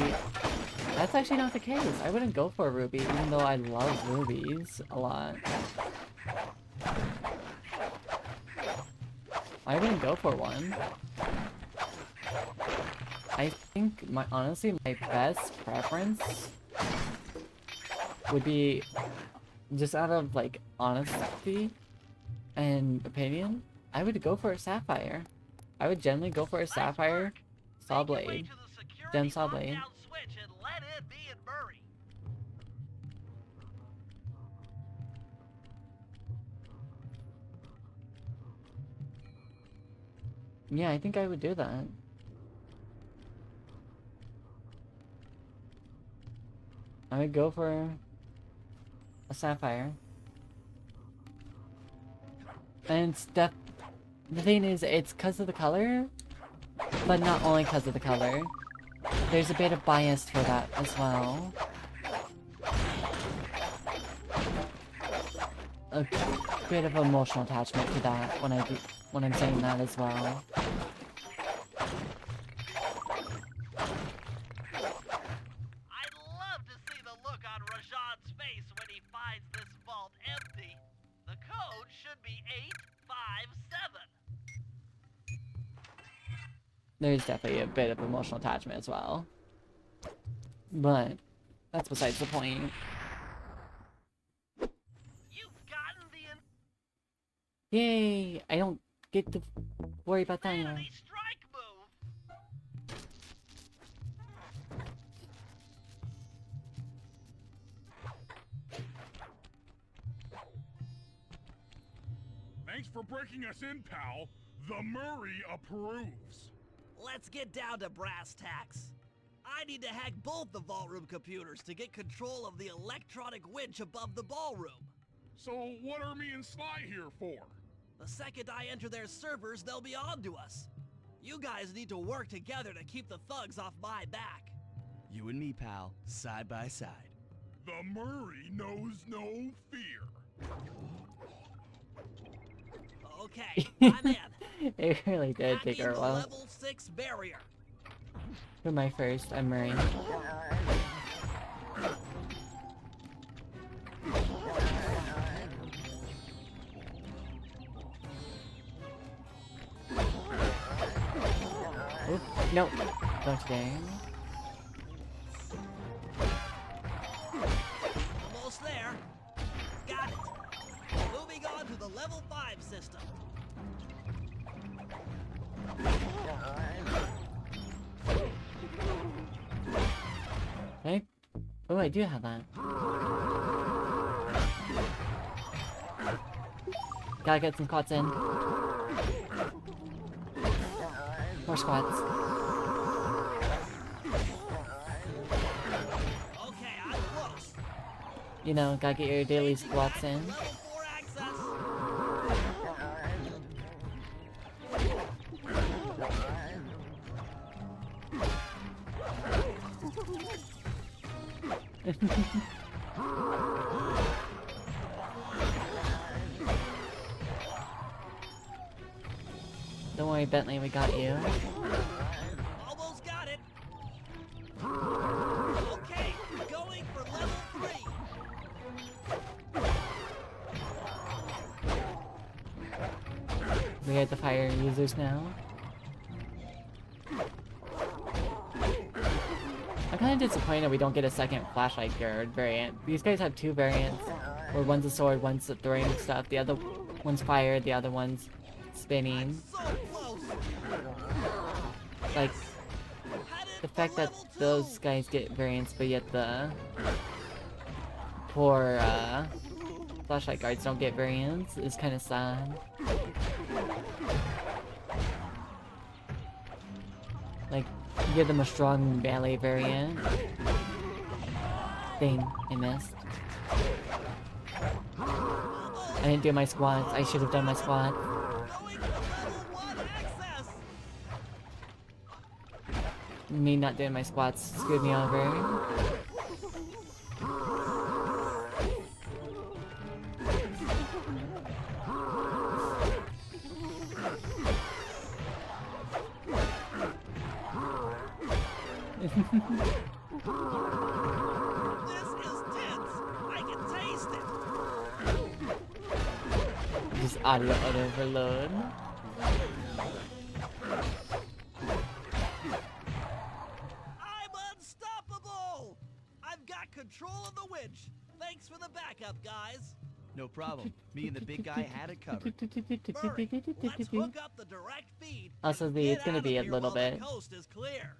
That's actually not the case. I wouldn't go for a Ruby, even though I love rubies a lot. I wouldn't go for one. I think honestly my best preference would be, just out of like honesty and opinion, I would go for a sapphire. I would generally go for a sapphire saw blade. Gem saw blade. Switch and let in me and Murray. Yeah, I think I would do that. I would go for a sapphire. And the thing is, it's because of the color, but not only because of the color. There's a bit of bias for that as well. A bit of emotional attachment to that when I'm saying that as well. I'd love to see the look on Rajan's face when he finds this vault empty. The code should be 857. There's definitely a bit of emotional attachment as well. But that's besides the point. You've gotten the Yay! I don't get to worry about that anymore. insanity strike move. Thanks for breaking us in, pal. The Murray approves. Let's get down to brass tacks. I need to hack both the vault room computers to get control of the electronic winch above the ballroom. So what are me and Sly here for? The second I enter their servers, they'll be on to us. You guys need to work together to keep the thugs off my back. You and me, pal, side by side. The Murray knows no fear. Okay, I'm in. It really did take Hacking her a the while. level 6 barrier. For my first, I'm Mori. Oop, no, don't dare. Almost there. Got it. Moving on to the level 5 system. Okay. Oh, I do have that. Gotta get some squats in. More squats. Okay, I'm close. You know, gotta get your daily squats in. Level 4 access. Don't worry, Bentley, we got you. Almost got it. Okay, going for level 3. We got the fire users now. I'm kind of disappointed we don't get a second flashlight guard variant. These guys have two variants, where one's a sword, one's a throwing stuff. The other one's fire, the other one's spinning. So close. Like, Headed the for fact that level 2. those guys get variants, but yet the poor flashlight guards don't get variants is kind of sad. Like, you give them a strong melee variant. Dang, I missed. I didn't do my squats. I should have done my squats. Going for level 1 access. Me not doing my squats screwed me over. This is tense. I can taste it. Just audio overload. I'm unstoppable. I've got control of the winch. Thanks for the backup, guys. No problem. Me and the big guy had it covered. Murray, let's hook up the direct feed. Also, and it's get gonna out be of a here little while the bit. coast is clear.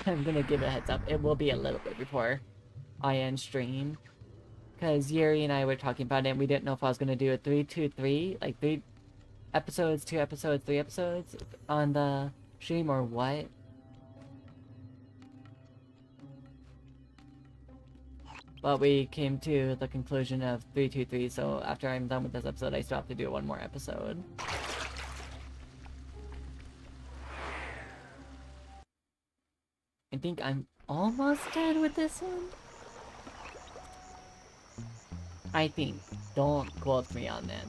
I'm gonna give a heads up. It will be a little bit before I end stream. Because Yuri and I were talking about it and we didn't know if I was gonna do a 3-2-3, like episodes, 2 episodes, 3 episodes on the stream or what. But we came to the conclusion of 323, so after I'm done with this episode, I still have to do one more episode. I think I'm almost done with this one. I think. Don't quote me on that.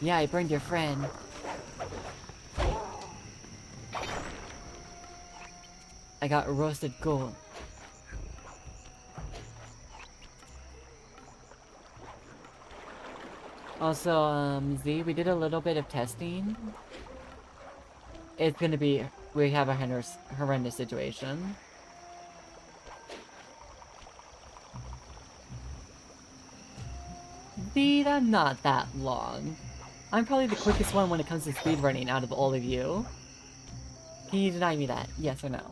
Yeah, I burned your friend. I got roasted gold. Also, Z, we did a little bit of testing. It's gonna be... We have a horrendous situation. Z, I'm not that long. I'm probably the quickest one when it comes to speedrunning out of all of you. Can you deny me that? Yes or no?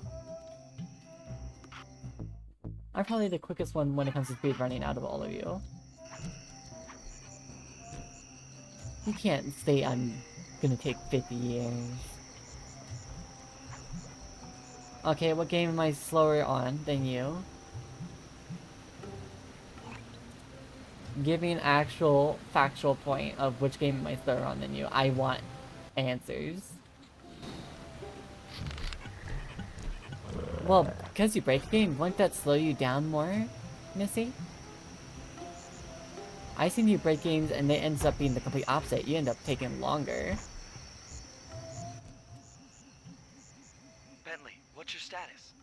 I'm probably the quickest one when it comes to speedrunning out of all of you. You can't say I'm gonna take 50 years. Okay, what game am I slower on than you? Give me an actual, factual point of which game am I slower on than you. I want answers. Well, because you break a game, won't that slow you down more, Missy? I seen you break games and it ends up being the complete opposite. You end up taking longer. Bentley, what's your status?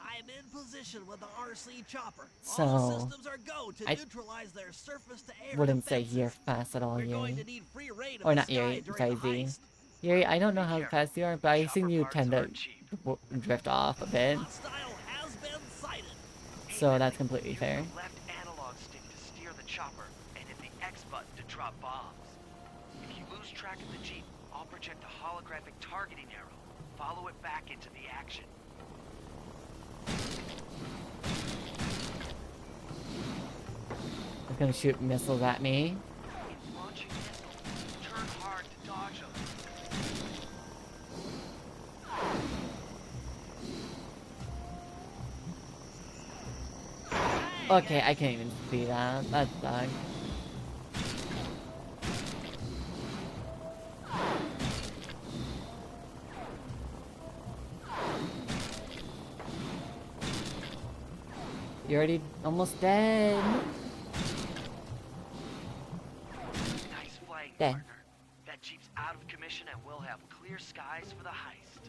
I'm in position with the RC chopper. So, All systems are go to I neutralize their surface-to-air wouldn't say defenses. you're fast at all, We're going Yuri. to need free reign of Or the not sky Yuri, during sorry, the Z. heist. Yuri, I don't know Be how careful. fast you are, but I Chopper seen you parts tend to aren't cheap. drift off a bit. Hostile has been sighted. So that's completely fair. Use the left analog stick to steer the chopper, and hit the X button to drop bombs. If you lose track of the Jeep, I'll project a holographic targeting arrow. Follow it back into the action. It's gonna shoot missiles at me. In launching missiles, turn hard to dodge them. Okay, I can't even see that. That sucks. You're already almost dead. Nice flying, Dead. partner. That Jeep's out of commission and we'll have clear skies for the heist.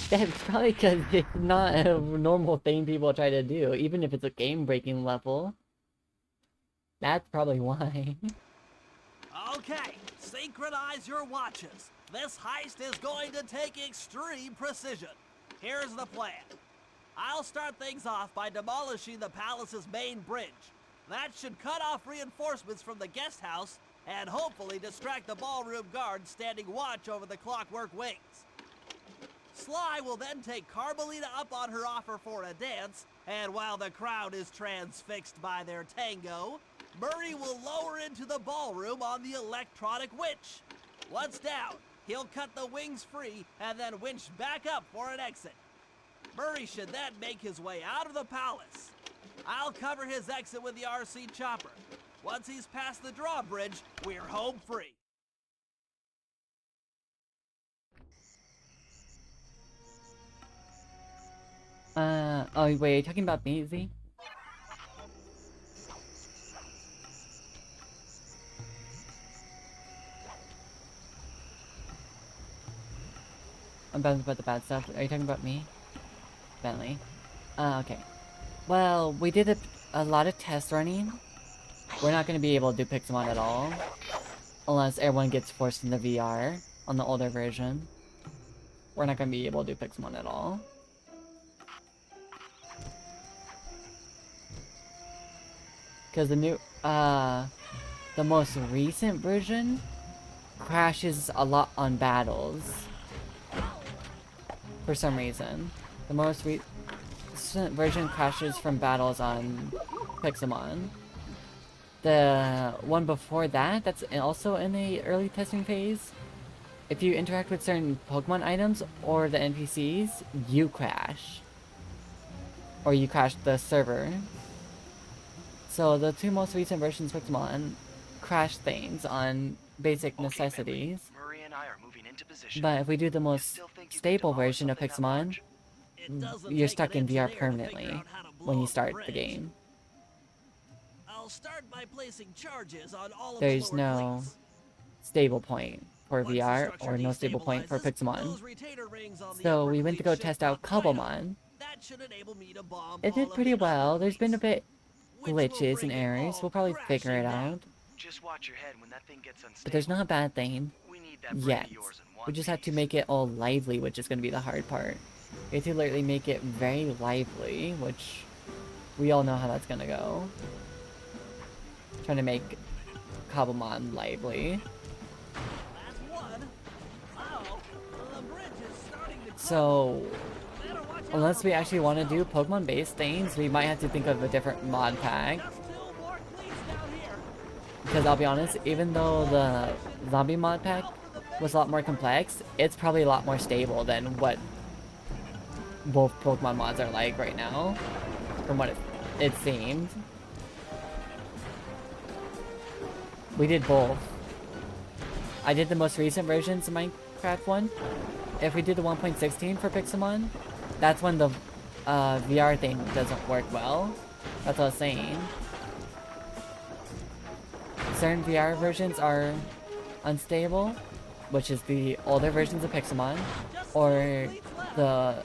That's probably because it's not a normal thing people try to do, even if it's a game-breaking level. That's probably why. Okay, synchronize your watches. This heist is going to take extreme precision. Here's the plan. I'll start things off by demolishing the palace's main bridge. That should cut off reinforcements from the guest house and hopefully distract the ballroom guards standing watch over the clockwork wings. Sly will then take Carmelita up on her offer for a dance, and while the crowd is transfixed by their tango, Mori will lower into the ballroom on the electronic winch. Once down, he'll cut the wings free and then winch back up for an exit. Murray should then make his way out of the palace. I'll cover his exit with the RC chopper. Once he's past the drawbridge, we're home free. Oh wait, are you talking about me, Z? I'm bad about the bad stuff. Are you talking about me? Bentley. Okay. Well, we did a lot of test running. We're not going to be able to do Pixelmon at all. Unless everyone gets forced into VR on the older version. We're not going to be able to do Pixelmon at all. Because the new, the most recent version crashes a lot on battles. For some reason. version crashes from battles on Pixelmon. The one before that, that's also in the early testing phase, if you interact with certain Pokemon items or the NPCs, you crash. Or you crash the server. So the two most recent versions of Pokemon crash things on basic necessities. Murray and I are moving into position. But if we do the most still think you can stable demolish version of something that Pixelmon, large? It doesn't you're take stuck an in VR engineer to figure permanently out how to blow when you up a start the bridge. game. I'll start by placing charges on all of There's the lower no plates. stable point for Once the VR structure or no stable point for destabilizes, Pixelmon. those retainer rings on the So upper we went to plate go should test out pop right up. Cobblemon. That should enable me to bomb It all did of pretty the well. other There's been a plates, bit which will glitches bring and it errors. all We'll probably figure it crashing down. out. Just watch your head when that thing gets unstable. But there's not a bad thing We need that brain yet. of yours in one We just have to piece. make it all lively, which is going to be the hard part. We have to literally make it very lively, which we all know how that's going to go. Trying to make Cobblemon lively. That's one. Oh, the bridge is starting to So, better watch out unless for we actually want to do Pokemon. Pokemon-based things, we might have to think of a different mod pack. Just two more cleats down here. Because I'll be honest, even though the zombie mod pack was a lot more complex, it's probably a lot more stable than what both Pokemon mods are like right now, from what it seemed. We did both. I did the most recent versions of Minecraft one. If we did the 1.16 for Pixelmon, that's when the VR thing doesn't work well. That's what I was saying. Certain VR versions are unstable, which is the older versions of Pixelmon, or the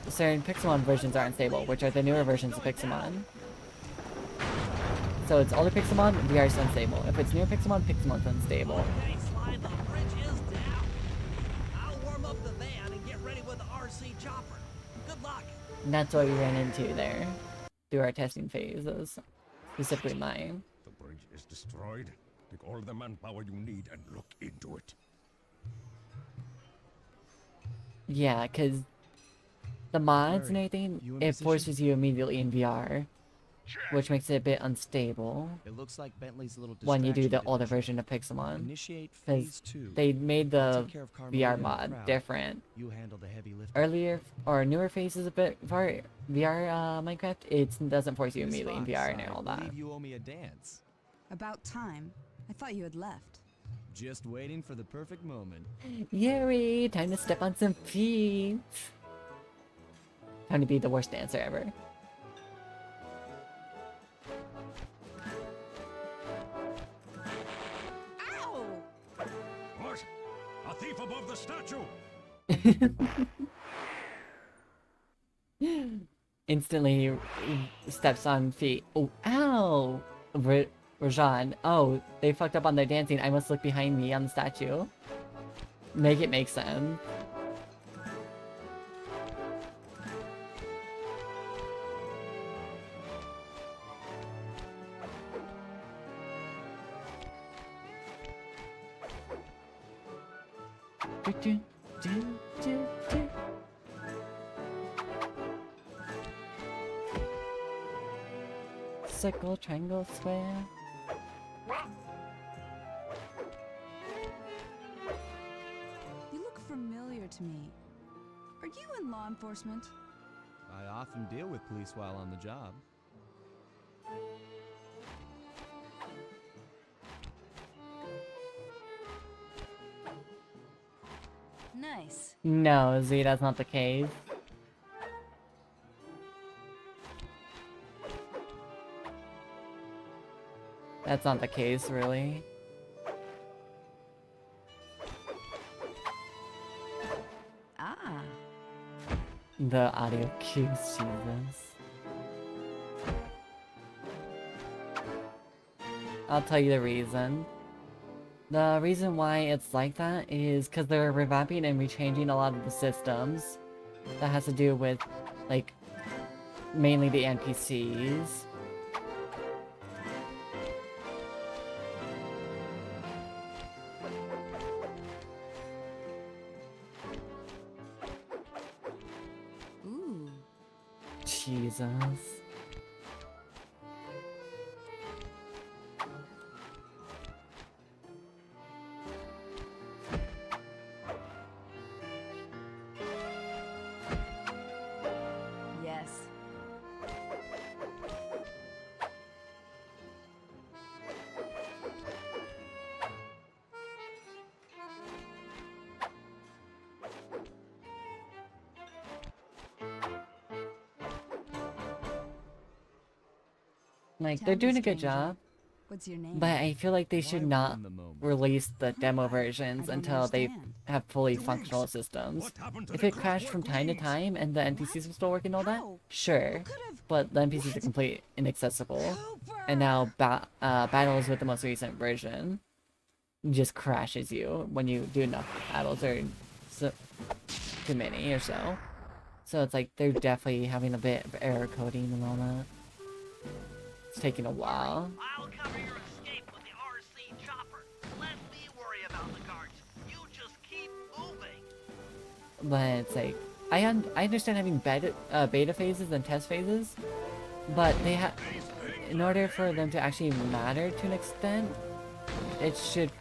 certain Pixelmon versions are unstable, which are the newer versions of Pixelmon. So it's older Pixelmon, VR is unstable. If it's newer Pixelmon, Pixelmon's unstable. Okay, Slide, the bridge is down. I'll warm up the van and get ready with the RC chopper. Good luck. And that's what we ran into there through our testing phases, specifically mine. The bridge is destroyed. Take all the manpower you need and look into it. Yeah, because the mods and Mary, everything, you in it position? forces you immediately in VR, which makes it a bit unstable It looks like Bentley's little when you do the distraction older did the version of Pixelmon. Initiate Because phase 2. they made I'll the take care of Carmelita VR and the mod crowd. different. You handle the heavy lifting. Earlier or newer phases of it for VR Minecraft, it doesn't force you Miss immediately in Fox, VR and I all that. believe you owe me a dance. About time. I thought you had left. Just waiting for the perfect moment. Yuri, time to step on some feet. Time to be the worst dancer ever. Ow! What? A thief above the statue! Instantly steps on feet. Oh, ow! Rajan. Oh, they fucked up on their dancing. I must look behind me on the statue. Make it make sense. Do, do, do, do, do. Circle, triangle, square. You look familiar to me. Are you in law enforcement? I often deal with police while on the job. Nice. No, Z, that's not the case. That's not the case, really. Ah. The audio cues, Jesus. I'll tell you the reason. The reason why it's like that is because they're revamping and rechanging a lot of the systems. That has to do with, like, mainly the NPCs. Ooh. Jesus. Yes. Like, Tell they're me, doing a good stranger, job, What's your name? but I feel like they should Why not ruin the moment? release the demo I versions don't until they understand. have fully Twinks, functional systems. what happened to If the it crashed from clockwork time to wings? time and the NPCs were still working and all that, How? sure. Who could've- But the NPCs are completely inaccessible. And now battles with the most recent version just crashes you when you do enough battles or so, too many or so. So it's like they're definitely having a bit of error coding and all that. It's taking a while. I'll cover your escape with the RC chopper. Let me worry about the guards. You just keep moving. But it's like I understand having beta phases and test phases, but they have in order for them to actually matter to an extent, it should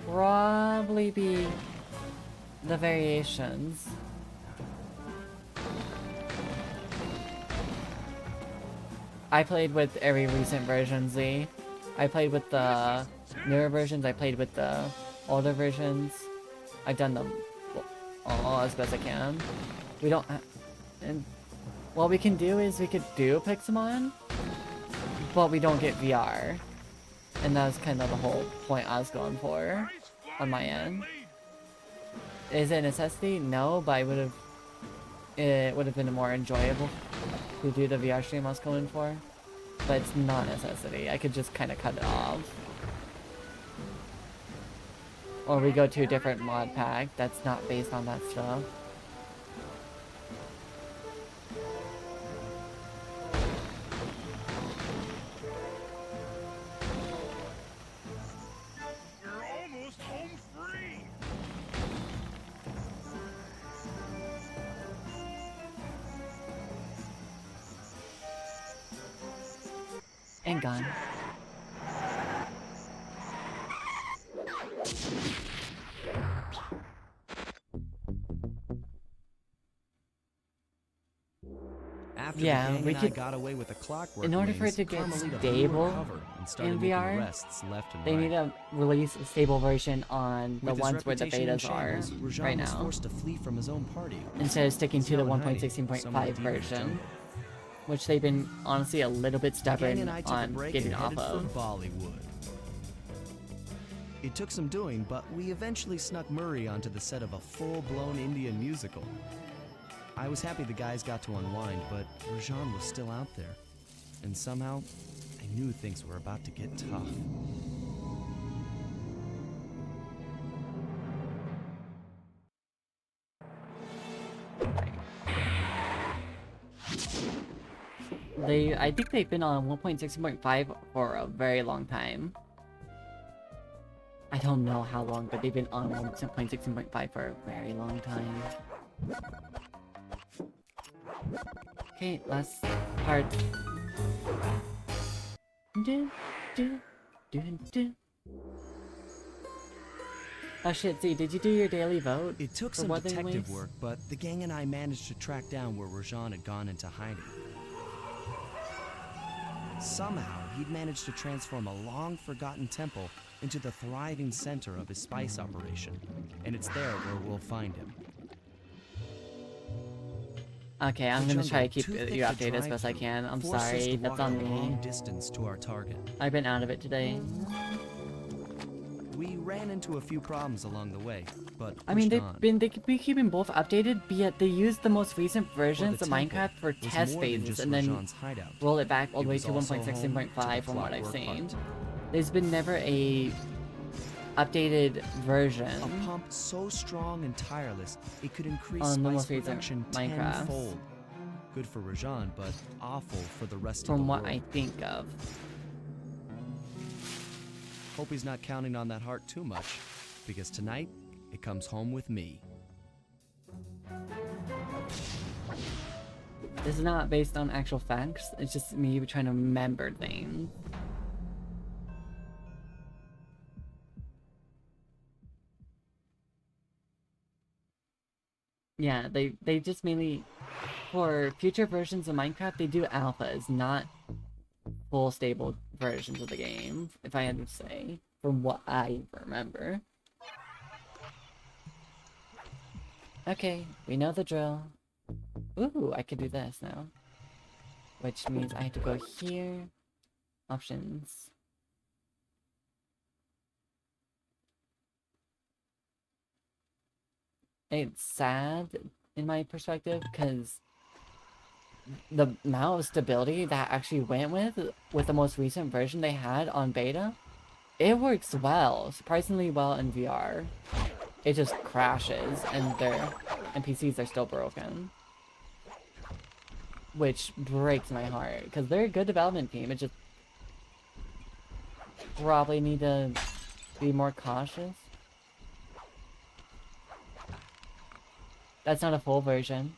probably be the variations. I played with every recent version, Z. I played with the newer versions, I played with the older versions. I've done them all as best I can. We don't and what we can do is we could do Pixelmon, but we don't get VR. And that was kind of the whole point I was going for on my end. Is it a necessity? No, but it would have been more enjoyable to do the VR stream I was going for. But it's not a necessity. I could just kind of cut it off. Or we go to a different mod pack that's not based on that stuff. We're almost home free. And gone. After Yeah, the gang we and I could- got away with the clockwork in order for wings, it to get Carmelita blew her stable cover and started in making VR, arrests left and they right. need to release a stable version on the With his ones where the reputation in betas are shambles, Rajan right was now, forced to flee from his own party. instead of sticking He's to the now in hiding, 1.16.5 somewhere deep in the version, jungle. which they've been honestly a little bit The gang stubborn and I took a on break getting and off headed of. for Bollywood. It took some doing, but we eventually snuck Murray onto the set of a full-blown Indian musical. I was happy the guys got to unwind, but Rajan was still out there. And somehow, I knew things were about to get tough. I think they've been on 1.16.5 for a very long time. I don't know how long, but they've been on 1.16.5 for a very long time. Okay, last part. Do, do, do, do. Oh shit, Z, did you do your daily vote? It took for some Wuthering detective Waves? work, but the gang and I managed to track down where Rajan had gone into hiding. Somehow, he'd managed to transform a long-forgotten temple into the thriving center of his spice operation, and it's there where we'll find him. Okay, I'm The gonna try to jungle, keep too thick you to updated as drive best I through, can. I'm forced us sorry, to that's walk on a long me. distance to our target. I've been out of it today. We ran into a few problems along the way, but I mean, pushed on. they could be keeping both updated, but yet they used the most recent versions the of temple Minecraft for was test more than phases just and then Rajan's hideout. roll it back all the It way was to also home to 1.16.5 the from what I've clockwork seen. part. There's been never a updated version A pump so strong and tireless, it could increase on the spice most recent production Minecraft. tenfold. Good for Rajan, but awful for the rest of From the what world. I think of. Hope he's not counting on that heart too much, because tonight, it comes home with me. This is not based on actual facts, it's just me trying to remember things. Yeah, they just mainly, for future versions of Minecraft, they do alphas, not full stable versions of the game, if I had to say, from what I remember. Okay, we know the drill. Ooh, I could do this now. Which means I have to go here. Options. It's sad in my perspective because the amount of stability that actually went with the most recent version they had on beta, it works well, surprisingly well in VR. It just crashes and their NPCs are still broken. Which breaks my heart, because they're a good development team, it just probably need to be more cautious. That's not a full version.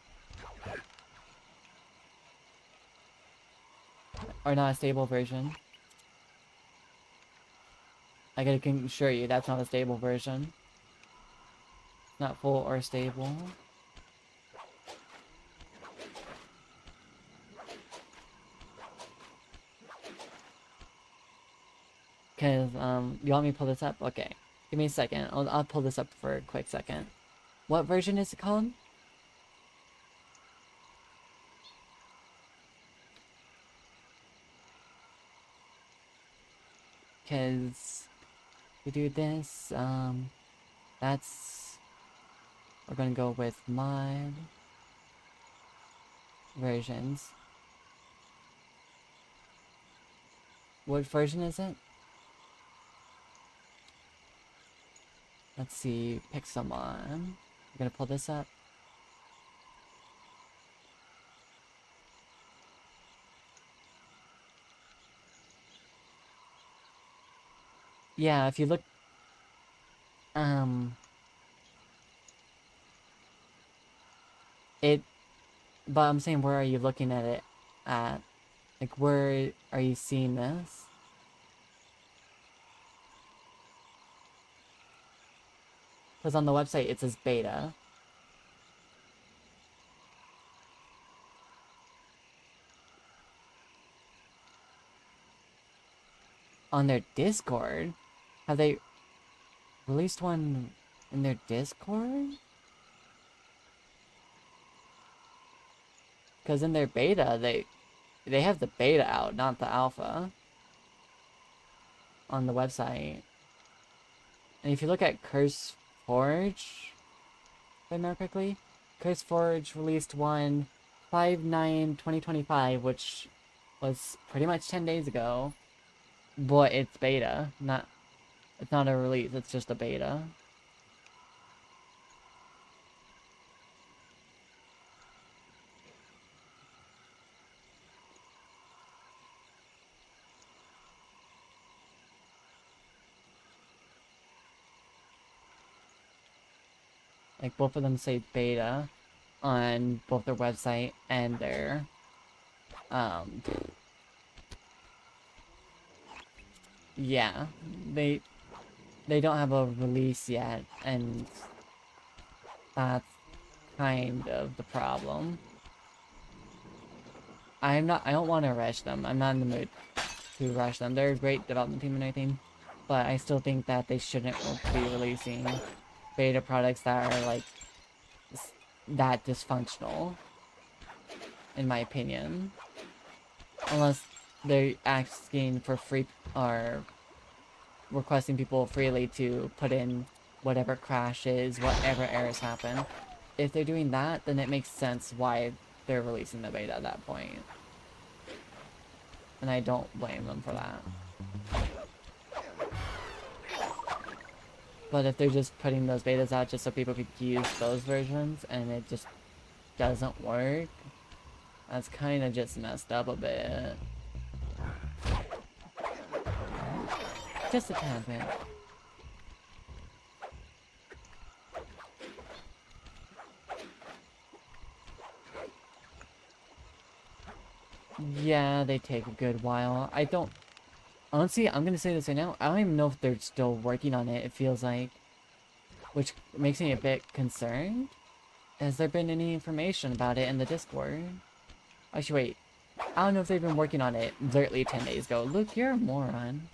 Or not a stable version. I can assure you that's not a stable version. Not full or stable. Cause, you want me to pull this up? Okay. Give me a second. I'll pull this up for a quick second. What version is it called? Cause we do this, we're gonna go with mod versions. What version is it? Let's see, pick someone. We're gonna pull this up. Yeah, if you look, but I'm saying, where are you looking at it at? Like, where are you seeing this? Because on the website it says beta. On their Discord? Have they released one in their Discord? Because in their beta, they have the beta out, not the alpha. On the website. And if you look at Curse Forge, if I remember correctly, Curse Forge released one 5/9/2025, which was pretty much 10 days ago. But it's beta, it's not a release, it's just a beta. Like, both of them say beta on both their website and their, yeah, they don't have a release yet, and that's kind of the problem. I don't want to rush them. I'm not in the mood to rush them. They're a great development team and everything, but I still think that they shouldn't be releasing beta products that are, like, that dysfunctional, in my opinion. Unless they're asking for free, or requesting people freely to put in whatever crashes, whatever errors happen. If they're doing that, then it makes sense why they're releasing the beta at that point. And I don't blame them for that. But if they're just putting those betas out just so people could use those versions, and it just doesn't work, that's kind of just messed up a bit. Just a tad bit. Yeah, they take a good while. I don't... Honestly, I'm gonna say this right now. I don't even know if they're still working on it, it feels like. Which makes me a bit concerned. Has there been any information about it in the Discord? Actually, wait. I don't know if they've been working on it literally 10 days ago. Luke, you're a moron.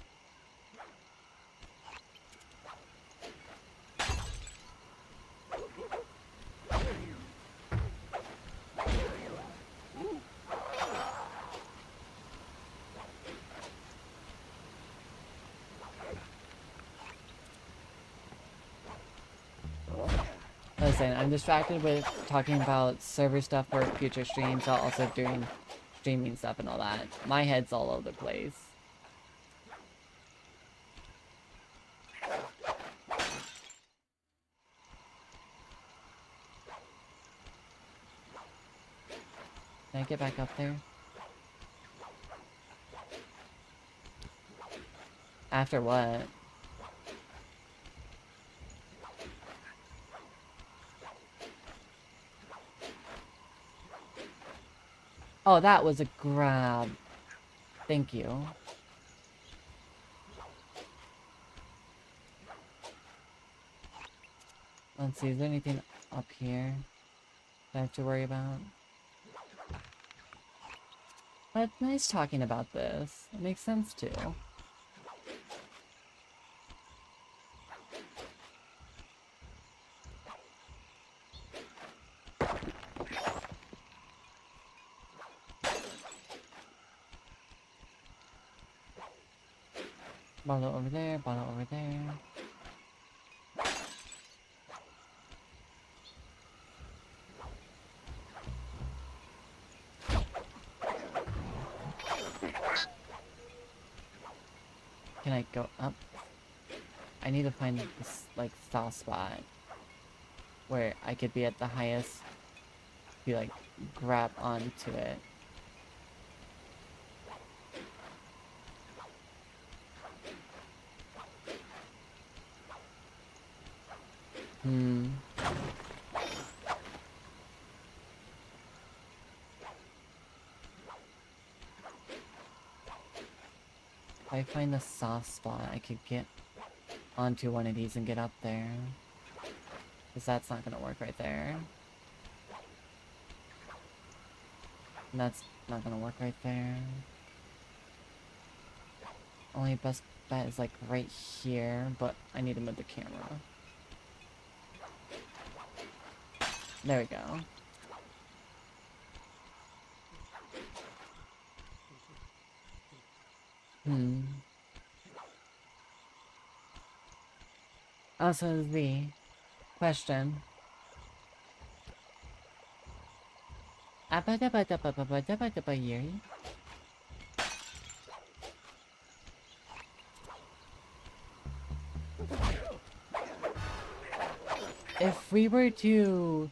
Listen, I'm distracted with talking about server stuff for future streams while also doing streaming stuff and all that. My head's all over the place. Can I get back up there? After what? Oh, that was a grab. Thank you. Let's see, is there anything up here that I have to worry about? But nice talking about this. It makes sense too. Bottle over there, bottle over there. Can I go up? I need to find this, like, soft spot where I could be at the highest, be like, grab onto it. If I find the soft spot, I could get onto one of these and get up there. Because that's not gonna work right there. And that's not gonna work right there. Only best bet is like right here, but I need to move the camera. There we go. Also, the question. If we were to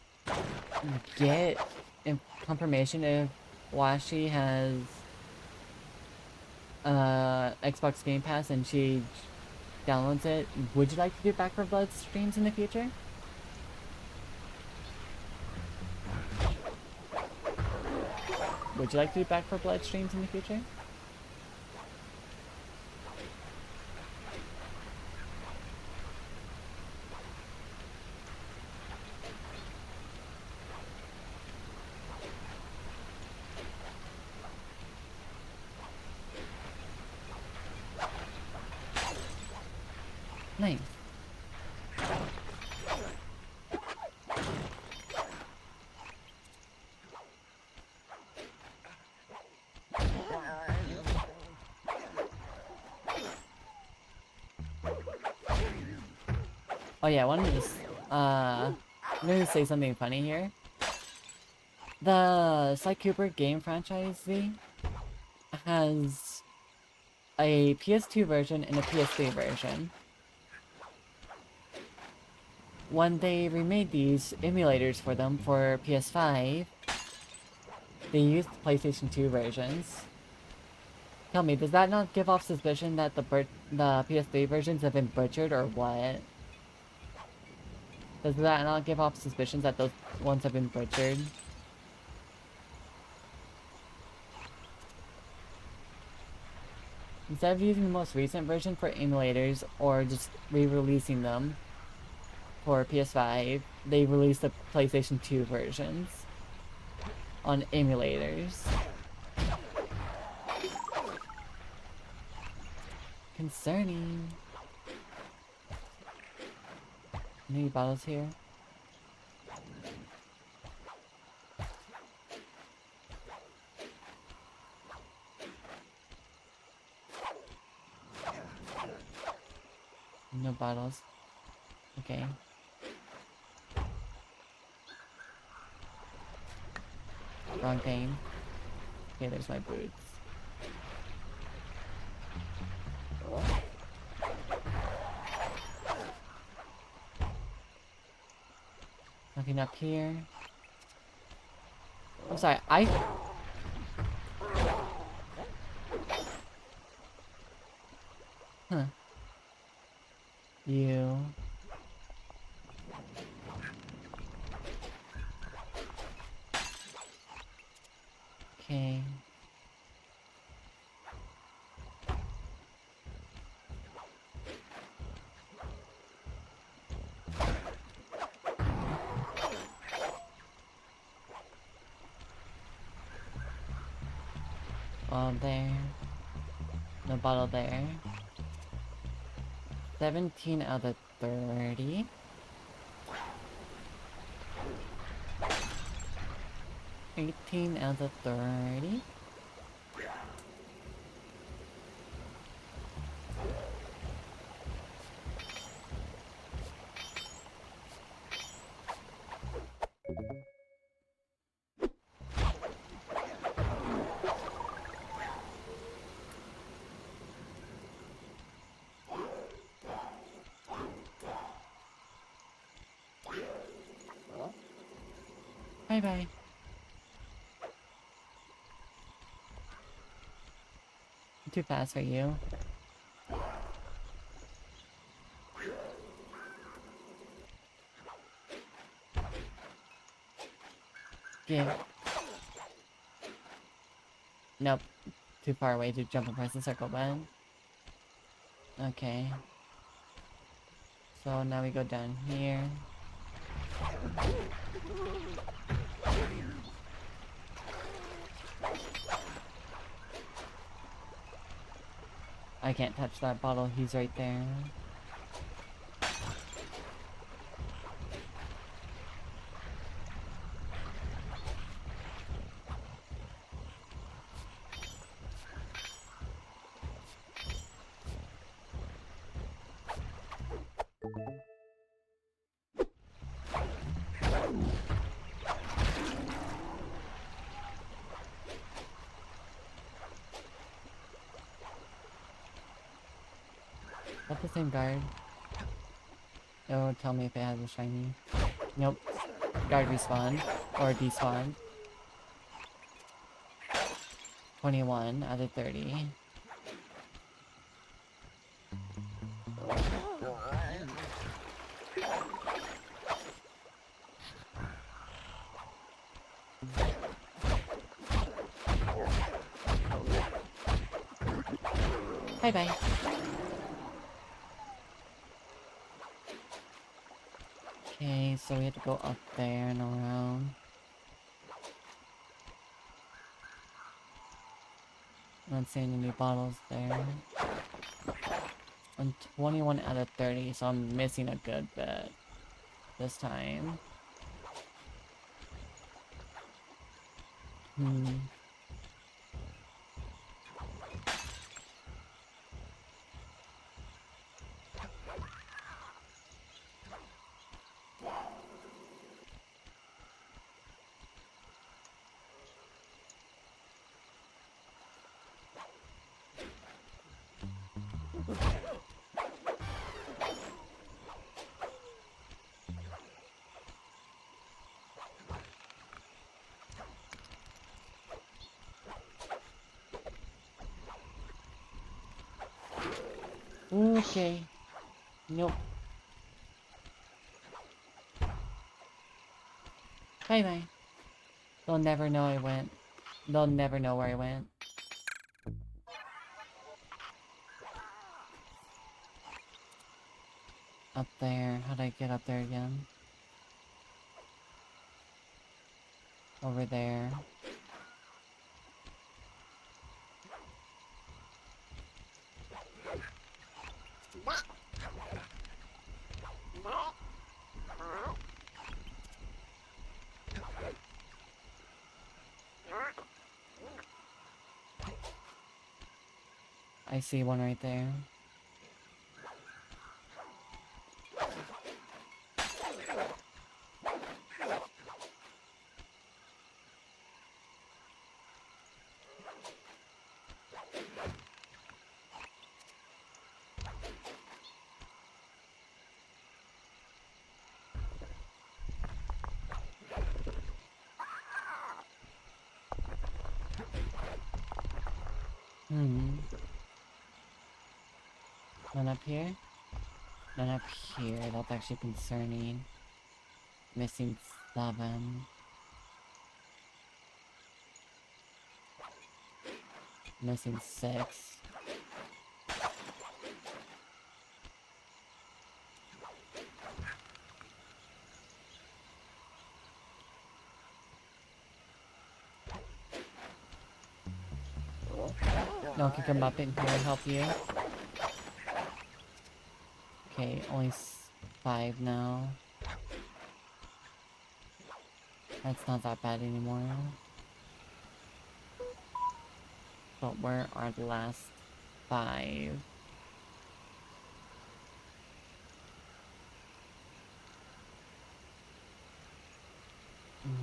get confirmation if Washi has Xbox Game Pass and she downloads it, would you like to do Back 4 Blood streams in the future? Would you like to do Back 4 Blood streams in the future? Nice. Oh yeah, I wanted to just, I'm gonna say something funny here. The Sly Cooper game franchise has a PS2 version and a PS3 version. When they remade these emulators for them for PS5, they used PlayStation 2 versions. Tell me, does that not give off suspicion that the PS3 versions have been butchered or what? Does that not give off suspicions that those ones have been butchered? Instead of using the most recent version for emulators or just re-releasing them for PS5, they released the PlayStation 2 versions on emulators. Concerning. Any bottles here? No bottles. Okay. Wrong game. Okay, there's my boots. Nothing up here. I'm sorry, Huh. You... Okay. Bottle there. No bottle there. 17 out of 30. $18 out of 30. Bye bye. Too fast for you. Give. Nope. Too far away to jump and press the circle button. Okay. So now we go down here. I can't touch that bottle, he's right there. That's the same guard. It'll tell me if it has a shiny. Nope. Guard respawned. Or despawned. 21 out of 30. Bye bye. Okay, so we have to go up there and around. Not seeing any bottles there. I'm 21 out of 30, so I'm missing a good bit this time. Okay. Nope. Bye bye. They'll never know I went. They'll never know where I went. Up there. How'd I get up there again? Over there. I see one right there. None up here? None up here. That's actually concerning. Missing 7. Missing 6. No one can come up in here and help you. Okay, only 5 now. That's not that bad anymore. But where are the last 5?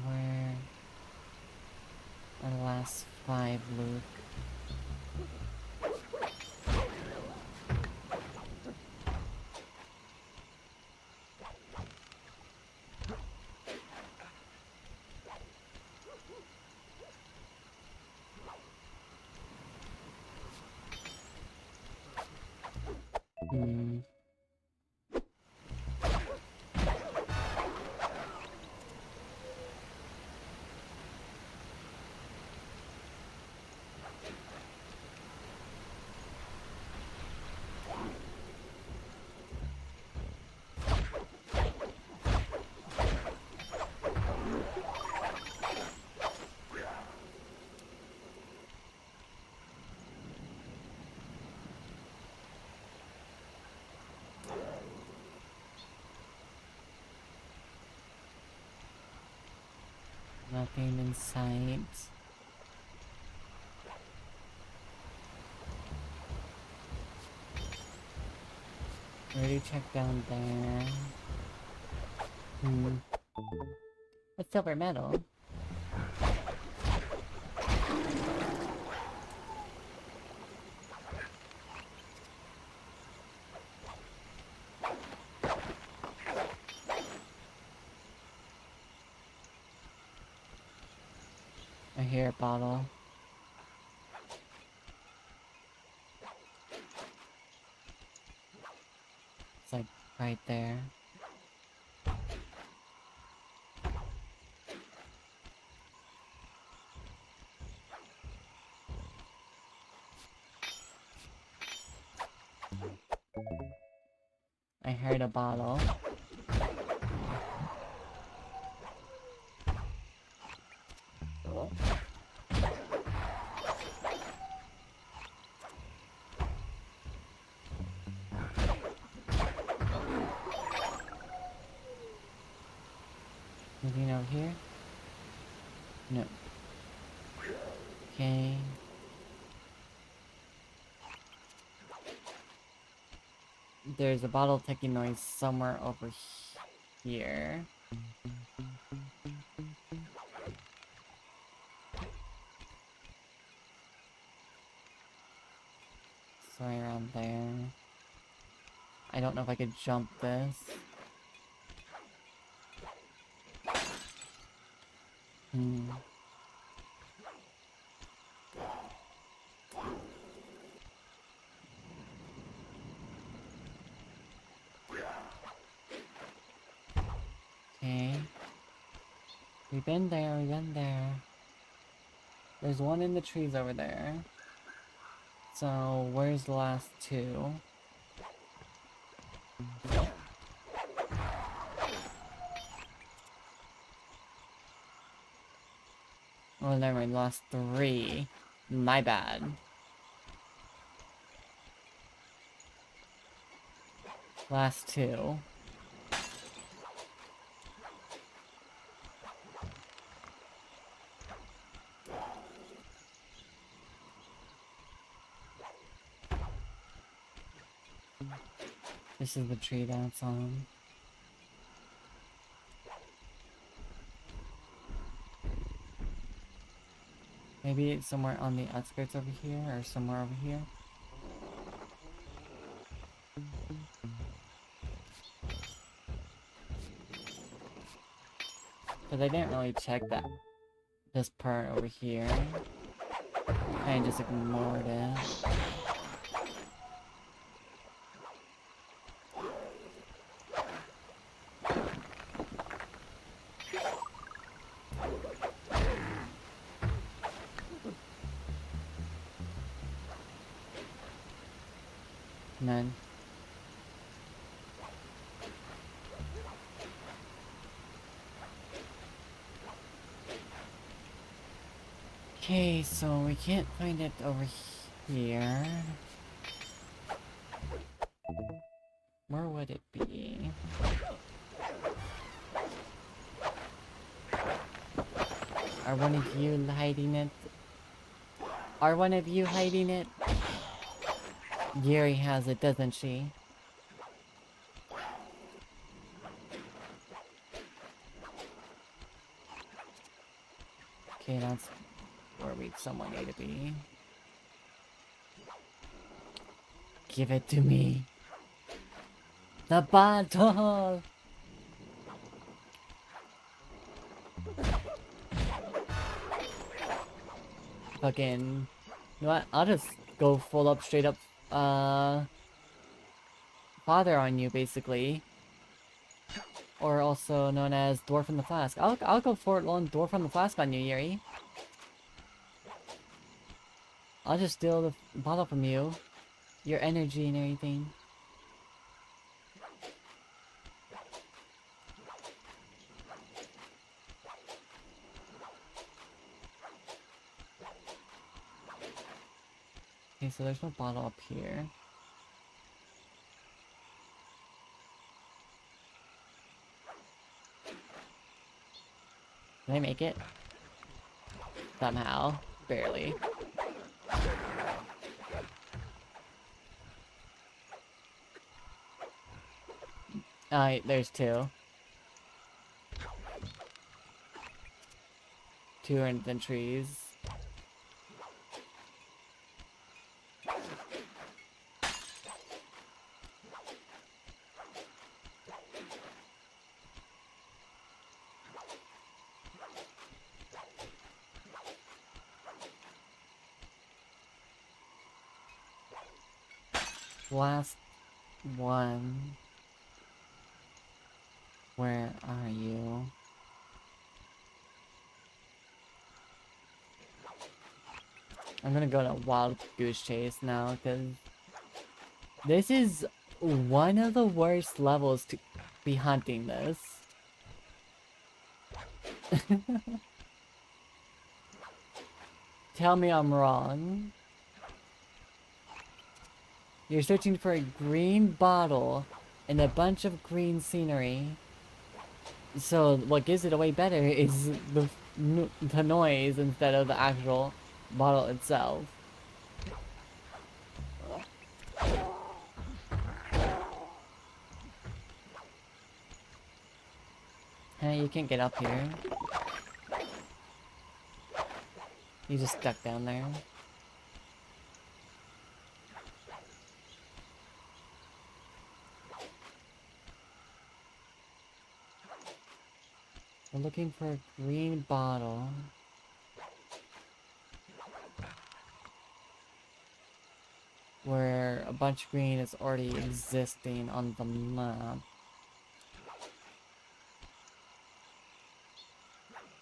Where are the last 5, Luke? Nothing in sight. Already checked down there. What's silver metal? I hear a bottle. It's like right there. I heard a bottle. Anything out here? No. Okay. There's a bottle ticking noise somewhere over here. Somewhere around there. I don't know if I could jump this. Okay. We've been there, we've been there. There's one in the trees over there. So, where's the last 2? Oh, never mind, lost 3. My bad. Last 2. This is the tree that's on. Maybe it's somewhere on the outskirts over here, or somewhere over here. But I didn't really check that. This part over here. I just ignored it. None. Okay, so we can't find it over here. Where would it be? Are one of you hiding it? Are one of you hiding it? Yuri has it, doesn't she? Okay, that's where we someone need to be. Give it to me. The bottle! Fucking... You know what? I'll just go full up, straight up, father on you, basically. Or also known as Dwarf in the Flask. I'll go for it on Dwarf on the Flask on you, Yuri. I'll just steal the bottle from you. Your energy and everything. Okay, so there's no bottle up here. Can I make it? Somehow. Barely. There's 2. 2 in the trees. Last one. Where are you? I'm gonna go on a wild goose chase now, because this is one of the worst levels to be hunting this. Tell me I'm wrong. You're searching for a green bottle and a bunch of green scenery. So what gives it away better is the noise instead of the actual bottle itself. Hey, you can't get up here. You just stuck down there. We're looking for a green bottle. Where a bunch of green is already existing on the map.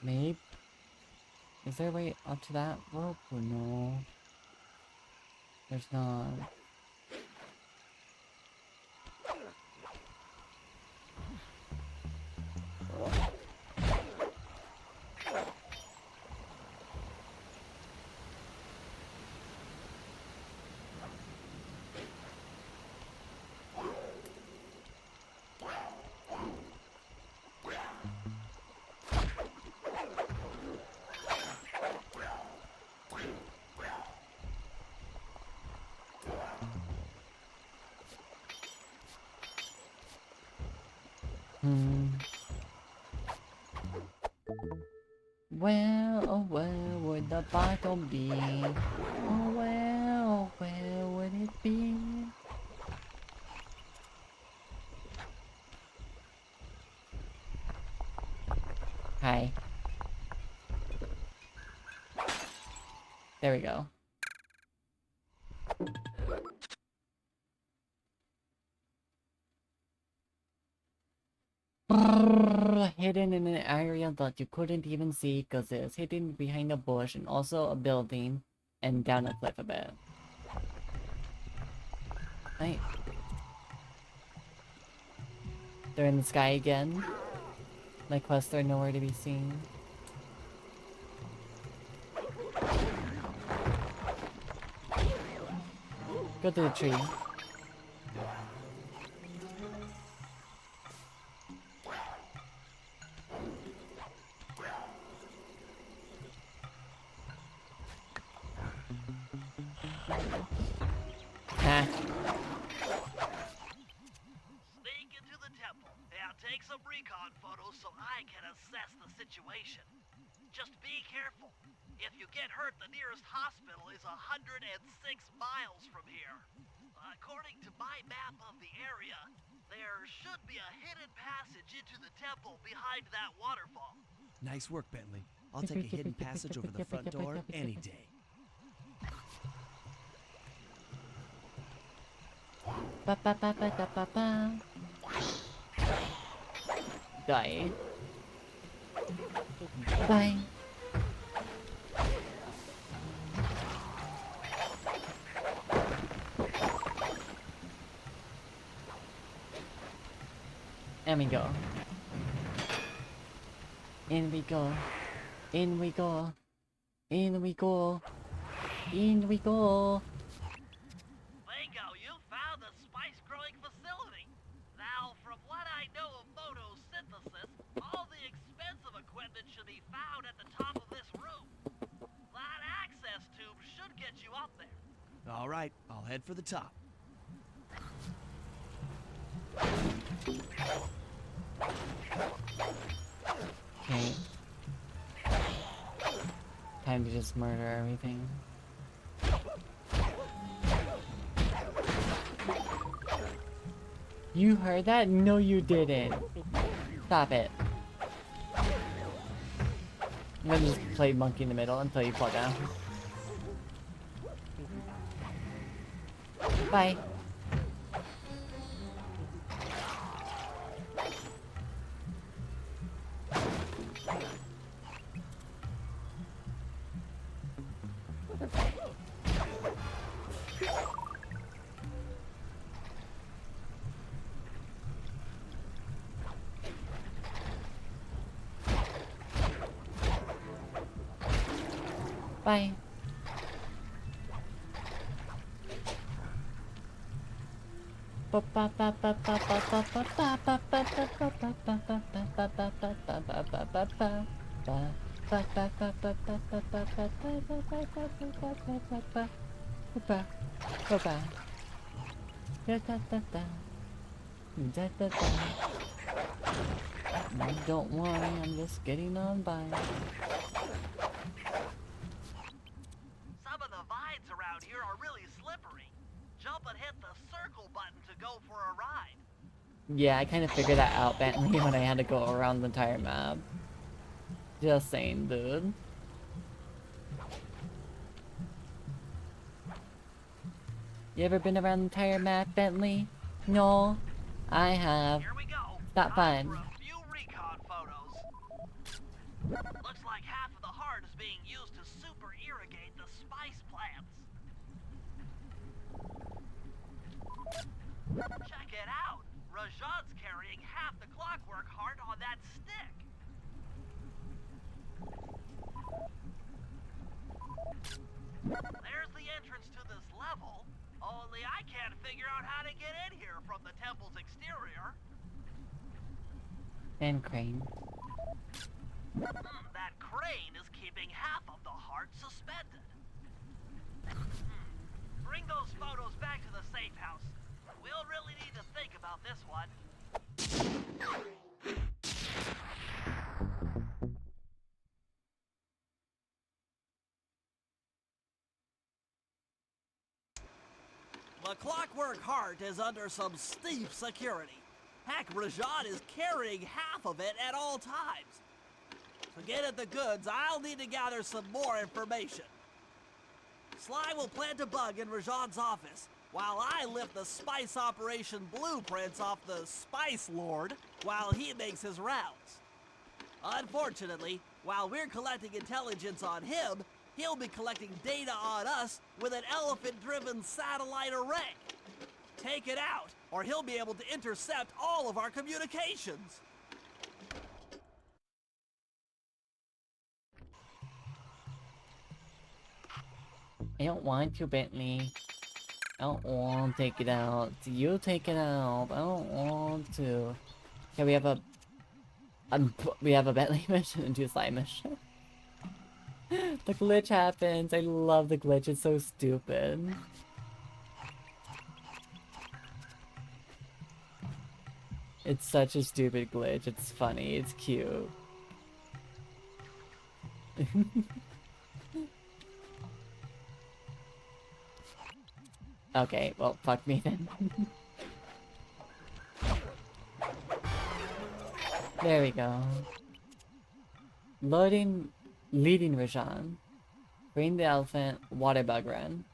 Maybe? Is there a way up to that rope or no? There's not. Where, oh where would the bottle be? Oh where would it be? Hi. There we go. Hidden in an area that you couldn't even see because it's hidden behind a bush and also a building and down a cliff a bit. Right. They're in the sky again. My quests are nowhere to be seen. Go to the tree. Ha. Sneak into the temple. Now take some recon photos so I can assess the situation. Just be careful. If you get hurt, the nearest hospital is 106 miles from here. According to my map of the area, there should be a hidden passage into the temple behind that waterfall. Nice work, Bentley. I'll take a hidden passage over the front door any day. Ba ba ba ba da ba ba. Die. Bye. And we go. In we go. In we go. In we go. In we go. Bingo, you found the spice-growing facility. Now, from what I know of photosynthesis, all the expensive equipment should be found at the top of this room. That access tube should get you up there. All right, I'll head for the top. Okay. Time to just murder everything. You heard that? No, you didn't. Stop it. I'm gonna just play monkey in the middle until you fall down. Bye. Bye. Don't worry, I'm just getting on by. Some of the vines around here are really slippery. Jump and hit the circle button to go for a ride. Yeah, I kind of figured that out, Bentley, when I had to go around the entire map. Just saying, dude. You ever been around the entire map, Bentley? No, I have. Here we go. Not Time fun. for a few recon photos. Looks like half of the heart is being used to super irrigate the spice plants. Check it out. Rajan's carrying half the clockwork heart on that stick. There's the entrance to this level. Only I can't figure out how to get in here from the temple's exterior. And crane. That crane is keeping half of the heart suspended. Bring those photos back to the safe house. We'll really need to think about this one. The Clockwork Heart is under some steep security. Heck, Rajan is carrying half of it at all times. To get at the goods, I'll need to gather some more information. Sly will plant a bug in Rajan's office, while I lift the spice operation blueprints off the Spice Lord while he makes his rounds. Unfortunately, while we're collecting intelligence on him, he'll be collecting data on us with an elephant-driven satellite array. Take it out, or he'll be able to intercept all of our communications. I don't want to, Bentley. I don't want to take it out. You take it out. I don't want to. Okay, we have a Bentley mission and 2 slime mission. The glitch happens. I love the glitch. It's so stupid. It's such a stupid glitch. It's funny. It's cute. Okay, well, fuck me then. There we go. Leading Rajan. Bring the elephant, water bug run.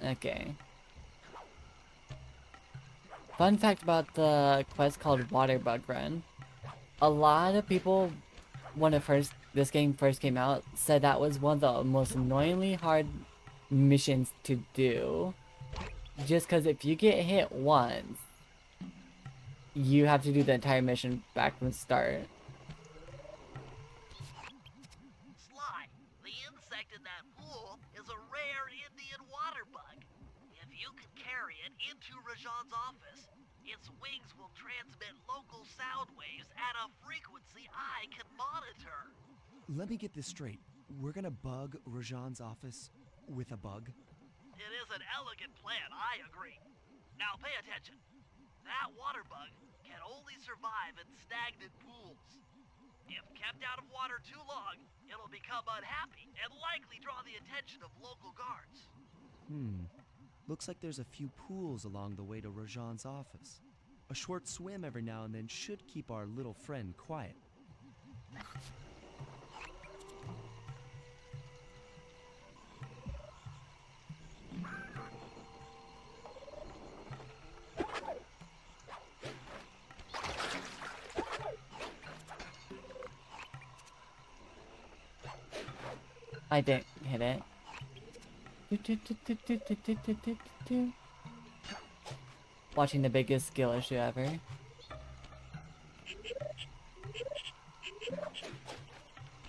Okay. Fun fact about the quest called Water Bug Run. A lot of people, when this game first came out, said that was one of the most annoyingly hard missions to do. Just because if you get hit once, you have to do the entire mission back from the start. Sly, the insect in that pool is a rare Indian water bug. If you can carry it into Rajan's office, its wings will transmit local sound waves at a frequency I can monitor. Let me get this straight. We're gonna bug Rajan's office with a bug? It is an elegant plan, I agree. Now pay attention. That water bug can only survive in stagnant pools. If kept out of water too long, it'll become unhappy and likely draw the attention of local guards. Looks like there's a few pools along the way to Rajan's office. A short swim every now and then should keep our little friend quiet. I didn't hit it. Watching the biggest skill issue ever.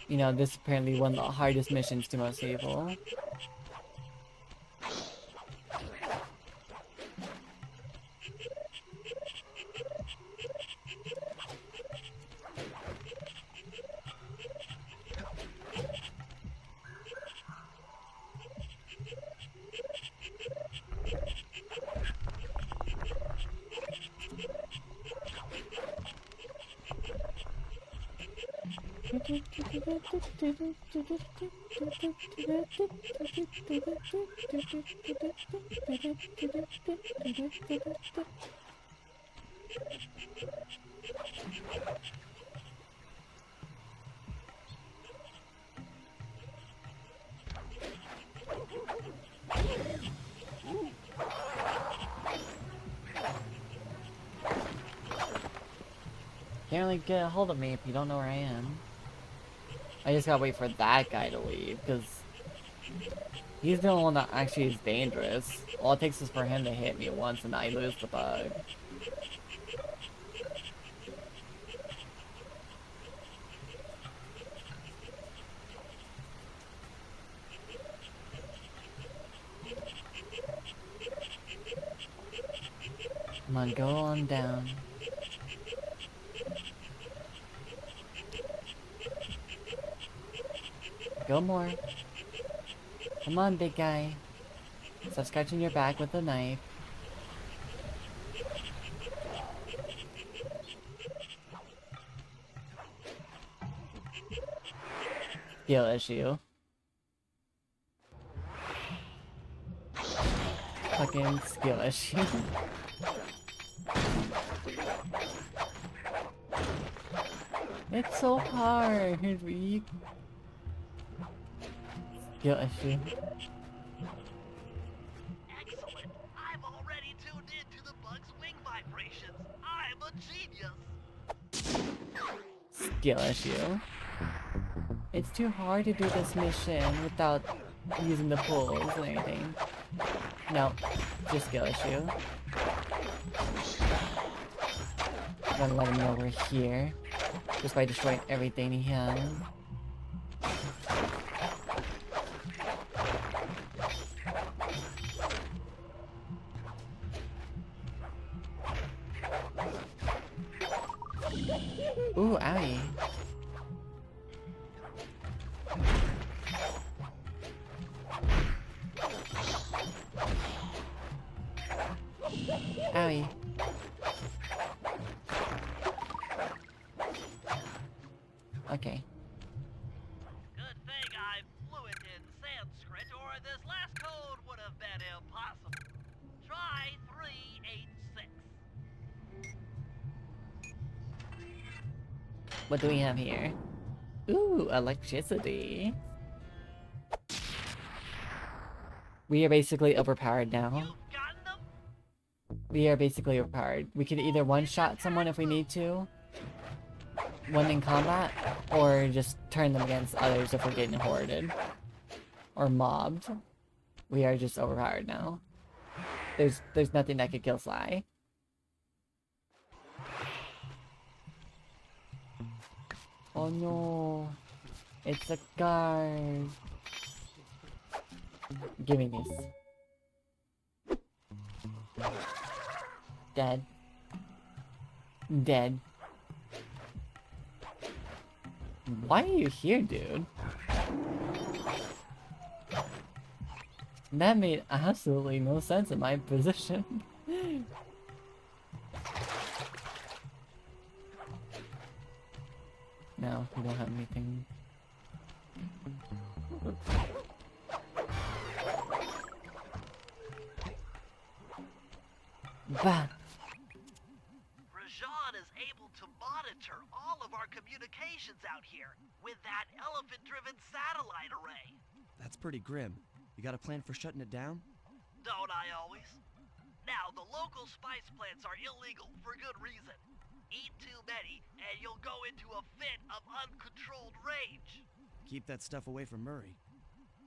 You know, this is apparently one of the hardest missions to most people. Can't really get a hold of me if you don't know where I am. I just gotta wait for that guy to leave, because he's the only one that actually is dangerous. All it takes is for him to hit me once and I lose the bug. Come on, go on down. Go more. Come on, big guy. Stop scratching your back with a knife. Skill issue. fucking skill issue. It's so hard. We skill issue. Excellent. I've already tuned into the bug's wing vibrations. I'm a genius. Skill issue. It's too hard to do this mission without using the pools and anything. No, just skill issue. I'm gonna let him know we're here. Just by destroying everything he has. Ooh, owie. Owie. Okay. Good thing I'm fluent in Sanskrit, or this last code would have been impossible. Try 386. What do we have here? Ooh, electricity. We are basically overpowered now. We are basically overpowered. We could either one-shot someone if we need to, one in combat, or just turn them against others if we're getting hoarded. Or mobbed. We are just overpowered now. There's nothing that could kill Sly. Oh no. It's a guard. Give me this. Dead. Dead. Why are you here, dude? That made absolutely no sense in my position. No, we don't have anything. Bah! Rajan is able to monitor all of our communications out here with that elephant-driven satellite array. That's pretty grim. You got a plan for shutting it down? Don't I always? Now, the local spice plants are illegal for good reason. Eat too many, and you'll go into a fit of uncontrolled rage. Keep that stuff away from Murray.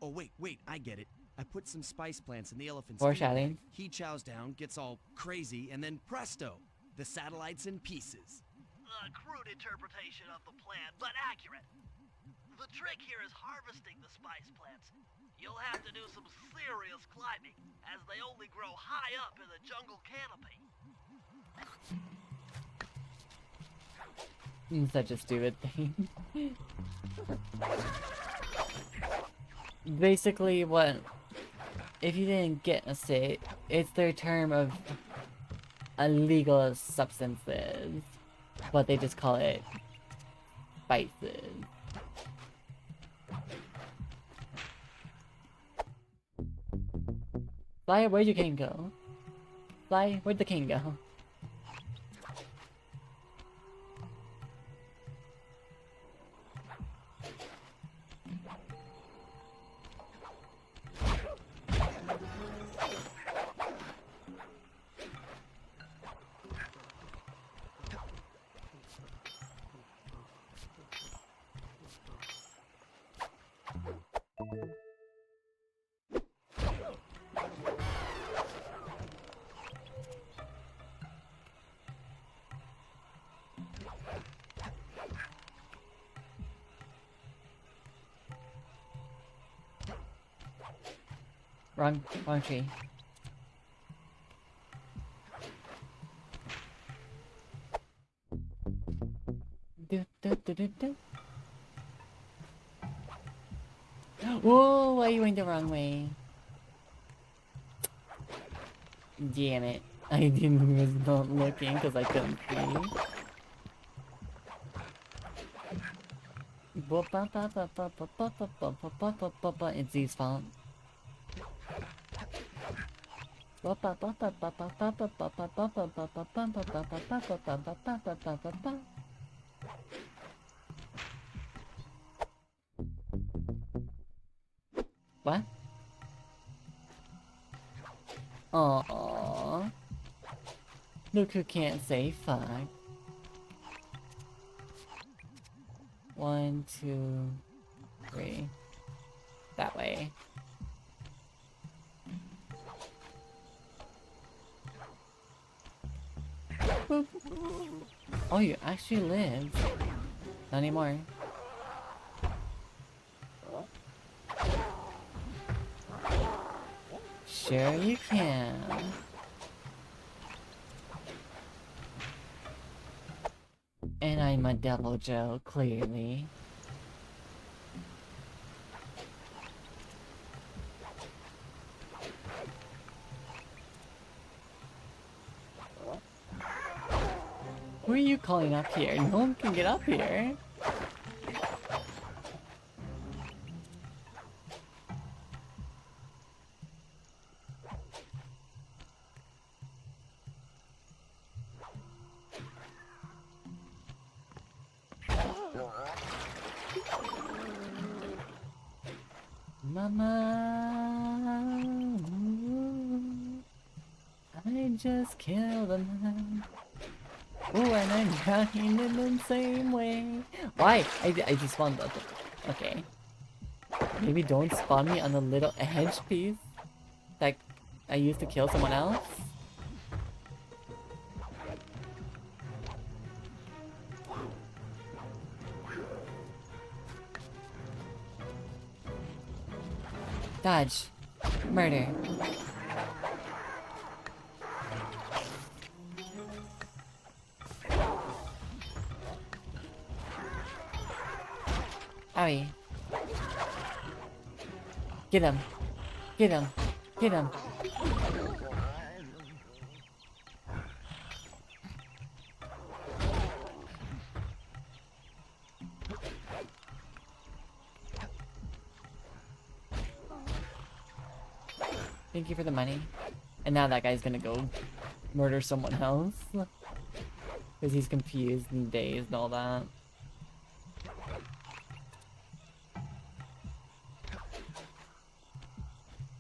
Oh, wait, I get it. I put some spice plants in the elephant's Foreshadowing. feed. He chows down, gets all crazy, and then presto! The satellite's in pieces. A crude interpretation of the plan, but accurate. The trick here is harvesting the spice plants. You'll have to do some serious climbing, as they only grow high up in the jungle canopy. Such a stupid thing. Basically, what... If you didn't get a say, it's their term of illegal substances. But they just call it spices. Fly, where'd your king go? Fly, where'd the king go? Wrong tree. Whoa, why are you going the wrong way? Damn it. I was not looking because I couldn't see. It's Z's fault. What? Aww. Look who can't say fuck. 1, 2, 3. That way. Boop. Oh, you actually live. Not anymore. Sure you can. And I'm a devil Joe, clearly. Who are you calling up here? No one can get up here. Mama, I just killed a man. Ooh, and I'm dying in the same way. Why? I just spawned the... Okay. Maybe don't spawn me on the little edge piece that I used to kill someone else. Dodge. Murder. Owie. Get him. Get him. Get him. Thank you for the money. And now that guy's gonna go murder someone else. Because he's confused and dazed and all that.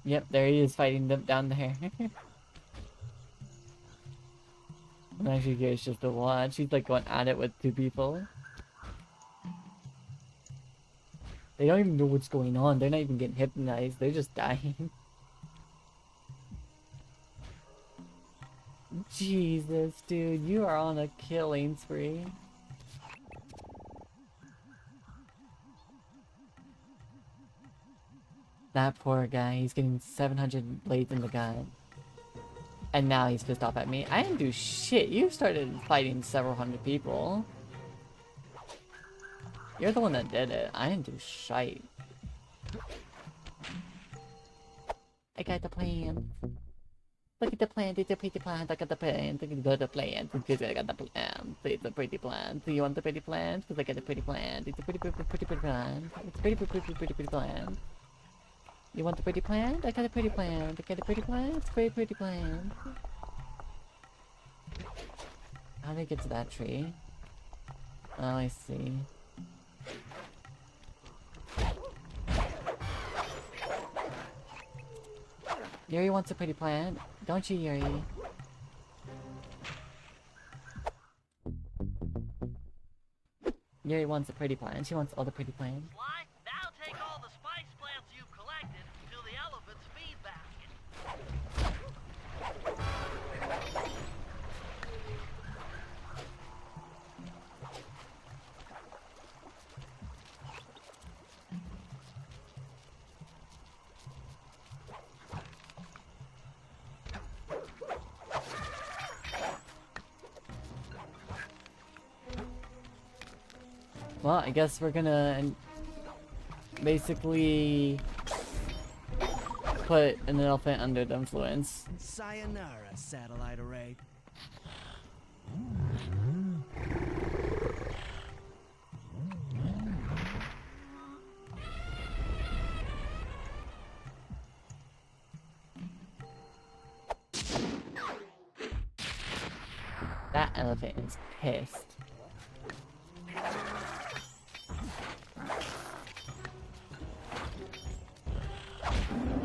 Yep, there he is fighting them down there. I'm actually curious just to watch. He's like going at it with 2 people. They don't even know what's going on. They're not even getting hypnotized. They're just dying. Jesus, dude, you are on a killing spree. That poor guy, he's getting 700 blades in the gut. And now he's pissed off at me. I didn't do shit. You started fighting several hundred people. You're the one that did it. I didn't do shite. I got the plan. Look at the plan, it's a pretty plan, look at the plan, look at the plan, because I got the plan, it's a pretty plan. Do you want the pretty plan? Because I got the pretty plan, it's a pretty plan. It's a pretty plan. You want the pretty plan? I got a pretty plan. I got a pretty plan, it's a very pretty plan. How did I get to that tree? Oh, I see. Yuri wants a pretty plant, don't you, Yuri? Yuri wants a pretty plant. She wants all the pretty plants. Sly, now take all the spice plants you've collected to the elephant's feed basket. Well, I guess we're gonna basically put an elephant under the influence. Sayonara, satellite array. That elephant is pissed.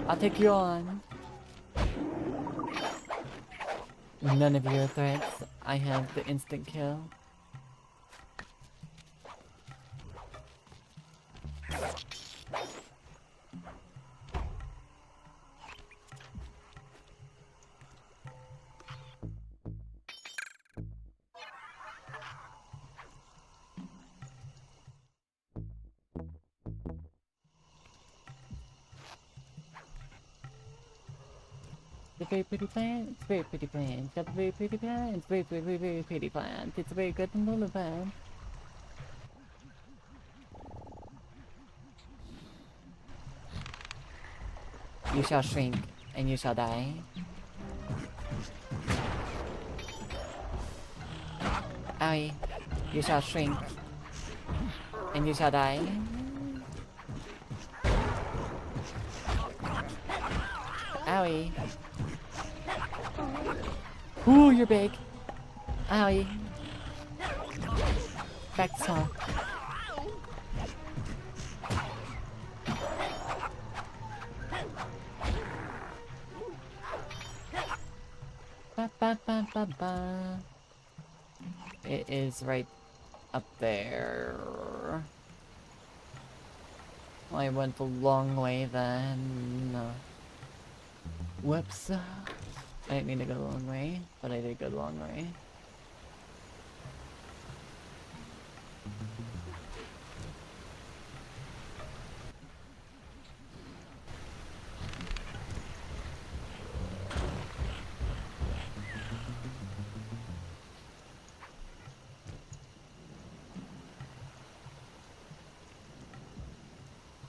I'll take you on. None of your threats. I have the instant kill. It's a very pretty plant. It's a very pretty plant. It's got a very pretty plant. It's a very, very, very, very pretty plant. It's a very good and little plant. You shall shrink, and you shall die. Owie. You shall shrink, and you shall die. Owie. Ooh, you're big. Owie. Back to small. Ba ba ba ba ba. It is right up there. Well, I went the long way then. Whoops. I didn't mean to go the long way, but I did go the long way.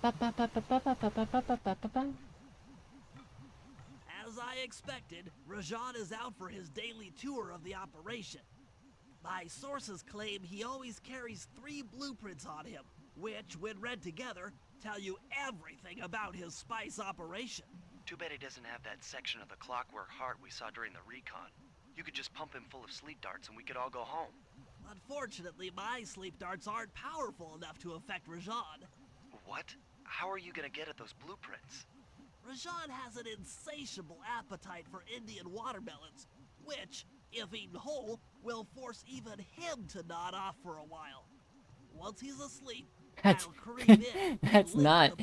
Ba ba ba ba ba ba ba ba ba ba ba ba ba. As I expected, Rajan is out for his daily tour of the operation. My sources claim he always carries 3 blueprints on him, which, when read together, tell you everything about his spice operation. Too bad he doesn't have that section of the clockwork heart we saw during the recon. You could just pump him full of sleep darts and we could all go home. Unfortunately, my sleep darts aren't powerful enough to affect Rajan. What? How are you gonna get at those blueprints? Rajan has an insatiable appetite for Indian watermelons, which, if eaten whole, will force even him to nod off for a while. Once he's asleep, I'll creep in. That's not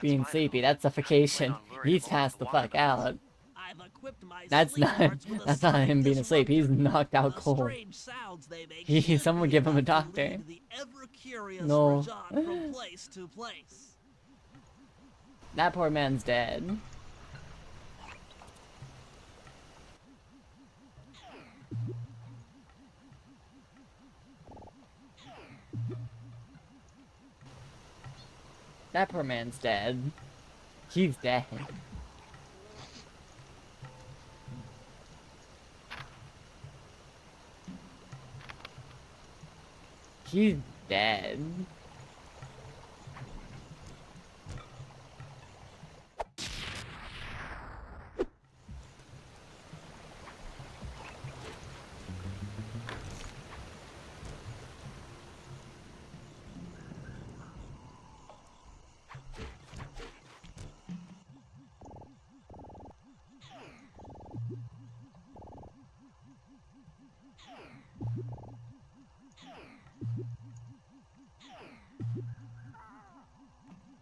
being sleepy. That's suffocation. He's passed the fuck out. I've equipped my That's sleep not darts with a that's not him being asleep. He's disruptor. knocked out The cold. strange sounds they make Someone give him a doctor. lead the ever-curious No. Rajan from place to place. That poor man's dead. That poor man's dead. He's dead. He's dead.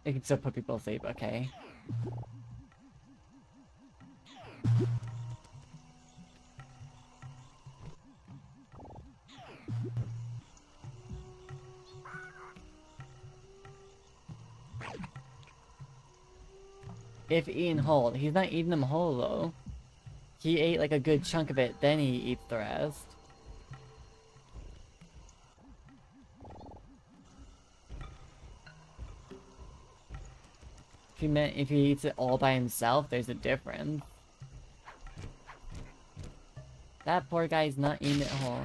It can still put people to sleep, okay. If eaten whole. He's not eating them whole though. He ate like a good chunk of it, then he eats the rest. If he eats it all by himself, there's a difference. That poor guy's not eating it whole.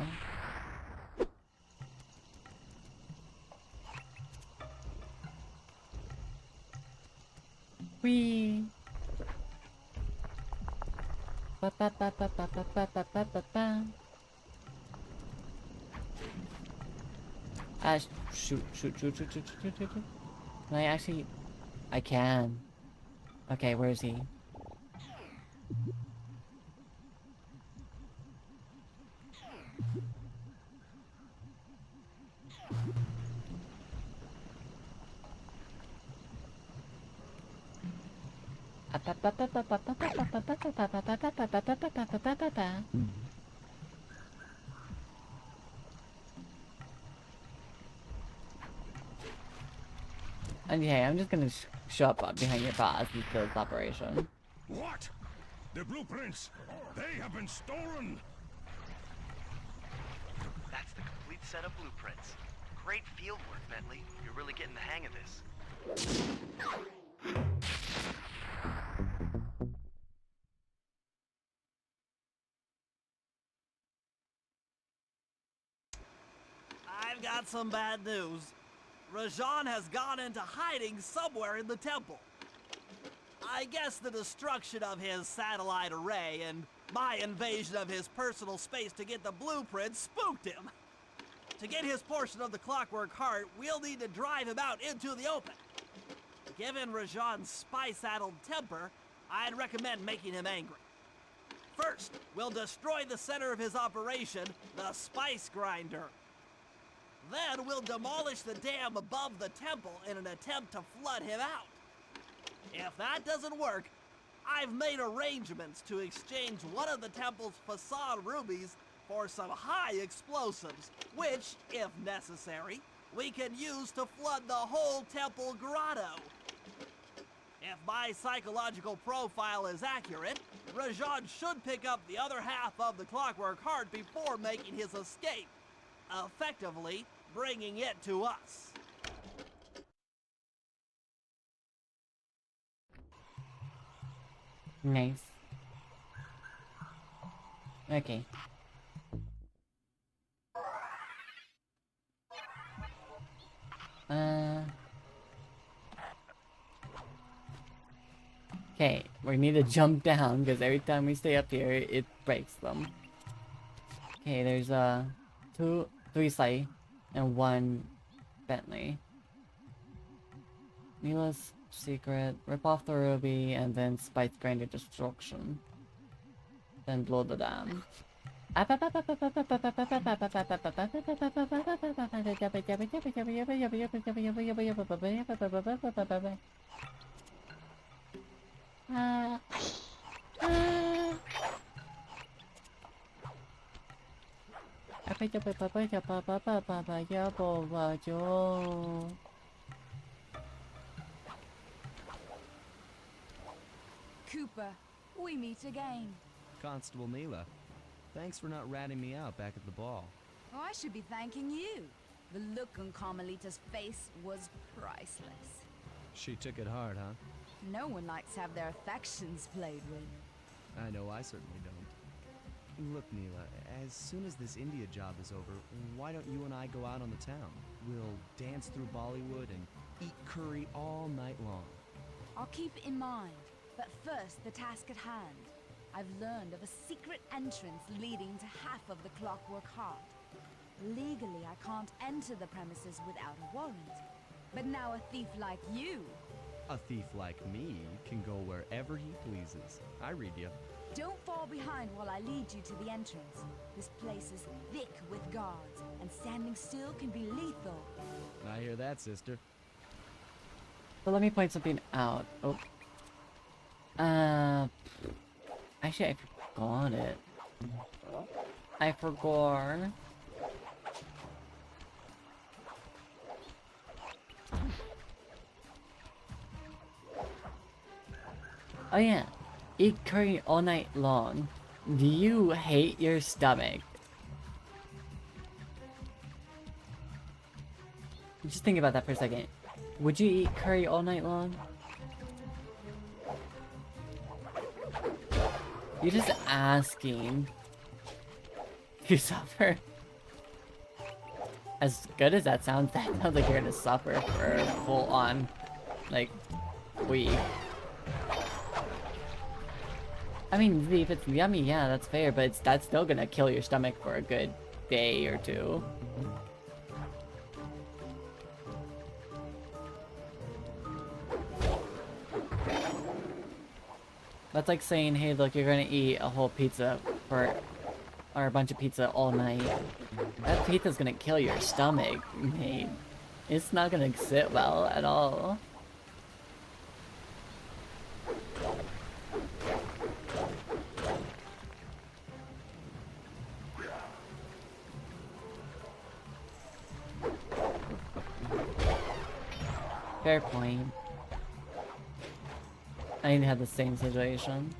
Whee! Ba ba ba ba ba ba ba ba ba ba ba. Shoot. Can I actually... I can. Okay, where is he? And yeah, I'm just gonna show up behind your pass and kill this operation. What? The blueprints! They have been stolen! That's the complete set of blueprints. Great field work, Bentley. You're really getting the hang of this. I've got some bad news. Rajan has gone into hiding somewhere in the temple. I guess the destruction of his satellite array and my invasion of his personal space to get the blueprints spooked him. To get his portion of the Clockwork Heart, we'll need to drive him out into the open. Given Rajan's spy-saddled temper, I'd recommend making him angry. First, we'll destroy the center of his operation, the Spice Grinder. Then we'll demolish the dam above the temple in an attempt to flood him out. If that doesn't work, I've made arrangements to exchange one of the temple's facade rubies for some high explosives, which, if necessary, we can use to flood the whole temple grotto. If my psychological profile is accurate, Rajan should pick up the other half of the Clockwork Heart before making his escape, effectively bringing it to us. Nice. Okay. Okay, we need to jump down because every time we stay up here, it breaks them. Okay, there's three Sly and one Bentley. Neela's secret, rip off the ruby, and then Spice Grinder destruction. Then blow the dam. Cooper, we meet again. Constable Neela, thanks for not ratting me out back at the ball. Oh, I should be thanking you. The look on Carmelita's face was priceless. She took it hard, huh? No one likes to have their affections played with. I know I certainly don't. Look, Neela, as soon as this India job is over, why don't you and I go out on the town? We'll dance through Bollywood and eat curry all night long. I'll keep it in mind. But first, the task at hand. I've learned of a secret entrance leading to half of the Clockwork Heart. Legally, I can't enter the premises without a warrant. But now a thief like you... A thief like me can go wherever he pleases. I read you. Don't fall behind while I lead you to the entrance. This place is thick with guards, and standing still can be lethal. I hear that, sister. So let me point something out. Oh. Actually, I forgot it. I forgot. Oh yeah, eat curry all night long. Do you hate your stomach? Just think about that for a second. Would you eat curry all night long? You're just asking. You suffer. As good as that sounds like you're gonna suffer for a full on, like, week. I mean, if it's yummy, yeah, that's fair, but that's still gonna kill your stomach for a good day or two. That's like saying, hey, look, you're gonna eat a whole pizza or a bunch of pizza all night. That pizza's gonna kill your stomach, mate. It's not gonna sit well at all. Fair point. I need to have the same situation.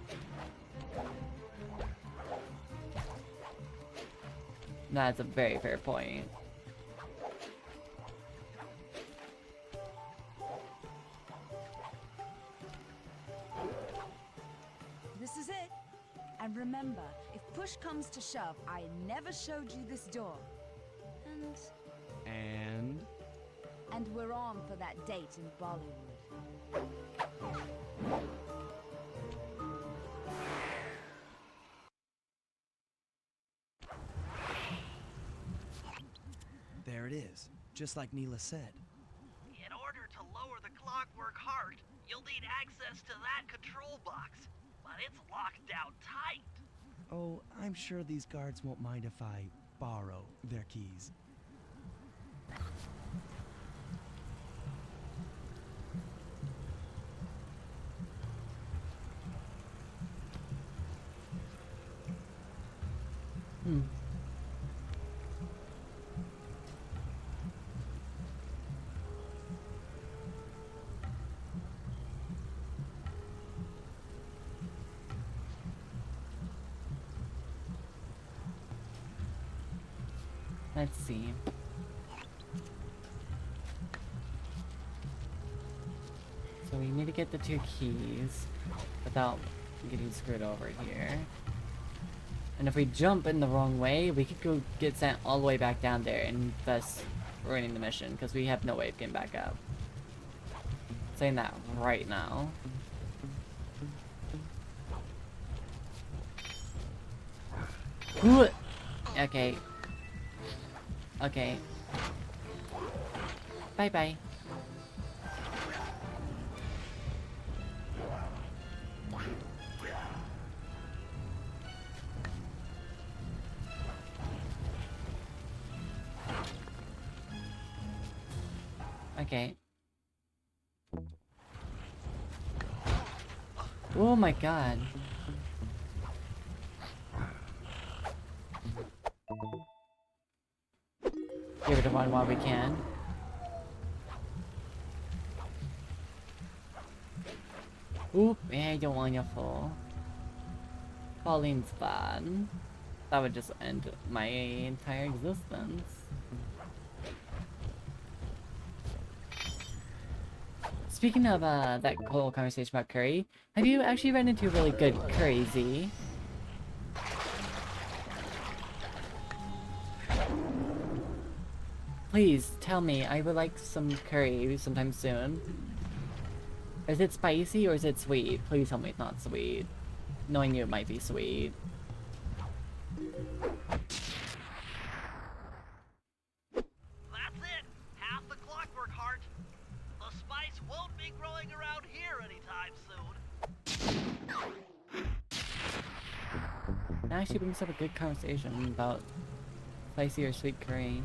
That's a very fair point. This is it. And remember, if push comes to shove, I never showed you this door. And we're on for that date in Bollywood. There it is, just like Neela said. In order to lower the clockwork heart, you'll need access to that control box. But it's locked down tight. Oh, I'm sure these guards won't mind if I borrow their keys. Let's see. So we need to get the 2 keys without getting screwed over here. And if we jump in the wrong way, we could go get sent all the way back down there and thus ruining the mission because we have no way of getting back up. Saying that right now. Ooh. Okay. Okay. Bye-bye. Okay. Oh my god. Give it a run while we can. Oop, yeah, I don't want you full. Falling's bad. That would just end my entire existence. Speaking of that whole conversation about curry, have you actually run into a really good curry, Z? Please tell me, I would like some curry sometime soon. Is it spicy or is it sweet? Please tell me it's not sweet. Knowing you, it might be sweet. That's it! Half the clockwork heart. The spice won't be growing around here anytime soon. That actually brings up a good conversation about spicy or sweet curry.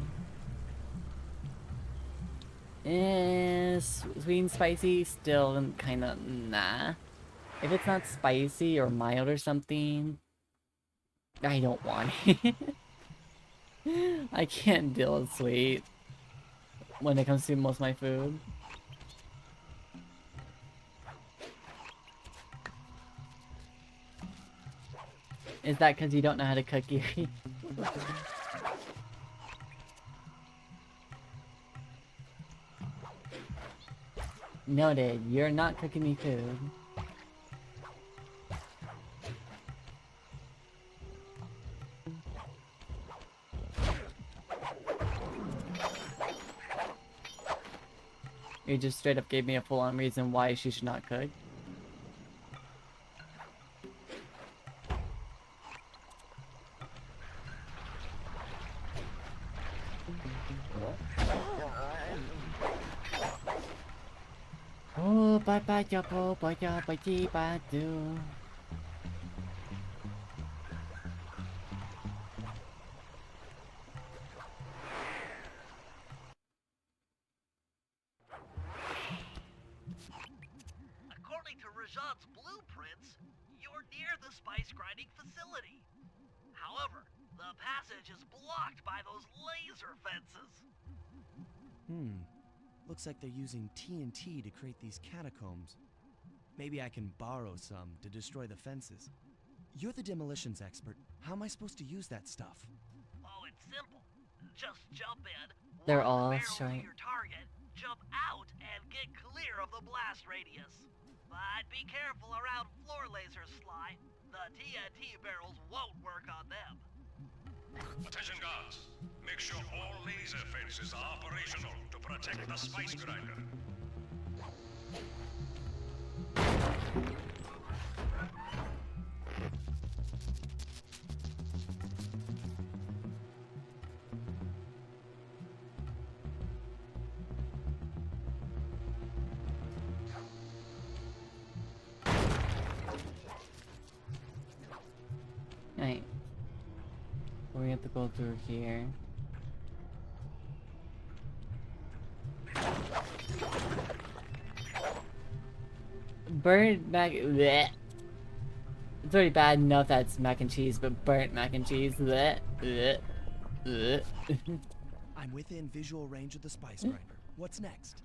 Sweet and spicy, still kinda nah. If it's not spicy or mild or something, I don't want it. I can't deal with sweet when it comes to most of my food. Is that because you don't know how to cook, Yuri? Noted, you're not cooking me food. You just straight up gave me a full-on reason why she should not cook. Oh, ba ba ba ba ba ba ba do. Rajan's blueprints, you're near the spice grinding facility. However, the passage is blocked by those laser fences. Looks like they're using TNT to create these catacombs. Maybe I can borrow some to destroy the fences. You're the demolitions expert. How am I supposed to use that stuff? Oh, it's simple. Just jump in, They're warp the all barrel to showing. your target, jump out, and get clear of the blast radius. But be careful around floor lasers, Sly. The TNT barrels won't work on them. Attention guards. Make sure all laser fences are operational to protect the spice grinder. Right. We have to go through here. Burnt mac. Bleh. It's already bad enough that's mac and cheese, but burnt mac and cheese. Bleh. Bleh. Bleh. I'm within visual range of the spice grinder. What's next?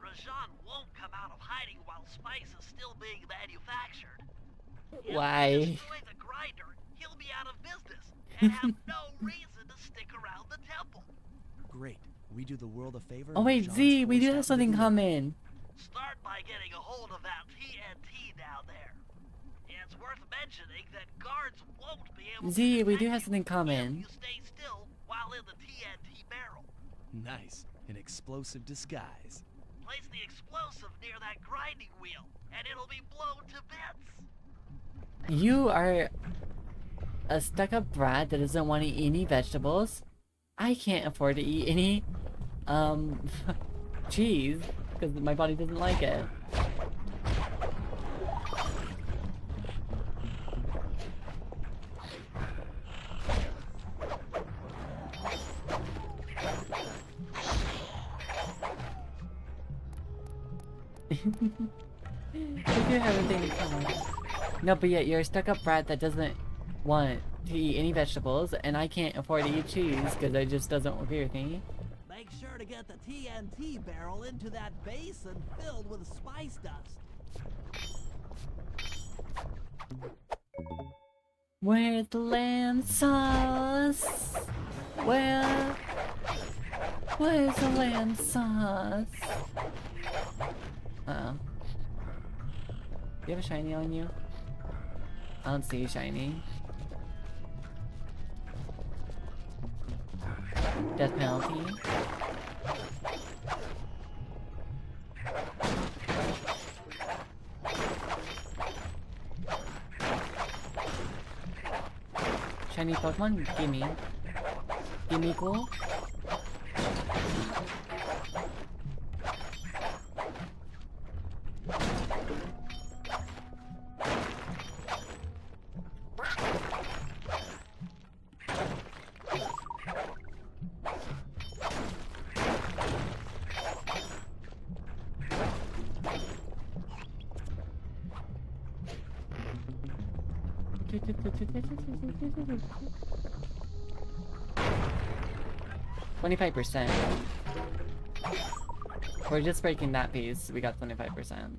Rajan won't come out of hiding while spice is still being manufactured. If Why? we destroy the grinder, he'll be out of business and have no reason to stick around the temple. Great. We do the world a favor. Oh wait, Rajan's Z, we do forced out have something into the- coming. Start by getting a hold of that TNT down there. It's worth mentioning that guards won't be able Z, to we do detect have something you coming. if you stay still while in the TNT barrel. Nice. An explosive disguise. Place the explosive near that grinding wheel, and it'll be blown to bits. You are a stuck-up brat that doesn't want to eat any vegetables. I can't afford to eat any, cheese, because my body doesn't like it. We do have everything in common. No, but yet you're a stuck-up brat that doesn't want to eat any vegetables, and I can't afford to eat cheese because it just doesn't agree with me. Make sure to get the TNT barrel into that basin filled with spice dust. Where's the lamb sauce? Where's the lamb sauce? Uh-oh. Do you have a shiny on you? I don't see a shiny. Death penalty. Shiny Pokemon? Gimme. Gimme cool? $25%. We're just breaking that piece. We got 25%.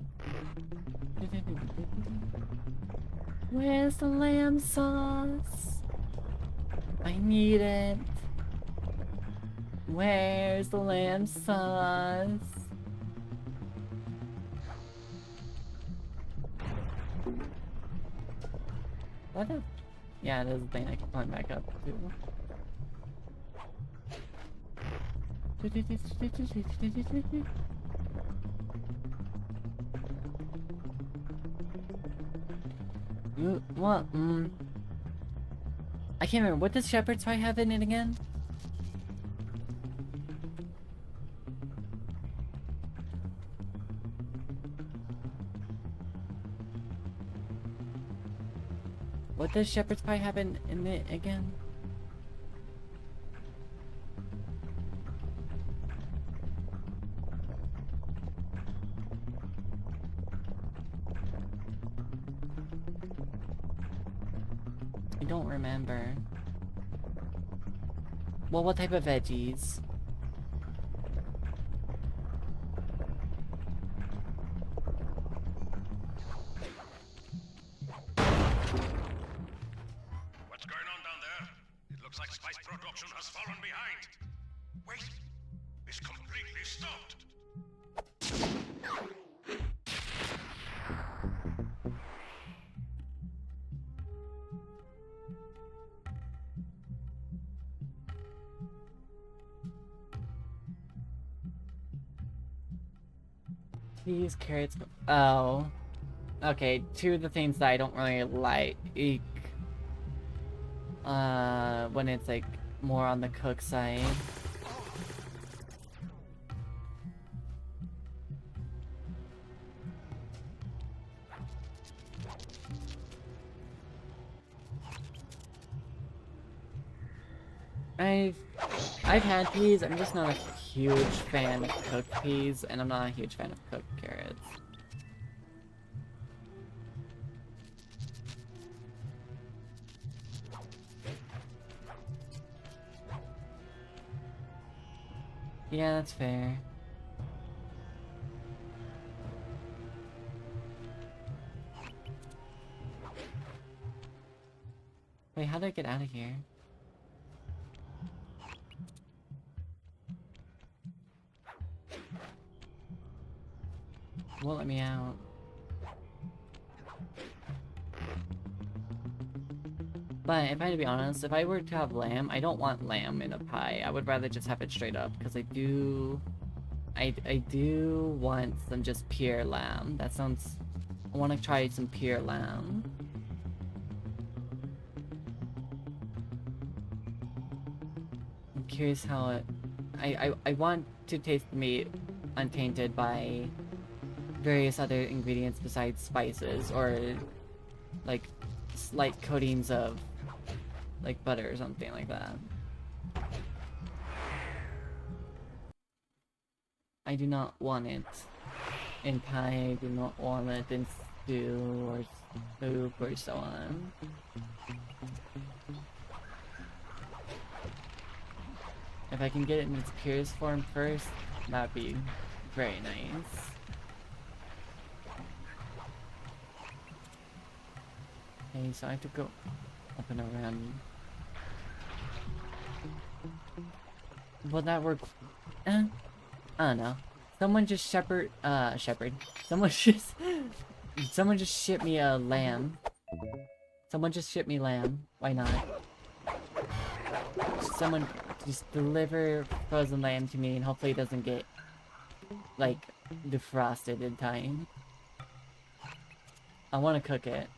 Where's the lamb sauce? I need it. Where's the lamb sauce? What if? Yeah, there's a thing I can climb back up to. What? I can't remember. What does Shepherd's Pie have in it again? What does Shepherd's Pie have in it again? I don't remember. Well, what type of veggies? What's going on down there? It looks like spice production has fallen behind. Wait, it's completely stopped. These carrots. Oh. Okay, two of the things that I don't really like. When it's like more on the cook side. I've had peas, I'm just not a huge fan of cooked peas, and I'm not a huge fan of cooked carrots. Yeah, that's fair. Wait, how do I get out of here? Won't let me out. But if I had to be honest, if I were to have lamb, I don't want lamb in a pie. I would rather just have it straight up, because I do want some just pure lamb. That sounds... I want to try some pure lamb. I'm curious how it... I want to taste the meat untainted by various other ingredients besides spices, or like slight coatings of like butter or something like that. I do not want it in pie, I do not want it in stew or soup or so on. If I can get it in its purest form first, that'd be very nice. Okay, so I have to go up and around. Will that work? I don't know. Someone just shepherd. Someone just ship me a lamb. Someone just ship me lamb. Why not? Someone just deliver frozen lamb to me, and hopefully it doesn't get like defrosted in time. I want to cook it.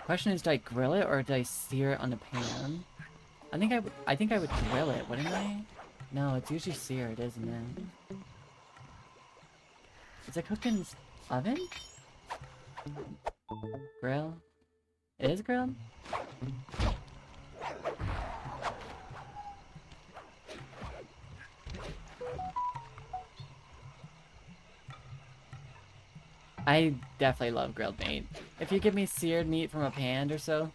Question is, do I grill it or do I sear it on the pan? I think I would grill it, wouldn't I? No, it's usually seared, isn't it? Is it cooked in oven? Grill? It is grilled? I definitely love grilled meat. If you give me seared meat from a pan or so,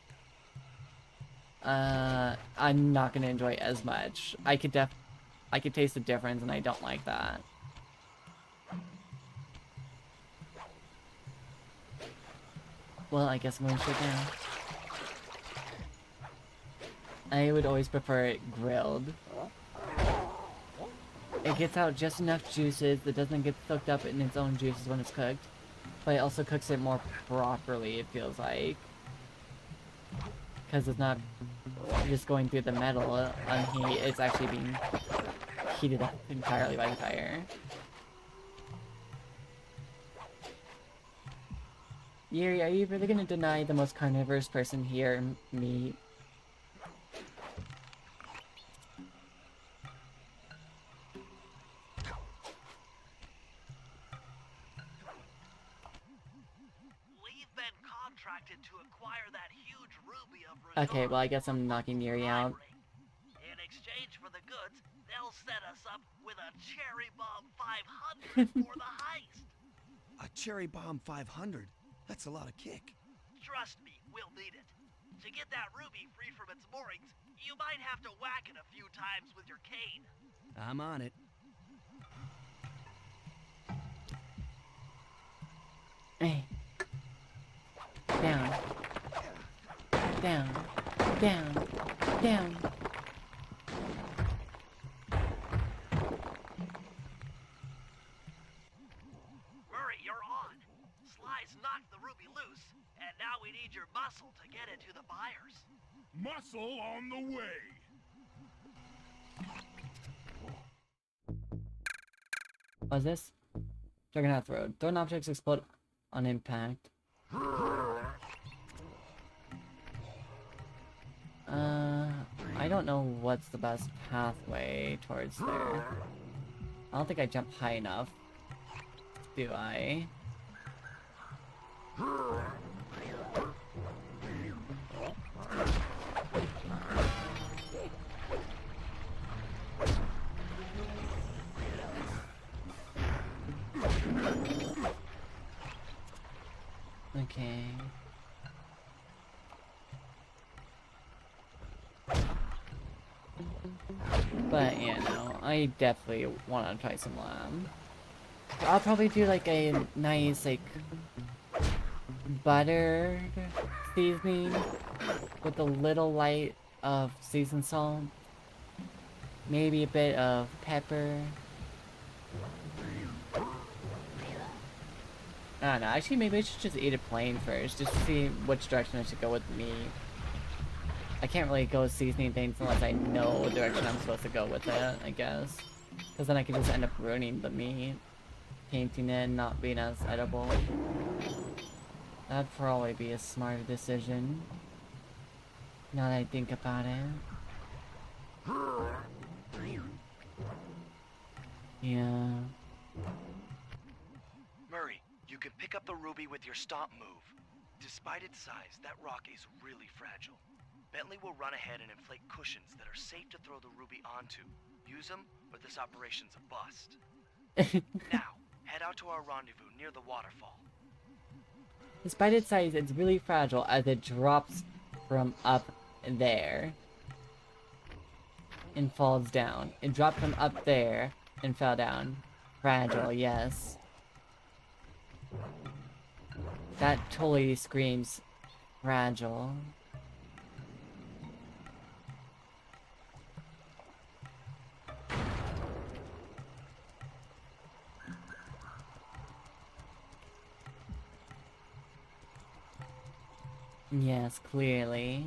I'm not gonna enjoy it as much. I could taste the difference, and I don't like that. Well, I guess I'm gonna sit down. I would always prefer it grilled. It gets out just enough juices that doesn't get soaked up in its own juices when it's cooked. But it also cooks it more properly, it feels like. Because it's not just going through the metal on heat, it's actually being heated up entirely by the fire. Yuri, are you really gonna deny the most carnivorous person here meat? We've been contracted to acquire that huge ruby of Rizal. Okay, well I guess I'm knocking Yuri out. In exchange for the goods, they'll set us up with a cherry bomb 500 for the heist. A cherry bomb 500? That's a lot of kick. Trust me, we'll need it. To get that ruby free from its moorings, you might have to whack it a few times with your cane. I'm on it. Hey. Down. Down. Down. Down. Murray, you're on. Sly's knocked the ruby loose, and now we need your muscle to get it to the buyers. Muscle on the way. What's this? Dragonhath Road. Thrown objects explode on impact. I don't know what's the best pathway towards there. I don't think I jump high enough. Do I? Okay. But, yeah, no, I definitely want to try some lamb. I'll probably do, like, a nice, like, buttered seasoning with a little light of seasoned salt. Maybe a bit of pepper. I don't know, actually maybe I should just eat it plain first, just to see which direction I should go with meat. I can't really go seasoning things unless I know what direction I'm supposed to go with it, I guess. Because then I could just end up ruining the meat. Tainting it, not being as edible. That'd probably be a smarter decision. Now that I think about it. Yeah. Murray, you can pick up the ruby with your stomp move. Despite its size, that rock is really fragile. Bentley will run ahead and inflate cushions that are safe to throw the ruby onto. Use them, or this operation's a bust. Now, head out to our rendezvous near the waterfall. Despite its size, it's really fragile as it drops from up there and falls down. It dropped from up there and fell down. Fragile, yes. That totally screams fragile. Yes, clearly.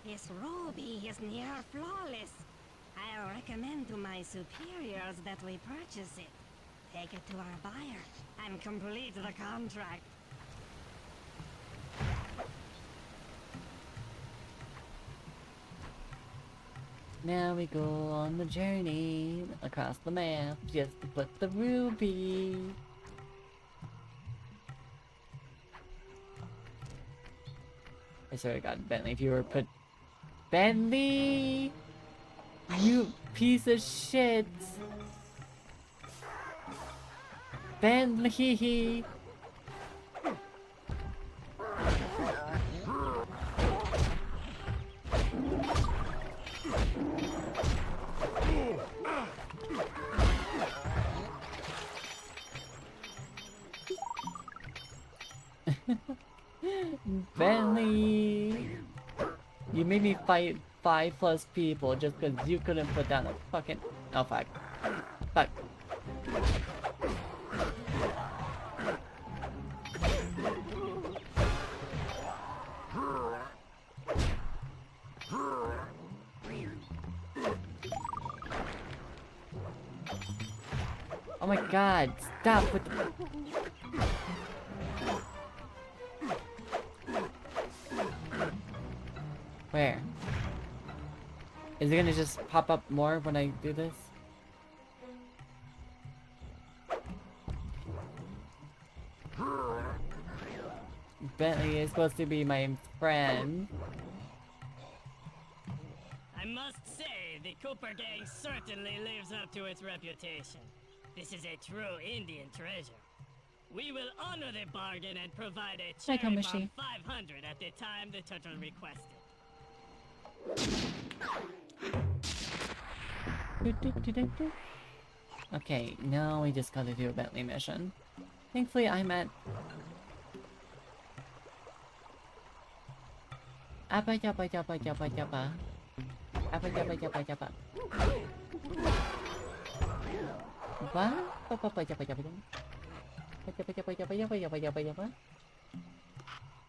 This ruby is near flawless. I'll recommend to my superiors that we purchase it. Take it to our buyer and complete the contract. Now we go on the journey across the map just to put the ruby. I swear to God, Bentley, if you were put... Bentley! You piece of shit! Bentley! Bentley! You made me fight 5+ people just because you couldn't put down a fucking... Oh, fuck. Fuck. Oh my God, stop with the... Where? Is it gonna just pop up more when I do this? Bentley is supposed to be my friend. I must say, the Cooper gang certainly lives up to its reputation. This is a true Indian treasure. We will honor the bargain and provide a Hi, cherry Kamishi. bomb 500 at the time the turtle requested. Okay, now we just gotta do a Bentley mission. Thankfully, I'm at... Appa yappa yappa yappa yappa. Appa yappa yappa yappa. What? Yappa yappa yappa yappa. Yappa yappa yappa yappa yappa yappa yappa.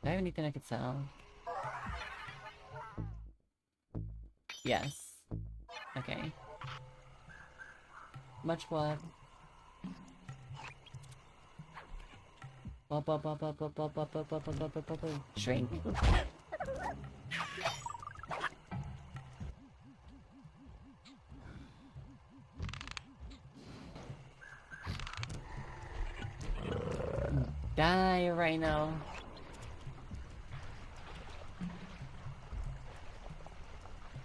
Do I have anything I could sell? Yes. Okay. Much blood. Shrink. Die, Rhino.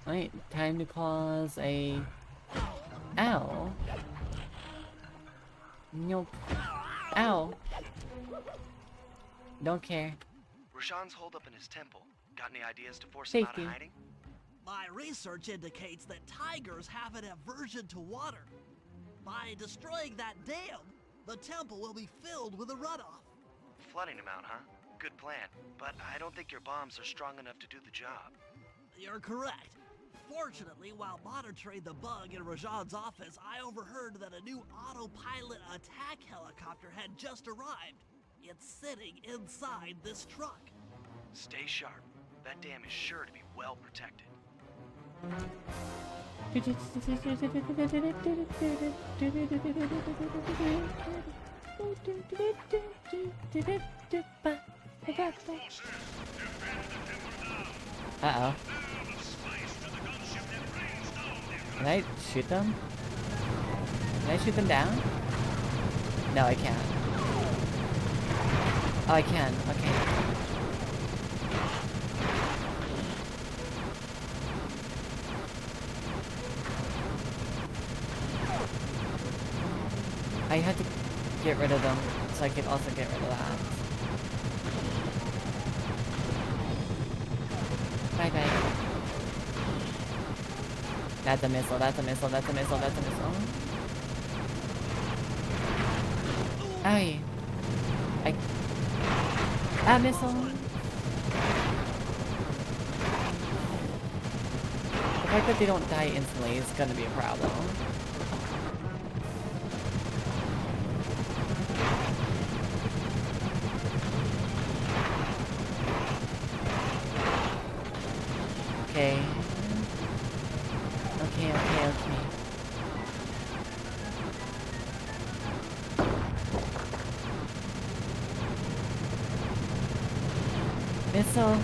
Alright, time to cause a... Ow. Nope. Ow. Don't care. Rajan's holed up in his temple. Got any ideas to force him out Safety. of hiding? My research indicates that tigers have an aversion to water. By destroying that dam, the temple will be filled with a runoff. Flooding him out, huh? Good plan. But I don't think your bombs are strong enough to do the job. You're correct. Fortunately, while monitoring the bug in Rajan's office, I overheard that a new autopilot attack helicopter had just arrived. It's sitting inside this truck. Stay sharp. That dam is sure to be well protected. Uh-oh. Can I shoot them? Can I shoot them down? No, I can't. Oh, I can. Okay. I had to get rid of them, so I could also get rid of that. Bye-bye. That's a missile, that's a missile, that's a missile, that's a missile. Aye. A missile. The fact that they don't die instantly is gonna be a problem. Okay. Okay. Missile.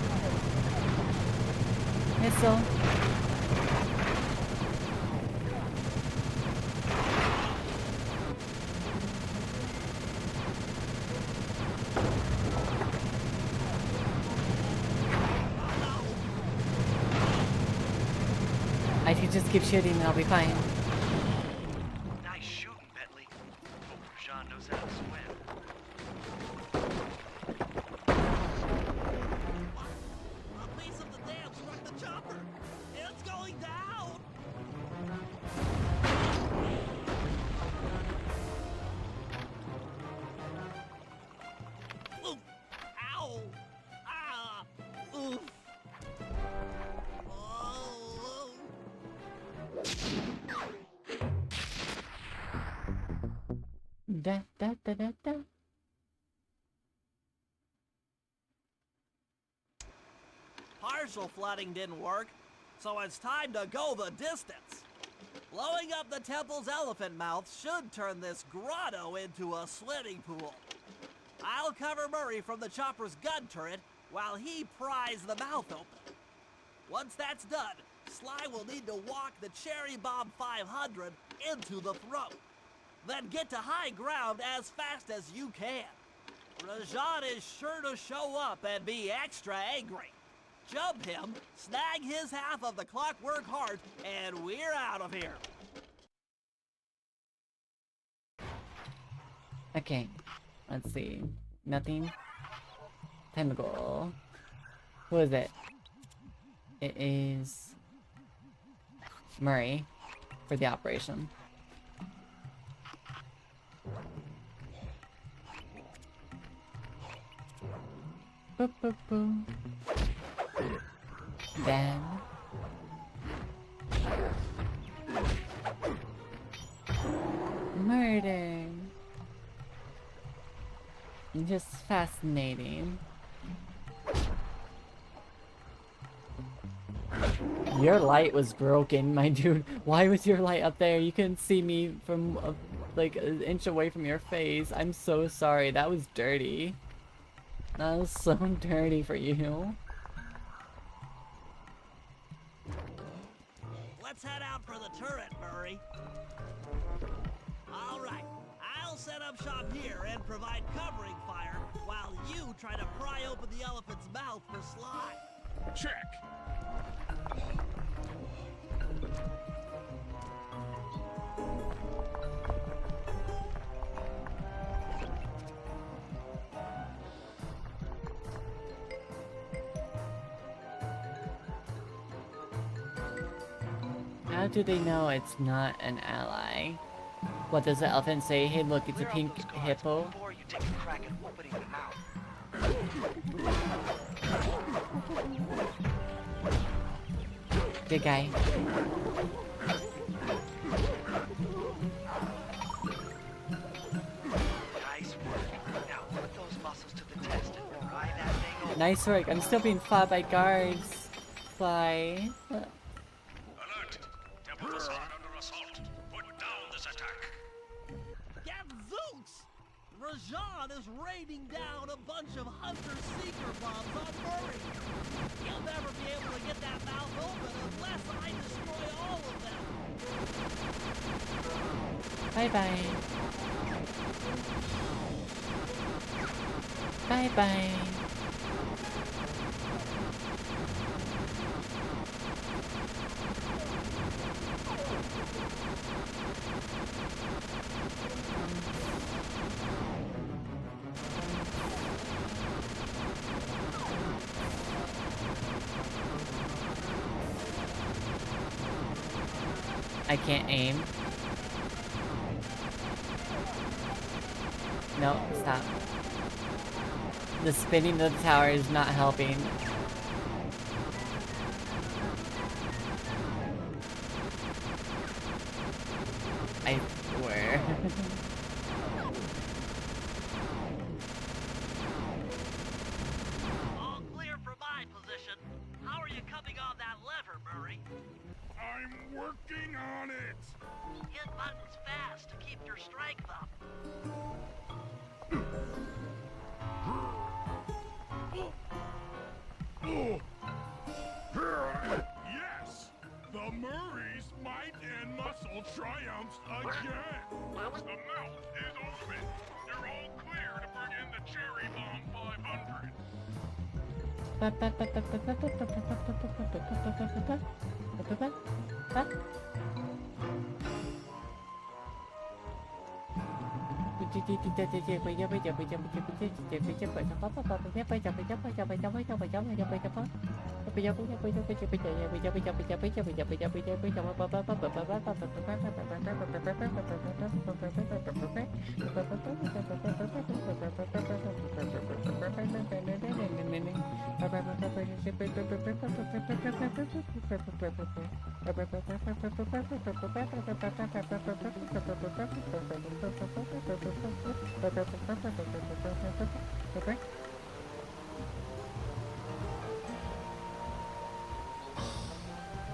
I can just keep shooting and I'll be fine. Nice shooting, Bentley. Hope Rajan knows how to swim. A piece of the dam struck the chopper. It's going down. Oof. Ow. Ah. Oof. Oh. Da. Partial flooding didn't work, so it's time to go the distance. Blowing up the temple's elephant mouth should turn this grotto into a swimming pool. I'll cover Mori from the chopper's gun turret while he pries the mouth open. Once that's done, Sly will need to walk the Cherry Bomb 500 into the throat. Then get to high ground as fast as you can. Rajan is sure to show up and be extra angry. Jump him, snag his half of the Clockwork Heart, and we're out of here. Okay, let's see. Nothing. Time to go. Who is it? It is Mori for the operation. Boop, boop, boop. Then murder. Just fascinating. Your light was broken, my dude. Why was your light up there? You couldn't see me from like an inch away from your face. I'm so sorry. That was dirty. That was so dirty for you. Let's head out for the turret, Murray. All right, I'll set up shop here and provide covering fire while you try to pry open the elephant's mouth for Sly. Check. How do they know it's not an ally? What does the elephant say? Hey, look, it's a pink hippo. Before you take a crack at opening the mouth. Good guy. Nice work. Now put those muscles to the test and pry that thing open. Nice work. I'm still being fought by guards. Fly. Alert! Temple Facade under assault. Put down this attack. Gadzooks! Rajan is raining down a bunch of Hunter-Seeker bombs on Murray. He'll never be able to get that mouth open unless I destroy all of them. Bye-bye. Bye-bye. I can't aim. No, stop. The spinning of the tower is not helping. I swear. All clear from my position. How are you coming on that lever, Murray? I'm working on it. Hit buttons fast to keep your strength up. Yes! The Murray's might and muscle triumphs again! The mouth is open! You're all clear to bring in the Cherry Bomb 500!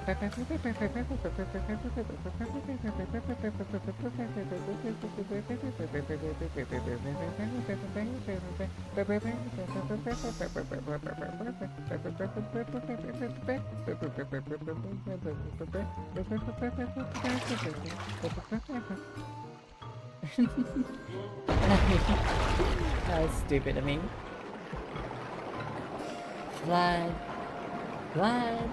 That was stupid of me. Flag. Flag.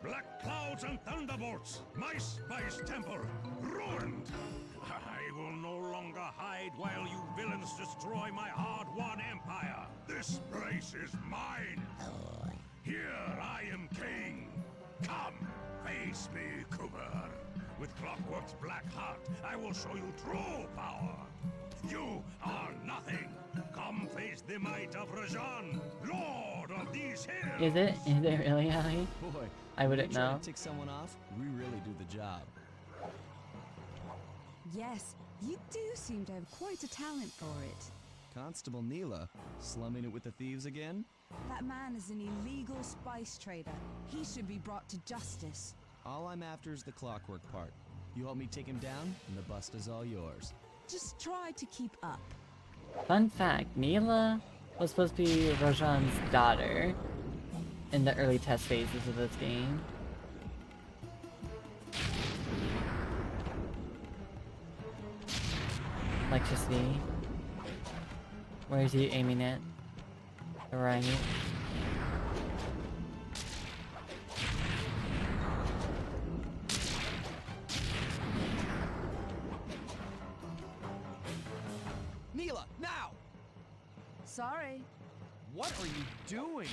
Black clouds and thunderbolts! My spice temple ruined! I will no longer hide while you villains destroy my hard-won empire! This place is mine! Here I am king! Come, face me, Cooper! With Clockwork's black heart, I will show you true power! You are nothing! Come face the might of Rajan, Lord of these hills! Is it? Is it really, Ali? Boy, I wouldn't we try know. to tick someone off, we really do the job. Yes, you do seem to have quite a talent for it. Constable Neela, slumming it with the thieves again? That man is an illegal spice trader. He should be brought to justice. All I'm after is the clockwork part. You help me take him down, and the bust is all yours. Just try to keep up. Fun fact, Neela was supposed to be Rajan's daughter in the early test phases of this game. Electricity. Where is he aiming at? The right. Neela, now! Sorry. What are you doing?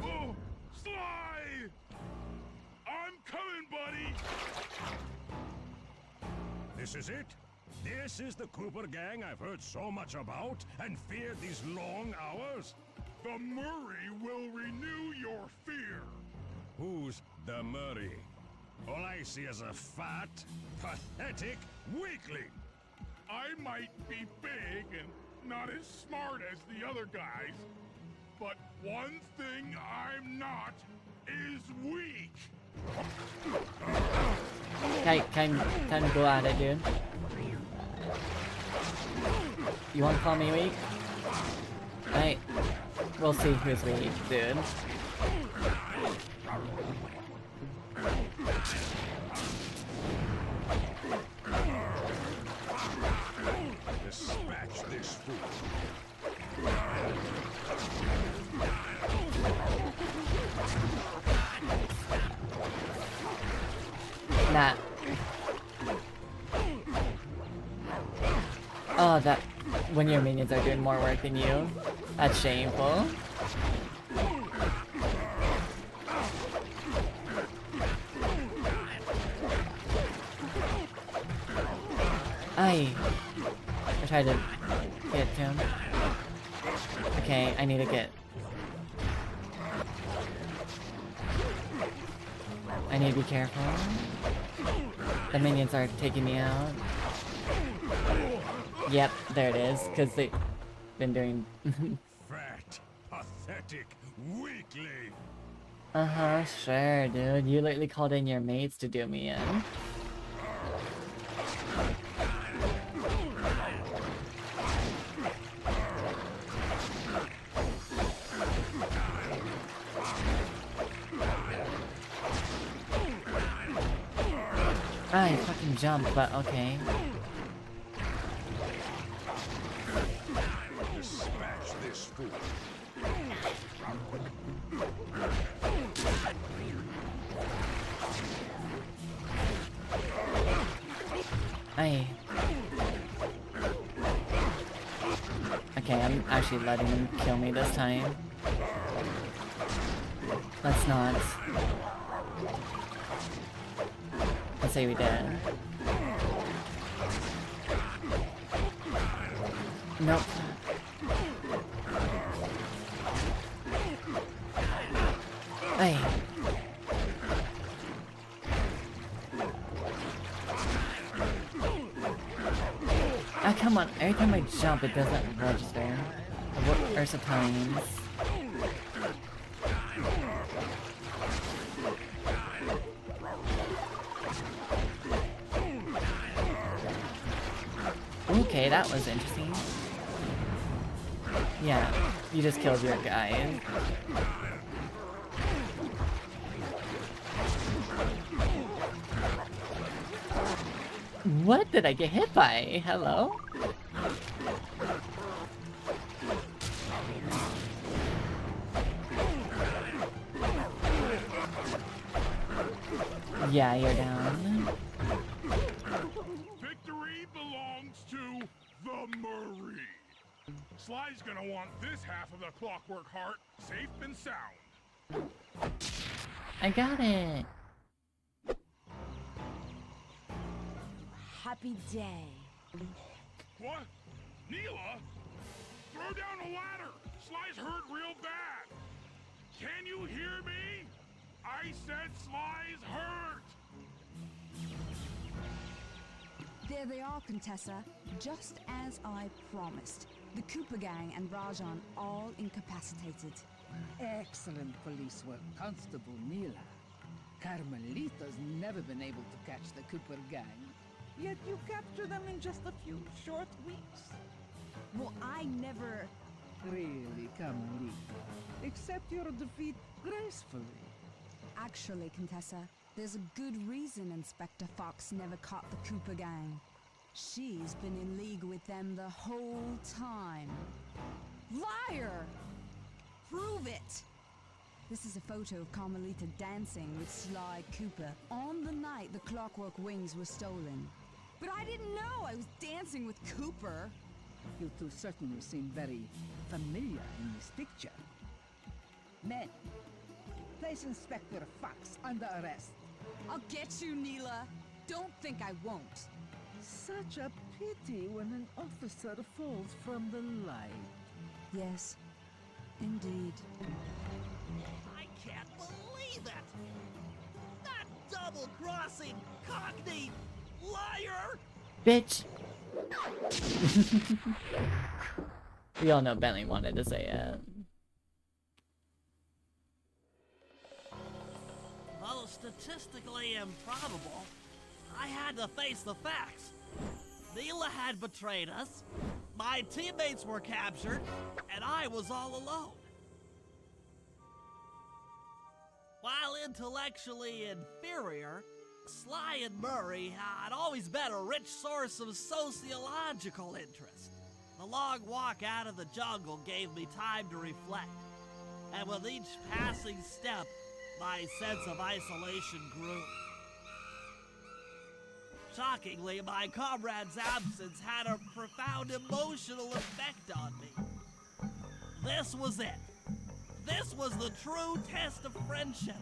Oh, Sly! I'm coming, buddy! This is it? This is the Cooper gang I've heard so much about and feared these long hours? The Mori will renew your fear. Who's the Mori? All I see is a fat, pathetic weakling. I might be big and not as smart as the other guys, but one thing I'm not is weak. Time to go at it, dude. You wanna call me weak? Right. We'll see who's weak, dude. Dispatch this fool. Nah. Oh, that... when your minions are doing more work than you. That's shameful. I tried to get to him. Okay, I need to get... I need to be careful. The minions are taking me out. Yep, there it is, because they've been doing... Fat, pathetic weakling. Uh-huh, sure, dude. You lately called in your mates to do me in. I fucking jumped, but okay. Dispatch this fool. Aye. Okay, I'm actually letting him kill me this time. Let's not. Let's say we did. Nope. Hey. Ah, come on. Every time I jump, it doesn't register. Ursa times. Okay, that was interesting. Yeah, you just killed your guy. What did I get hit by? Hello? Yeah, you're down. Victory belongs to the Mori. Sly's gonna want this half of the Clockwork Heart safe and sound. I got it. Happy day. What? Neela? Throw down a ladder! Sly's hurt real bad! Can you hear me? I said Sly's hurt! There they are, Contessa. Just as I promised. The Cooper gang and Rajan all incapacitated. Excellent police work, Constable Neela. Carmelita's never been able to catch the Cooper gang. Yet you captured them in just a few short weeks. Well, I never... Really, Carmelita. Accept your defeat gracefully. Actually, Contessa, there's a good reason Inspector Fox never caught the Cooper gang. She's been in league with them the whole time. Liar! Prove it! This is a photo of Carmelita dancing with Sly Cooper on the night the Clockwork Wings were stolen. But I didn't know I was dancing with Cooper. You two certainly seem very familiar in this picture. Men, place Inspector Fox under arrest. I'll get you, Neela. Don't think I won't. Such a pity when an officer falls from the light. Yes, indeed. I can't believe it! That double-crossing, cockney liar! Bitch! We all know Bentley wanted to say it. Though statistically improbable, I had to face the facts. Neela had betrayed us, my teammates were captured, and I was all alone. While intellectually inferior, Sly and Mori had always been a rich source of sociological interest. The long walk out of the jungle gave me time to reflect, and with each passing step, my sense of isolation grew. Shockingly, my comrade's absence had a profound emotional effect on me. This was it. This was the true test of friendship.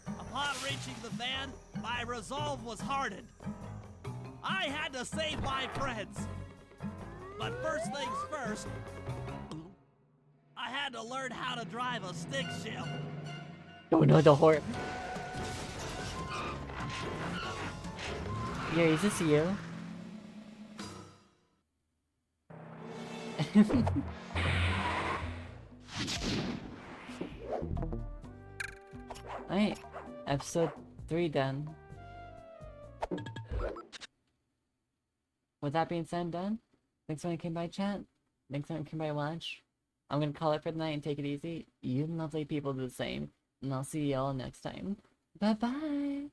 Upon reaching the van, my resolve was hardened. I had to save my friends. But first things first, I had to learn how to drive a stick shift. Oh no, the horse. Yeah, is this you? Alright, episode 3 done. With that being said and done, thanks for came by chat. Thanks for came by watch. I'm gonna call it for the night and take it easy. You lovely people do the same. And I'll see y'all next time. Bye bye!